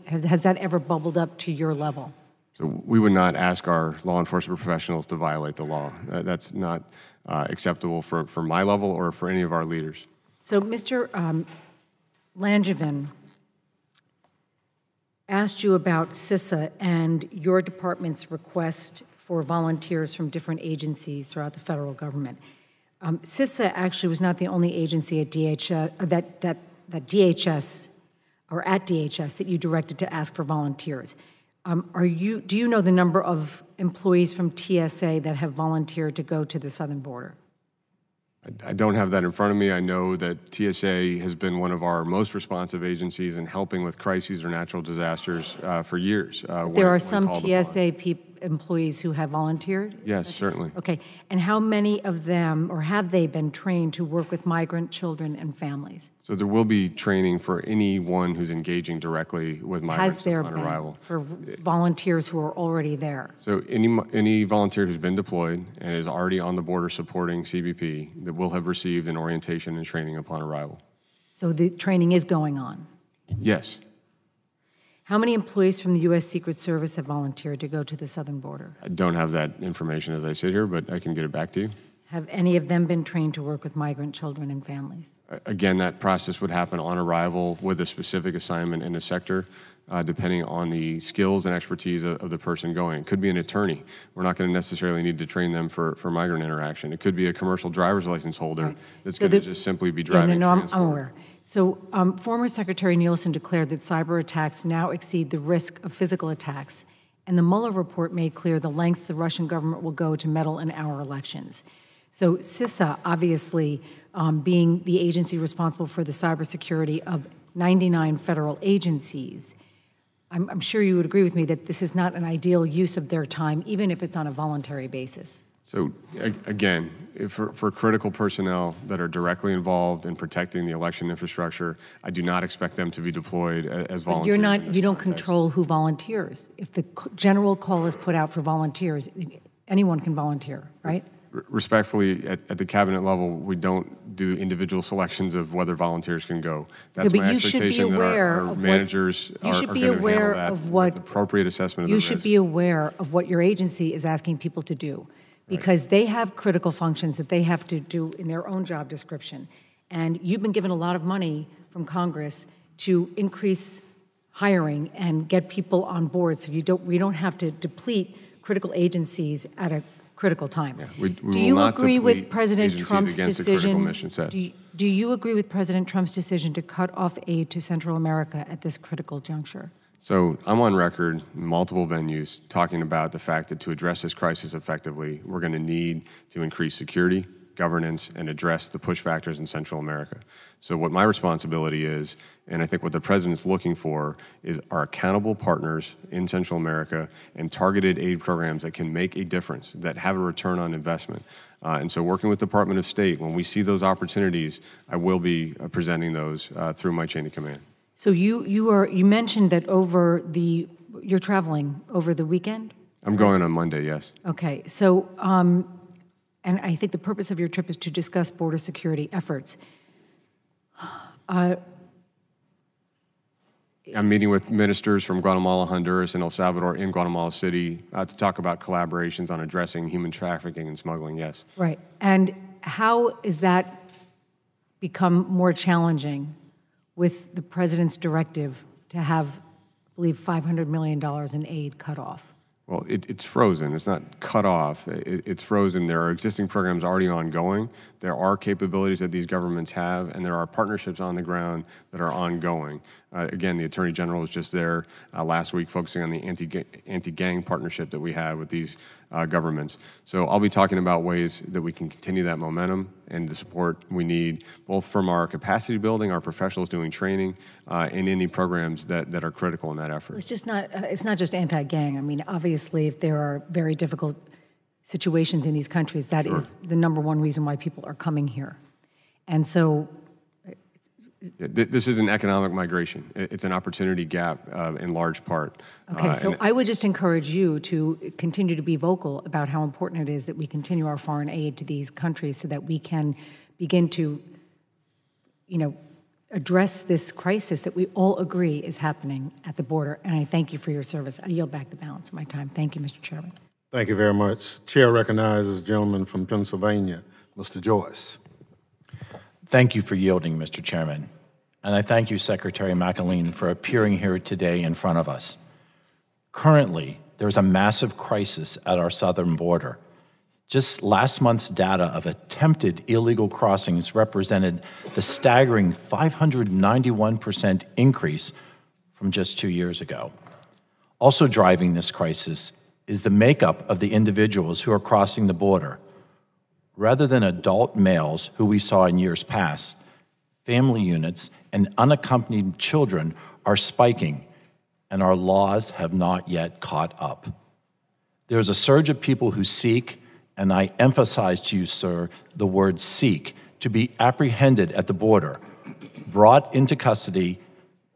Has that ever bubbled up to your level? So we would not ask our law enforcement professionals to violate the law. That's not acceptable for my level or for any of our leaders. So Mr. Langevin asked you about CISA and your department's request for volunteers from different agencies throughout the federal government. CISA actually was not the only agency at DHS, that DHS, or at DHS, that you directed to ask for volunteers. Do you know the number of employees from TSA that have volunteered to go to the southern border? I don't have that in front of me. I know that TSA has been one of our most responsive agencies in helping with crises or natural disasters for years. There are some TSA employees who have volunteered? Yes, certainly. Okay, and how many of them, or have they been trained to work with migrant children and families? So there will be training for anyone who's engaging directly with migrants Has there upon been arrival. for volunteers who are already there? So any volunteer who's been deployed and is already on the border supporting CBP that will have received an orientation and training upon arrival. So the training is going on? Yes. How many employees from the U.S. Secret Service have volunteered to go to the southern border? I don't have that information as I sit here, but I can get it back to you. Have any of them been trained to work with migrant children and families? Again, that process would happen on arrival with a specific assignment in a sector, depending on the skills and expertise of the person going. It could be an attorney. We're not going to necessarily need to train them for migrant interaction. It could be a commercial driver's license holder that's going to just simply be driving I'm aware. So former Secretary Nielsen declared that cyber attacks now exceed the risk of physical attacks, and the Mueller report made clear the lengths the Russian government will go to meddle in our elections. So CISA, obviously, being the agency responsible for the cybersecurity of 99 federal agencies, I'm sure you would agree with me that this is not an ideal use of their time, even if it's on a voluntary basis. So again, for critical personnel that are directly involved in protecting the election infrastructure, I do not expect them to be deployed as volunteers. But you don't control who volunteers. If the general call is put out for volunteers, anyone can volunteer, right? Respectfully, at the cabinet level, we don't do individual selections of whether volunteers can go. That's my expectation that our managers are going to handle that with appropriate assessment of the risk. You should be aware of what your agency is asking people to do, because they have critical functions that they have to do in their own job description. And you've been given a lot of money from Congress to increase hiring and get people on board, so we don't have to deplete critical agencies at a critical time. Yeah, we do you agree with President Trump's decision? Do you agree with President Trump's decision to cut off aid to Central America at this critical juncture? So I'm on record in multiple venues talking about the fact that to address this crisis effectively, we're going to need to increase security, governance, and address the push factors in Central America. So what my responsibility is, and I think what the President's looking for, is our accountable partners in Central America and targeted aid programs that can make a difference, that have a return on investment. And so working with the Department of State, when we see those opportunities, I will be presenting those through my chain of command. So you mentioned that you're traveling over the weekend? I'm going on Monday, yes. Okay, so and I think the purpose of your trip is to discuss border security efforts. I'm meeting with ministers from Guatemala, Honduras, and El Salvador in Guatemala City to talk about collaborations on addressing human trafficking and smuggling, yes. Right, and how is that become more challenging with the President's directive to have, I believe, $500 million in aid cut off? Well, it's frozen. It's not cut off. It's frozen. There are existing programs already ongoing. There are capabilities that these governments have, and there are partnerships on the ground that are ongoing. Again, the Attorney General was just there last week focusing on the anti-gang partnership that we have with these governments. So I'll be talking about ways that we can continue that momentum and the support we need, both from our capacity building, our professionals doing training, and any programs that are critical in that effort. It's not just anti-gang. I mean, obviously, if there are very difficult situations in these countries, that is the #1 reason why people are coming here. And so this is an economic migration. It's an opportunity gap in large part. Okay, so I would just encourage you to continue to be vocal about how important it is that we continue our foreign aid to these countries so that we can begin to, address this crisis that we all agree is happening at the border. And I thank you for your service. I yield back the balance of my time. Thank you, Mr. Chairman. Thank you very much. Chair recognizes the gentleman from Pennsylvania, Mr. Joyce. Thank you for yielding, Mr. Chairman. And I thank you, Secretary McAleen, for appearing here today in front of us. Currently, there's a massive crisis at our southern border. Just last month's data of attempted illegal crossings represented the staggering 591% increase from just 2 years ago. Also driving this crisis is the makeup of the individuals who are crossing the border. Rather than adult males who we saw in years past, family units and unaccompanied children are spiking, and our laws have not yet caught up. There's a surge of people who seek, and I emphasize to you, sir, the word seek, to be apprehended at the border, brought into custody,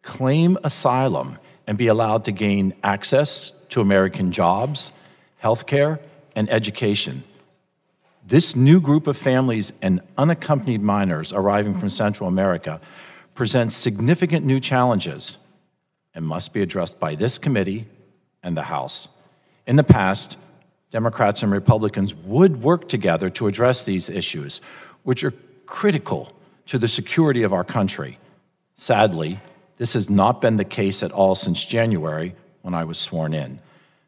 claim asylum, and be allowed to gain access to American jobs, health care, and education. This new group of families and unaccompanied minors arriving from Central America presents significant new challenges and must be addressed by this committee and the House. In the past, Democrats and Republicans would work together to address these issues, which are critical to the security of our country. Sadly, this has not been the case at all since January, when I was sworn in.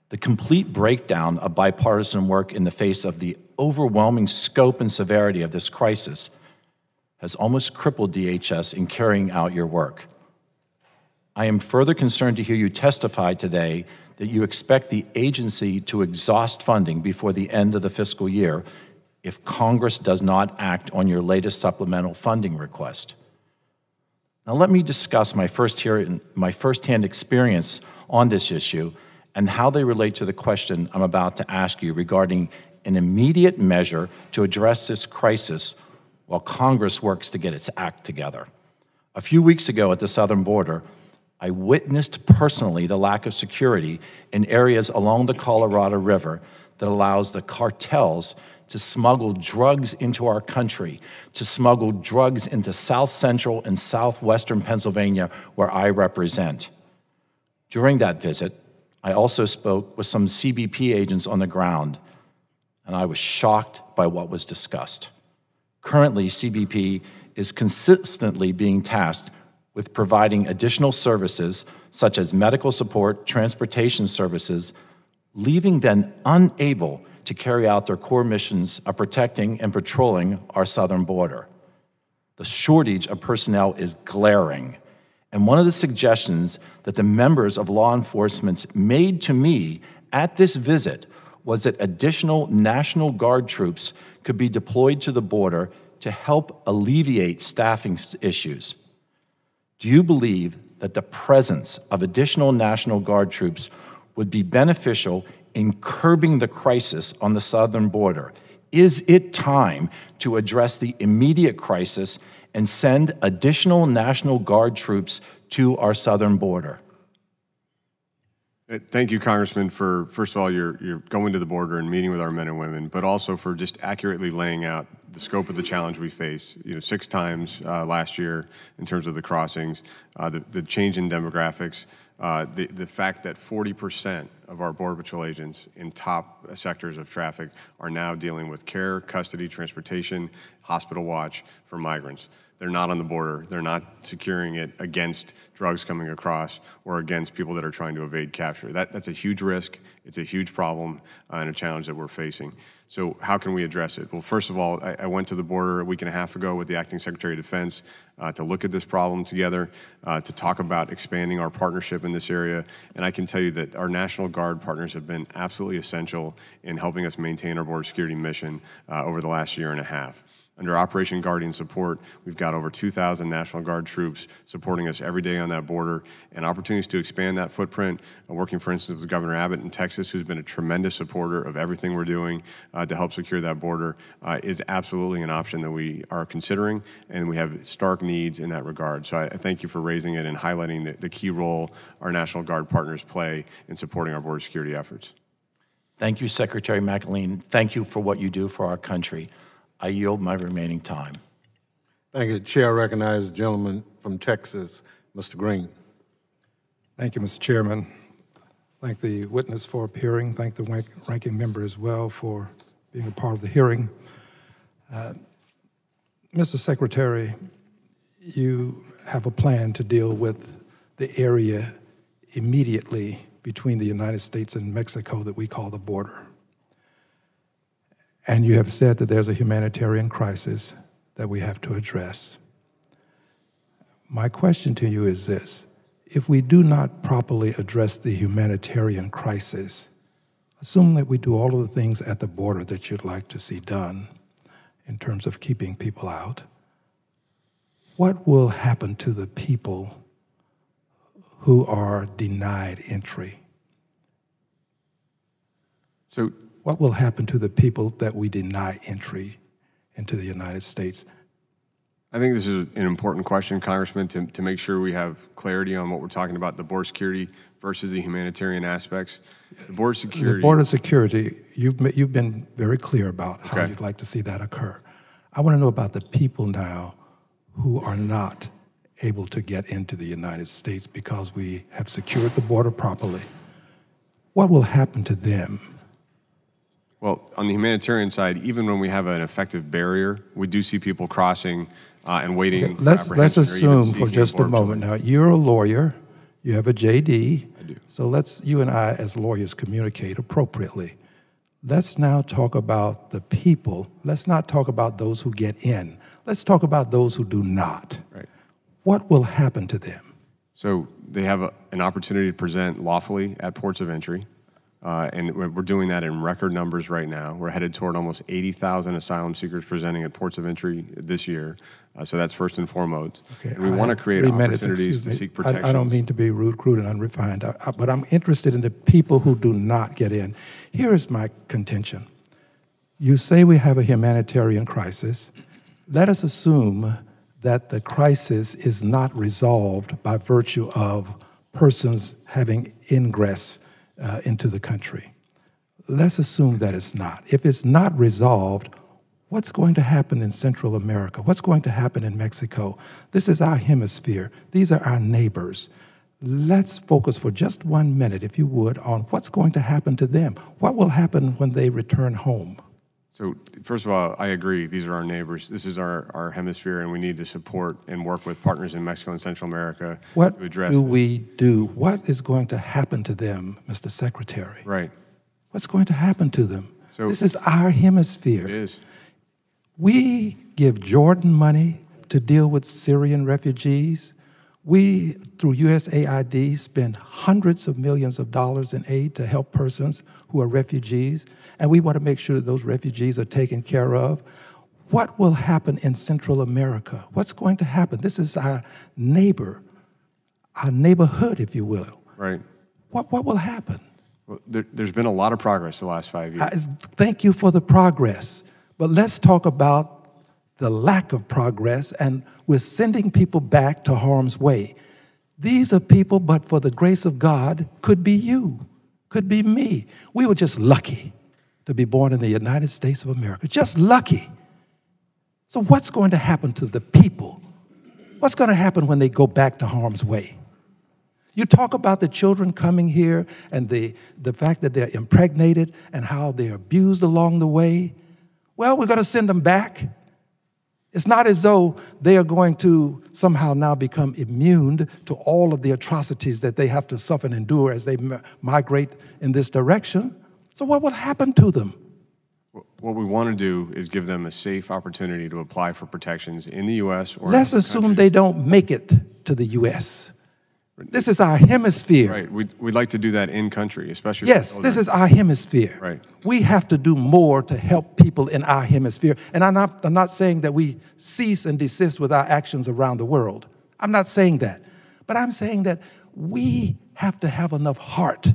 The complete breakdown of bipartisan work in the face of the overwhelming scope and severity of this crisis has almost crippled DHS in carrying out your work. I am further concerned to hear you testify today that you expect the agency to exhaust funding before the end of the fiscal year if Congress does not act on your latest supplemental funding request. Now let me discuss my firsthand experience on this issue and how they relate to the question I'm about to ask you regarding an immediate measure to address this crisis while Congress works to get its act together. A few weeks ago at the southern border, I witnessed personally the lack of security in areas along the Colorado River that allows the cartels to smuggle drugs into our country, to smuggle drugs into South Central and Southwestern Pennsylvania, where I represent. During that visit, I also spoke with some CBP agents on the ground, and I was shocked by what was discussed. Currently, CBP is consistently being tasked with providing additional services such as medical support, transportation services, leaving them unable to carry out their core missions of protecting and patrolling our southern border. The shortage of personnel is glaring, and one of the suggestions that the members of law enforcement made to me at this visit was that additional National Guard troops could be deployed to the border to help alleviate staffing issues. Do you believe that the presence of additional National Guard troops would be beneficial in curbing the crisis on the southern border? Is it time to address the immediate crisis and send additional National Guard troops to our southern border? Thank you, Congressman, for, first of all, you're going to the border and meeting with our men and women, but also for just accurately laying out the scope of the challenge we face. 6 times last year in terms of the crossings, the change in demographics, the fact that 40% of our Border Patrol agents in top sectors of traffic are now dealing with care, custody, transportation, hospital watch for migrants. They're not on the border. They're not securing it against drugs coming across or against people that are trying to evade capture. That's a huge risk. It's a huge problem and a challenge that we're facing. So how can we address it? Well, first of all, I went to the border a week and a half ago with the Acting Secretary of Defense to look at this problem together, to talk about expanding our partnership in this area. And I can tell you that our National Guard partners have been absolutely essential in helping us maintain our border security mission over the last year and a half. Under Operation Guardian Support, we've got over 2,000 National Guard troops supporting us every day on that border, and opportunities to expand that footprint, working, for instance, with Governor Abbott in Texas, who's been a tremendous supporter of everything we're doing to help secure that border, is absolutely an option that we are considering, and we have stark needs in that regard. So I thank you for raising it and highlighting the key role our National Guard partners play in supporting our border security efforts. Thank you, Secretary McAleen. Thank you for what you do for our country. I yield my remaining time. Thank you. Chair recognizes the gentleman from Texas, Mr. Green. Thank you, Mr. Chairman. Thank the witness for appearing. Thank the ranking member as well for being a part of the hearing. Mr. Secretary, you have a plan to deal with the area immediately between the United States and Mexico that we call the border. And you have said that there's a humanitarian crisis that we have to address. My question to you is this: if we do not properly address the humanitarian crisis, assume that we do all of the things at the border that you'd like to see done in terms of keeping people out, what will happen to the people who are denied entry? So, what will happen to the people that we deny entry into the United States? I think this is an important question, Congressman, to make sure we have clarity on what we're talking about, the border security versus the humanitarian aspects. The border security. The border security, you've been very clear about how you'd like to see that occur. I want to know about the people now who are not able to get into the United States because we have secured the border properly. What will happen to them? Well, on the humanitarian side, even when we have an effective barrier, we do see people crossing and waiting for apprehension. Let's assume for just a moment. Now, you're a lawyer, you have a JD, I do. So you and I as lawyers communicate appropriately. Let's now talk about the people. Let's not talk about those who get in. Let's talk about those who do not. Right. What will happen to them? So they have an opportunity to present lawfully at ports of entry. And we're doing that in record numbers right now. We're headed toward almost 80,000 asylum seekers presenting at ports of entry this year. So that's first and foremost. Okay, and we want to create opportunities to seek protection. I don't mean to be rude, crude, and unrefined, but I'm interested in the people who do not get in. Here is my contention. You say we have a humanitarian crisis. Let us assume that the crisis is not resolved by virtue of persons having ingress into the country. Let's assume that it's not. If it's not resolved, what's going to happen in Central America? What's going to happen in Mexico? This is our hemisphere. These are our neighbors. Let's focus for just 1 minute, if you would, on what's going to happen to them. What will happen when they return home? So first of all, I agree. These are our neighbors. This is our hemisphere, and we need to support and work with partners in Mexico and Central America to address What do we do? What is going to happen to them, Mr. Secretary? Right. What's going to happen to them? So this is our hemisphere. It is. We give Jordan money to deal with Syrian refugees. We, through USAID, spend hundreds of millions of dollars in aid to help persons who are refugees, and we want to make sure that those refugees are taken care of. What will happen in Central America? What's going to happen? This is our neighbor, our neighborhood, if you will. Right. What will happen? Well, there's been a lot of progress the last 5 years. Thank you for the progress, but let's talk about the lack of progress, and we're sending people back to harm's way. These are people, but for the grace of God, could be you, could be me. We were just lucky to be born in the United States of America, just lucky. So what's going to happen to the people? What's going to happen when they go back to harm's way? You talk about the children coming here and the fact that they're impregnated and how they're abused along the way. Well, we're going to send them back. It's not as though they are going to somehow now become immune to all of the atrocities that they have to suffer and endure as they migrate in this direction. So what will happen to them? What we want to do is give them a safe opportunity to apply for protections in the U.S. or Let's assume they don't make it to the U.S. This is our hemisphere. Right. We'd like to do that in country, especially. Yes, this is our hemisphere. Right. We have to do more to help people in our hemisphere. And I'm not saying that we cease and desist with our actions around the world. I'm not saying that. But I'm saying that we have to have enough heart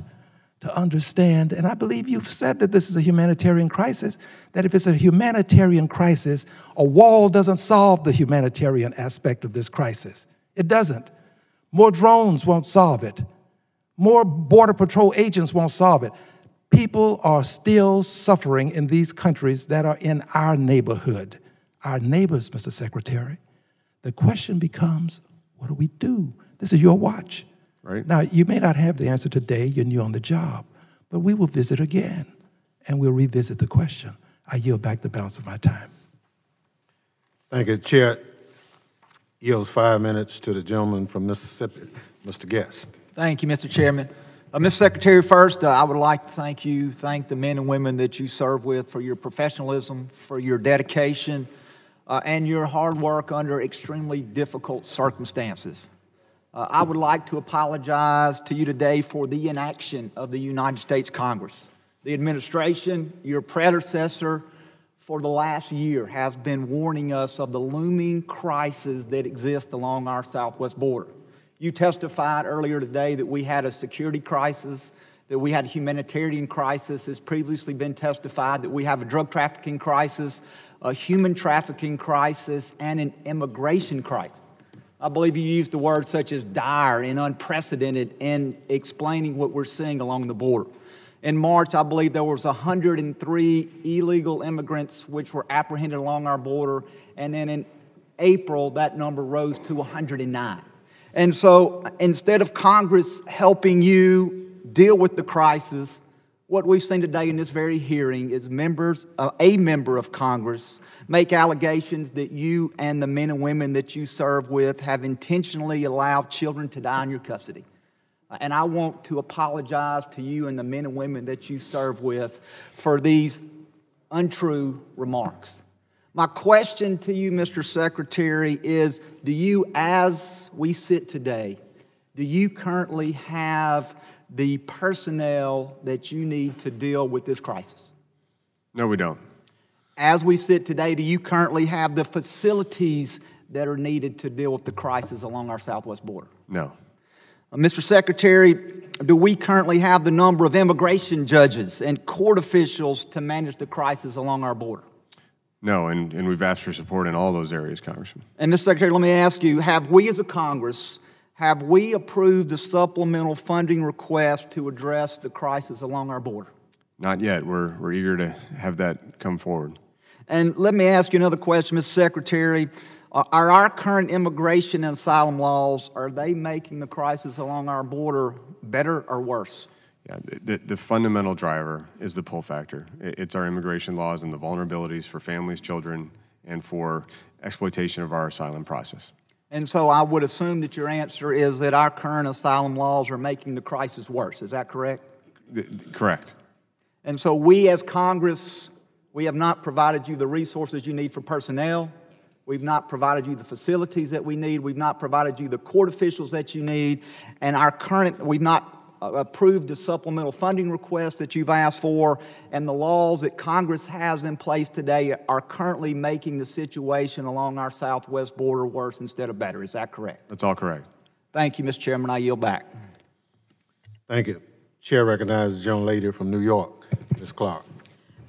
to understand, and I believe you've said that this is a humanitarian crisis, that if it's a humanitarian crisis, a wall doesn't solve the humanitarian aspect of this crisis. It doesn't. More drones won't solve it. More Border Patrol agents won't solve it. People are still suffering in these countries that are in our neighborhood, our neighbors, Mr. Secretary. The question becomes, what do we do? This is your watch. Right. Now, you may not have the answer today, you're new on the job, but we will visit again, and we'll revisit the question. I yield back the balance of my time. Thank you, Chair. Yields 5 minutes to the gentleman from Mississippi, Mr. Guest. Thank you, Mr. Chairman. Mr. Secretary, first, I would like to thank the men and women that you serve with for your professionalism, for your dedication, and your hard work under extremely difficult circumstances. I would like to apologize to you today for the inaction of the United States Congress. The administration, your predecessor, for the last year has been warning us of the looming crisis that exists along our southwest border. You testified earlier today that we had a security crisis, that we had a humanitarian crisis. It's previously been testified that we have a drug trafficking crisis, a human trafficking crisis, and an immigration crisis. I believe you used the words such as dire and unprecedented in explaining what we're seeing along the border. In March, I believe there was 103 illegal immigrants which were apprehended along our border, and then in April, that number rose to 109. And so instead of Congress helping you deal with the crisis, what we've seen today in this very hearing is a member of Congress make allegations that you and the men and women that you serve with have intentionally allowed children to die in your custody. And I want to apologize to you and the men and women that you serve with for these untrue remarks. My question to you, Mr. Secretary, is do you, as we sit today, do you currently have the personnel that you need to deal with this crisis? No, we don't. As we sit today, do you currently have the facilities that are needed to deal with the crisis along our southwest border? No. Mr. Secretary, do we currently have the number of immigration judges and court officials to manage the crisis along our border? No, and we've asked for support in all those areas, Congressman. And Mr. Secretary, let me ask you, have we as a Congress, have we approved the supplemental funding request to address the crisis along our border? Not yet. We're eager to have that come forward. And let me ask you another question, Mr. Secretary. Are our current immigration and asylum laws, are they making the crisis along our border better or worse? Yeah, the fundamental driver is the pull factor. It's our immigration laws and the vulnerabilities for families, children, and for exploitation of our asylum process. And so I would assume that your answer is that our current asylum laws are making the crisis worse. Is that correct? Correct. And so we as Congress, we have not provided you the resources you need for personnel. We've not provided you the facilities that we need. We've not provided you the court officials that you need. And we've not approved the supplemental funding request that you've asked for. And the laws that Congress has in place today are currently making the situation along our southwest border worse instead of better. Is that correct? That's all correct. Thank you, Mr. Chairman. I yield back. Thank you. Chair recognizes the young lady from New York, Ms. Clark.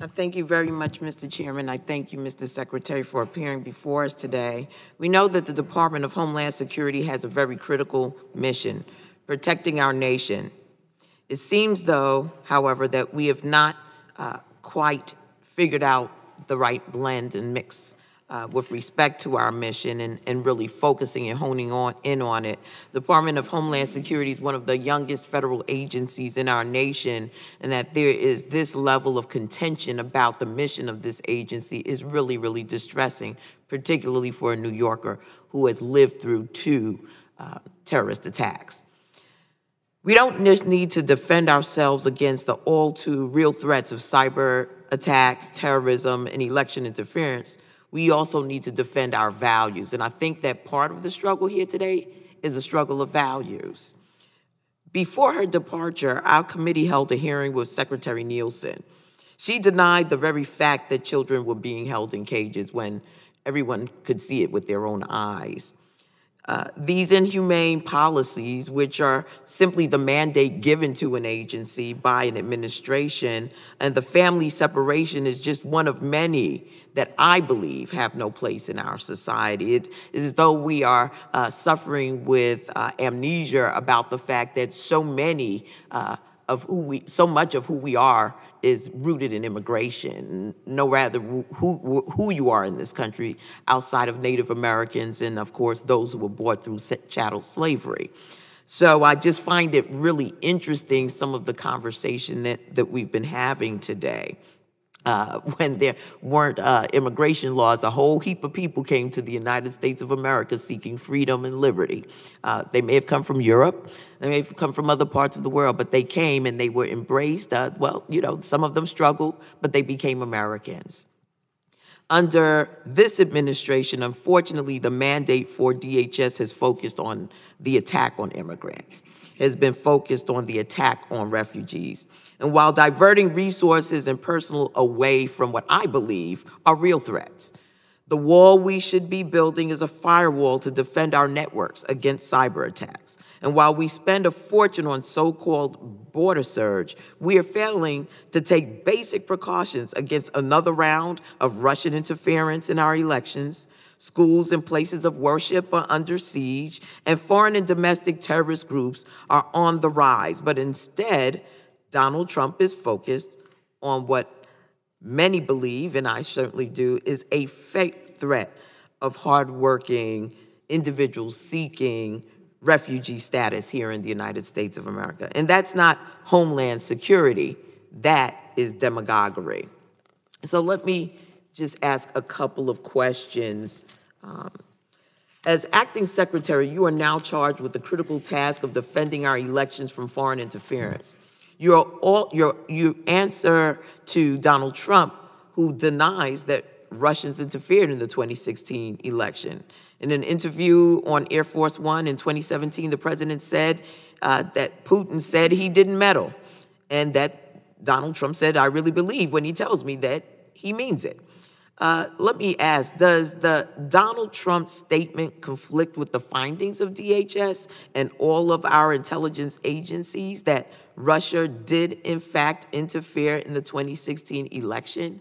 Thank you very much, Mr. Chairman. I thank you, Mr. Secretary, for appearing before us today. We know that the Department of Homeland Security has a very critical mission, protecting our nation. It seems, though, however, that we have not quite figured out the right blend and mix with respect to our mission and really focusing and honing in on it. The Department of Homeland Security is one of the youngest federal agencies in our nation, and that there is this level of contention about the mission of this agency is really, really distressing, particularly for a New Yorker who has lived through 2 terrorist attacks. We don't just need to defend ourselves against the all too real threats of cyber attacks, terrorism, and election interference. We also need to defend our values. And I think that part of the struggle here today is a struggle of values. Before her departure, our committee held a hearing with Secretary Nielsen. She denied the very fact that children were being held in cages when everyone could see it with their own eyes. These inhumane policies, which are simply the mandate given to an agency by an administration, and the family separation is just one of many that I believe have no place in our society. It is as though we are suffering with amnesia about the fact that so much of who we are is rooted in immigration, no rather who you are in this country outside of Native Americans and, of course, those who were brought through chattel slavery. So I just find it really interesting, some of the conversation that we've been having today. When there weren't immigration laws, a whole heap of people came to the United States of America seeking freedom and liberty. They may have come from Europe, they may have come from other parts of the world, but they came and they were embraced. Well, you know, some of them struggled, but they became Americans. Under this administration, unfortunately, the mandate for DHS has focused on the attack on immigrants, has been focused on the attack on refugees. And while diverting resources and personnel away from what I believe are real threats, the wall we should be building is a firewall to defend our networks against cyber attacks. And while we spend a fortune on so-called border surge, we are failing to take basic precautions against another round of Russian interference in our elections. Schools and places of worship are under siege, and foreign and domestic terrorist groups are on the rise. But instead, Donald Trump is focused on what many believe, and I certainly do, is a fake threat of hardworking individuals seeking refugee status here in the United States of America. And that's not Homeland Security, that is demagoguery. So let me just ask a couple of questions. As acting secretary, you are now charged with the critical task of defending our elections from foreign interference. You answer to Donald Trump, who denies that Russians interfered in the 2016 election. In an interview on Air Force One in 2017, the president said that Putin said he didn't meddle, and that Donald Trump said, I really believe when he tells me that he means it. Let me ask, does the Donald Trump statement conflict with the findings of DHS and all of our intelligence agencies that Russia did, in fact, interfere in the 2016 election?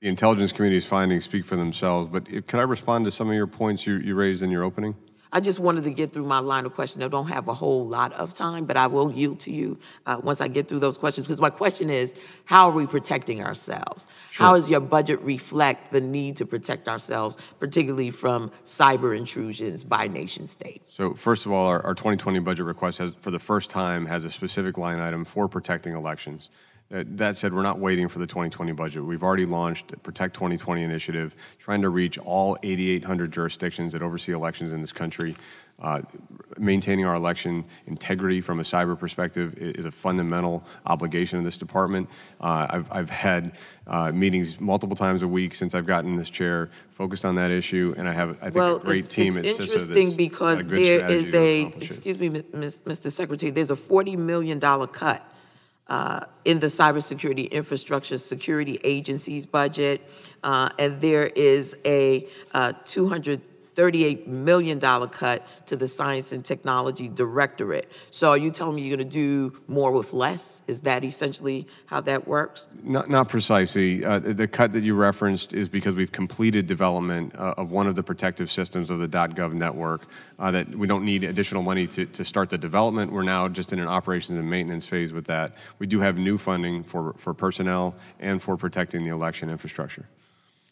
The Intelligence Committee's findings speak for themselves, but could I respond to some of your points you raised in your opening? I just wanted to get through my line of questioning. I don't have a whole lot of time, but I will yield to you once I get through those questions, because my question is, how are we protecting ourselves? Sure. How does your budget reflect the need to protect ourselves, particularly from cyber intrusions by nation state? So first of all, our 2020 budget request for the first time has a specific line item for protecting elections. That said, we're not waiting for the 2020 budget. We've already launched a Protect 2020 initiative, trying to reach all 8,800 jurisdictions that oversee elections in this country. Maintaining our election integrity from a cyber perspective is a fundamental obligation of this department. I've had meetings multiple times a week since I've gotten in this chair focused on that issue, and I have, I think, a great team at CISA that's interesting because there is excuse me, Mr. Secretary, there's a $40 million cut in the cybersecurity infrastructure security agency's budget, and there is a $238 million cut to the Science and Technology Directorate. So are you telling me you're going to do more with less? Is that essentially how that works? Not precisely. The cut that you referenced is because we've completed development of one of the protective systems of the .gov network, that we don't need additional money to start the development. We're now just in an operations and maintenance phase with that. We do have new funding for personnel and for protecting the election infrastructure.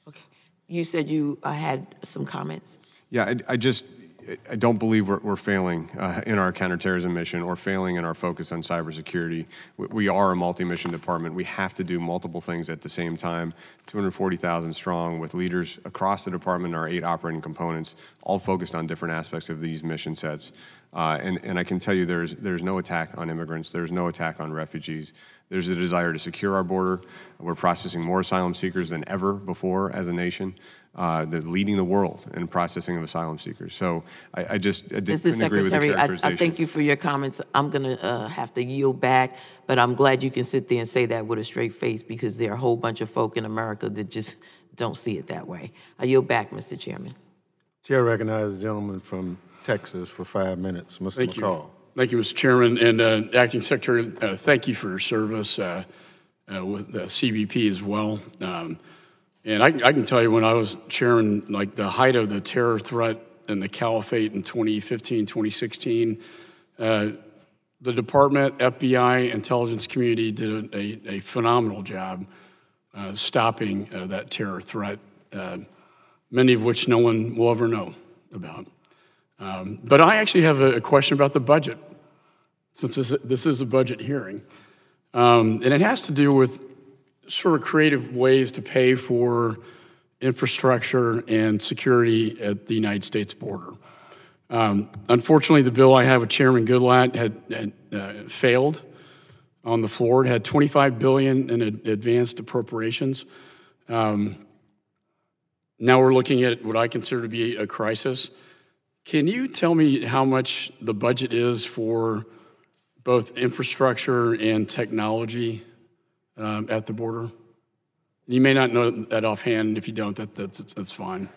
Okay. You said you had some comments. Yeah, I don't believe we're failing in our counterterrorism mission or failing in our focus on cybersecurity. We are a multi-mission department. We have to do multiple things at the same time, 240,000 strong, with leaders across the department, our 8 operating components, all focused on different aspects of these mission sets. And I can tell you there's no attack on immigrants. There's no attack on refugees. There's a desire to secure our border. We're processing more asylum seekers than ever before as a nation. They're leading the world in processing of asylum seekers. So I didn't agree with the characterization. I thank you for your comments. I'm going to have to yield back, but I'm glad you can sit there and say that with a straight face, because there are a whole bunch of folk in America that just don't see it that way. I yield back, Mr. Chairman. Chair recognizes the gentleman from Texas for 5 minutes, Mr. McCall. Thank you, Mr. Chairman. And Acting Secretary, thank you for your service with CBP as well. And I can tell you, when I was chairing, like, the height of the terror threat and the caliphate in 2015, 2016, the department, FBI, intelligence community did a phenomenal job stopping that terror threat, many of which no one will ever know about. But I actually have a question about the budget, since this is a budget hearing. And it has to do with sort of creative ways to pay for infrastructure and security at the United States border. Unfortunately, the bill I have with Chairman Goodlatte had failed on the floor. It had $25 billion in advanced appropriations. Now we're looking at what I consider to be a crisis. Can you tell me how much the budget is for both infrastructure and technology at the border? You may not know that offhand. If you don't, that's fine.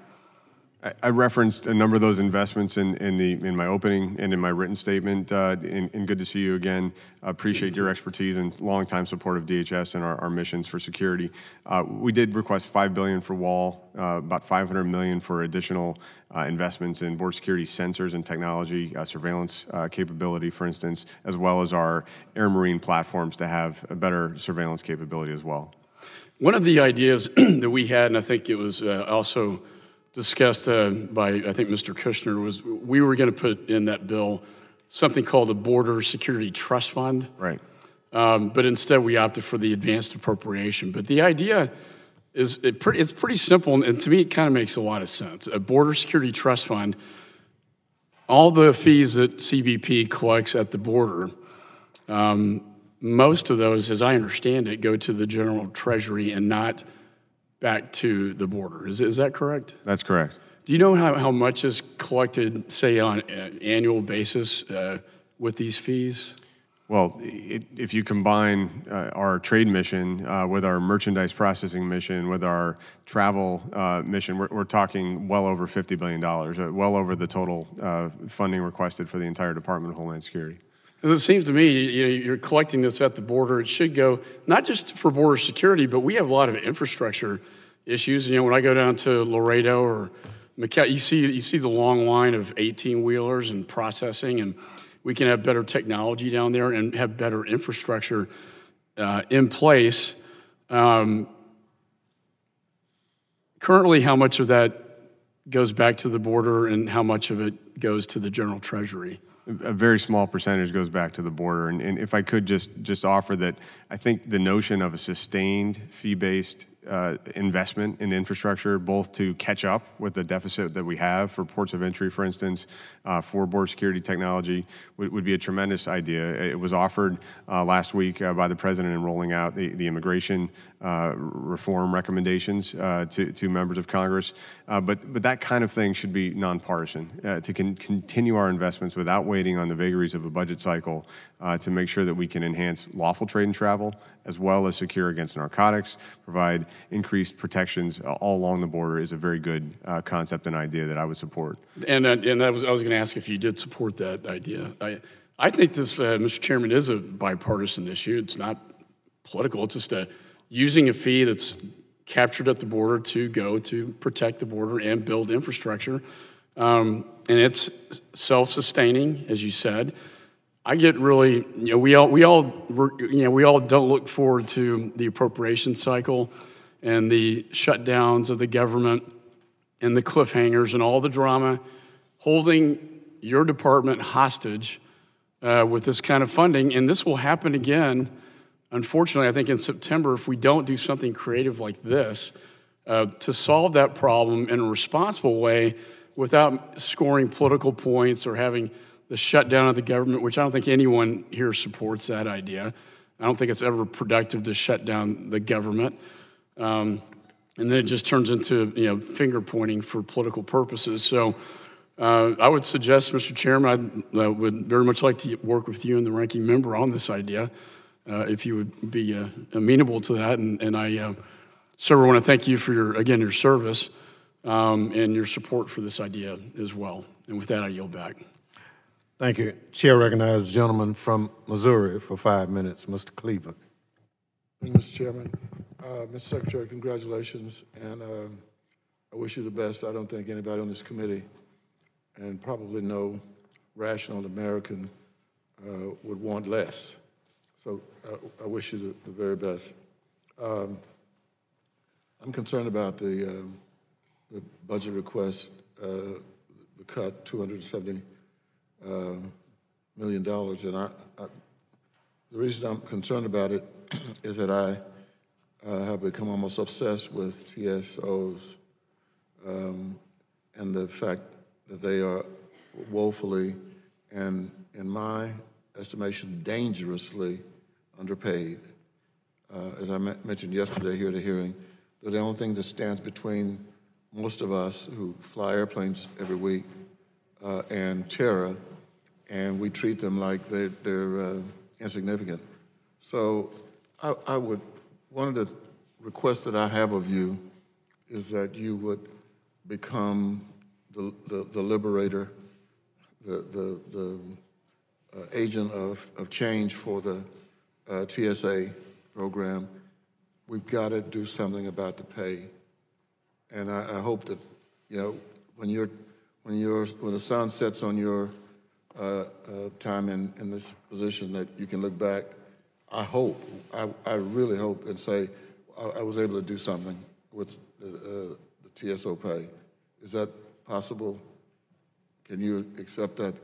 I referenced a number of those investments in my opening and in my written statement. And good to see you again. Appreciate your expertise and longtime support of DHS and our missions for security. We did request $5 billion for wall, about $500 million for additional investments in border security sensors and technology, surveillance capability, for instance, as well as our air marine platforms to have a better surveillance capability as well. One of the ideas that we had, and I think it was also discussed by, I think, Mr. Kushner, was we were going to put in that bill something called the Border Security Trust Fund. Right. But instead we opted for the advanced appropriation. But the idea is it's pretty simple, and to me it kind of makes a lot of sense. A Border Security Trust Fund, all the fees that CBP collects at the border, most of those, as I understand it, go to the General Treasury and not back to the border. Is that correct? That's correct. Do you know how much is collected, say, on an annual basis with these fees? Well, if you combine our trade mission with our merchandise processing mission, with our travel mission, we're talking well over $50 billion, well over the total funding requested for the entire Department of Homeland Security. Because it seems to me, you're collecting this at the border. It should go not just for border security, but we have a lot of infrastructure issues. When I go down to Laredo or McAllen, you see the long line of 18-wheelers and processing, and we can have better technology down there and have better infrastructure in place. Currently, how much of that goes back to the border and how much of it goes to the General Treasury? A very small percentage goes back to the border. And if I could just offer that, I think the notion of a sustained fee-based investment in infrastructure, both to catch up with the deficit that we have for ports of entry, for instance, for border security technology, would be a tremendous idea. It was offered last week by the president in rolling out the immigration reform recommendations to members of Congress. But that kind of thing should be nonpartisan, to continue our investments without waiting on the vagaries of a budget cycle to make sure that we can enhance lawful trade and travel, as well as secure against narcotics, provide increased protections all along the border is a very good concept and idea that I would support. And I was going to ask if you did support that idea. I think this, Mr. Chairman, is a bipartisan issue. It's not political. It's just using a fee that's captured at the border to go to protect the border and build infrastructure. And it's self-sustaining, as you said. I get really, we all don't look forward to the appropriation cycle and the shutdowns of the government and the cliffhangers and all the drama, holding your department hostage with this kind of funding. And this will happen again, unfortunately, I think in September, if we don't do something creative like this to solve that problem in a responsible way without scoring political points or having the shutdown of the government, which I don't think anyone here supports that idea. I don't think it's ever productive to shut down the government. And then it just turns into finger pointing for political purposes. So I would suggest, Mr. Chairman, I would very much like to work with you and the ranking member on this idea, if you would be amenable to that. And I sir, I want to thank you for your service and your support for this idea as well. And with that, I yield back. Thank you. Chair recognizes the gentleman from Missouri for 5 minutes, Mr. Cleveland. Thank you, Mr. Chairman. Mr. Secretary, congratulations, and I wish you the best. I don't think anybody on this committee, and probably no rational American, would want less. So I wish you the very best. I'm concerned about the budget request, the cut, $270 million, and the reason I'm concerned about it is that I have become almost obsessed with TSOs and the fact that they are woefully and, in my estimation, dangerously underpaid. As I mentioned yesterday here at a hearing, they're the only thing that stands between most of us who fly airplanes every week and terror, and we treat them like they're insignificant. So one of the requests that I have of you is that you would become the liberator, the agent of change for the TSA program. We've got to do something about the pay, and I hope that when the sun sets on your time in this position, that you can look back. I really hope and say I was able to do something with the TSO pay. Is that possible? Can you accept that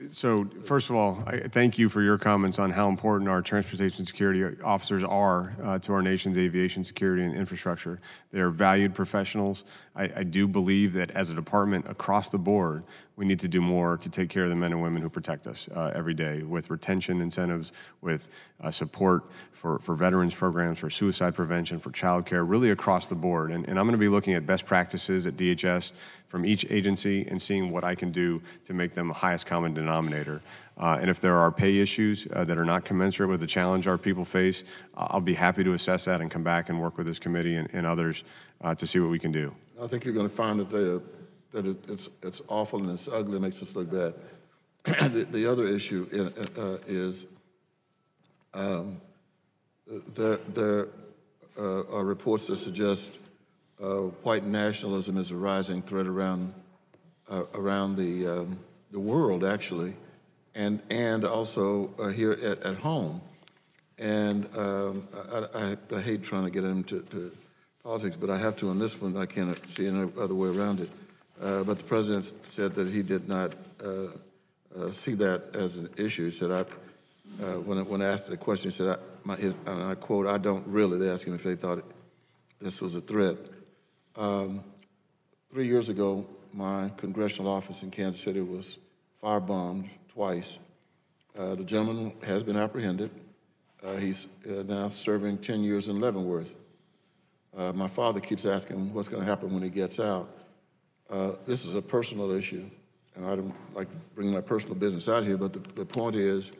So, first of all, I thank you for your comments on how important our transportation security officers are to our nation's aviation security and infrastructure. They are valued professionals. I do believe that as a department across the board, we need to do more to take care of the men and women who protect us every day, with retention incentives, with support for veterans programs, for suicide prevention, for child care, really across the board. And I'm going to be looking at best practices at DHS from each agency and seeing what I can do to make them the highest common denominator. And if there are pay issues that are not commensurate with the challenge our people face, I'll be happy to assess that and come back and work with this committee and others to see what we can do. I think you're going to find that it's awful and it's ugly, it makes us look bad. The other issue is there are reports that suggest white nationalism is a rising threat around the world, actually, and also here at home. And I hate trying to get into politics, but I have to on this one. I can't see any other way around it. But the president said that he did not see that as an issue. He said, when asked the question, he said, and I quote, "I don't really." They asked him if they thought this was a threat. 3 years ago, my congressional office in Kansas City was firebombed twice. The gentleman has been apprehended. He's now serving 10 years in Leavenworth. My father keeps asking what's going to happen when he gets out. This is a personal issue, and I don't like bringing my personal business out here, but the point is,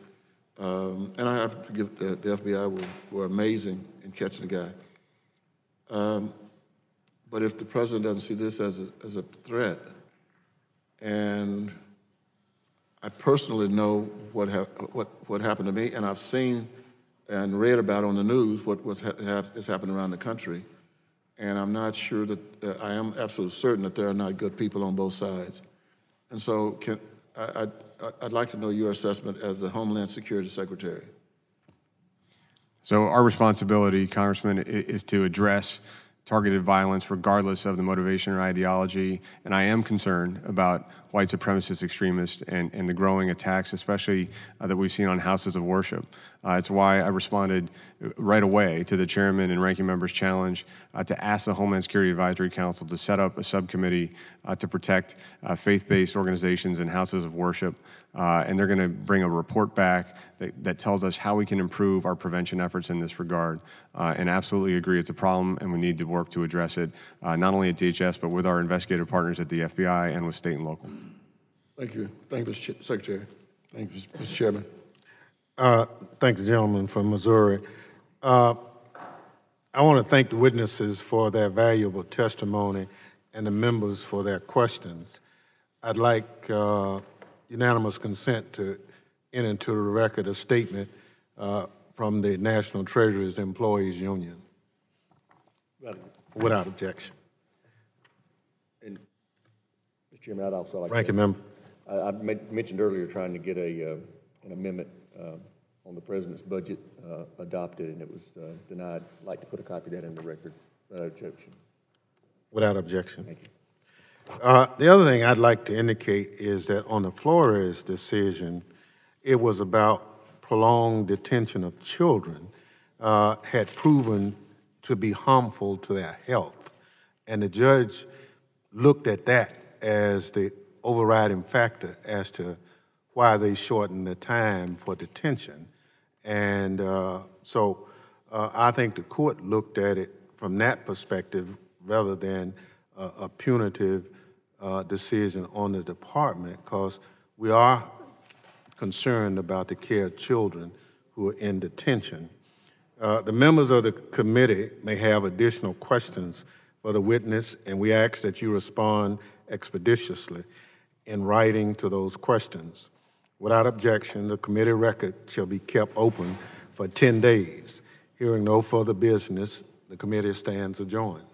and I have to give the FBI were amazing in catching the guy. But if the president doesn't see this as a threat, and I personally know what happened to me, and I've seen and read about on the news what has happened around the country, and I'm not sure that I am absolutely certain that there are not good people on both sides. And so I'd like to know your assessment as the Homeland Security Secretary. So our responsibility, Congressman, is to address targeted violence regardless of the motivation or ideology, and I am concerned about white supremacist extremists and the growing attacks, especially that we've seen on houses of worship. It's why I responded right away to the chairman and ranking member's challenge to ask the Homeland Security Advisory Council to set up a subcommittee to protect faith-based organizations and houses of worship. And they're going to bring a report back that tells us how we can improve our prevention efforts in this regard. And absolutely agree it's a problem, and we need to work to address it, not only at DHS, but with our investigative partners at the FBI and with state and local. Thank you. Thank you, Mr. Secretary. Thank you, Mr. Chairman. Thank the gentleman from Missouri. I want to thank the witnesses for their valuable testimony and the members for their questions. I'd like unanimous consent to enter into the record a statement from the National Treasurer's Employees Union. Without objection. And, Mr. Chairman, I'd also like Ranking member. I mentioned earlier trying to get an amendment on the president's budget adopted, and it was denied. I'd like to put a copy of that in the record without objection. Without objection. Thank you. The other thing I'd like to indicate is that on the Flores decision, it was about prolonged detention of children had proven to be harmful to their health. And the judge looked at that as the overriding factor as to why they shortened the time for detention. And so I think the court looked at it from that perspective rather than a punitive decision on the department, because we are concerned about the care of children who are in detention. The members of the committee may have additional questions for the witness, and we ask that you respond expeditiously in writing to those questions. Without objection, the committee record shall be kept open for 10 days. Hearing no further business, the committee stands adjourned.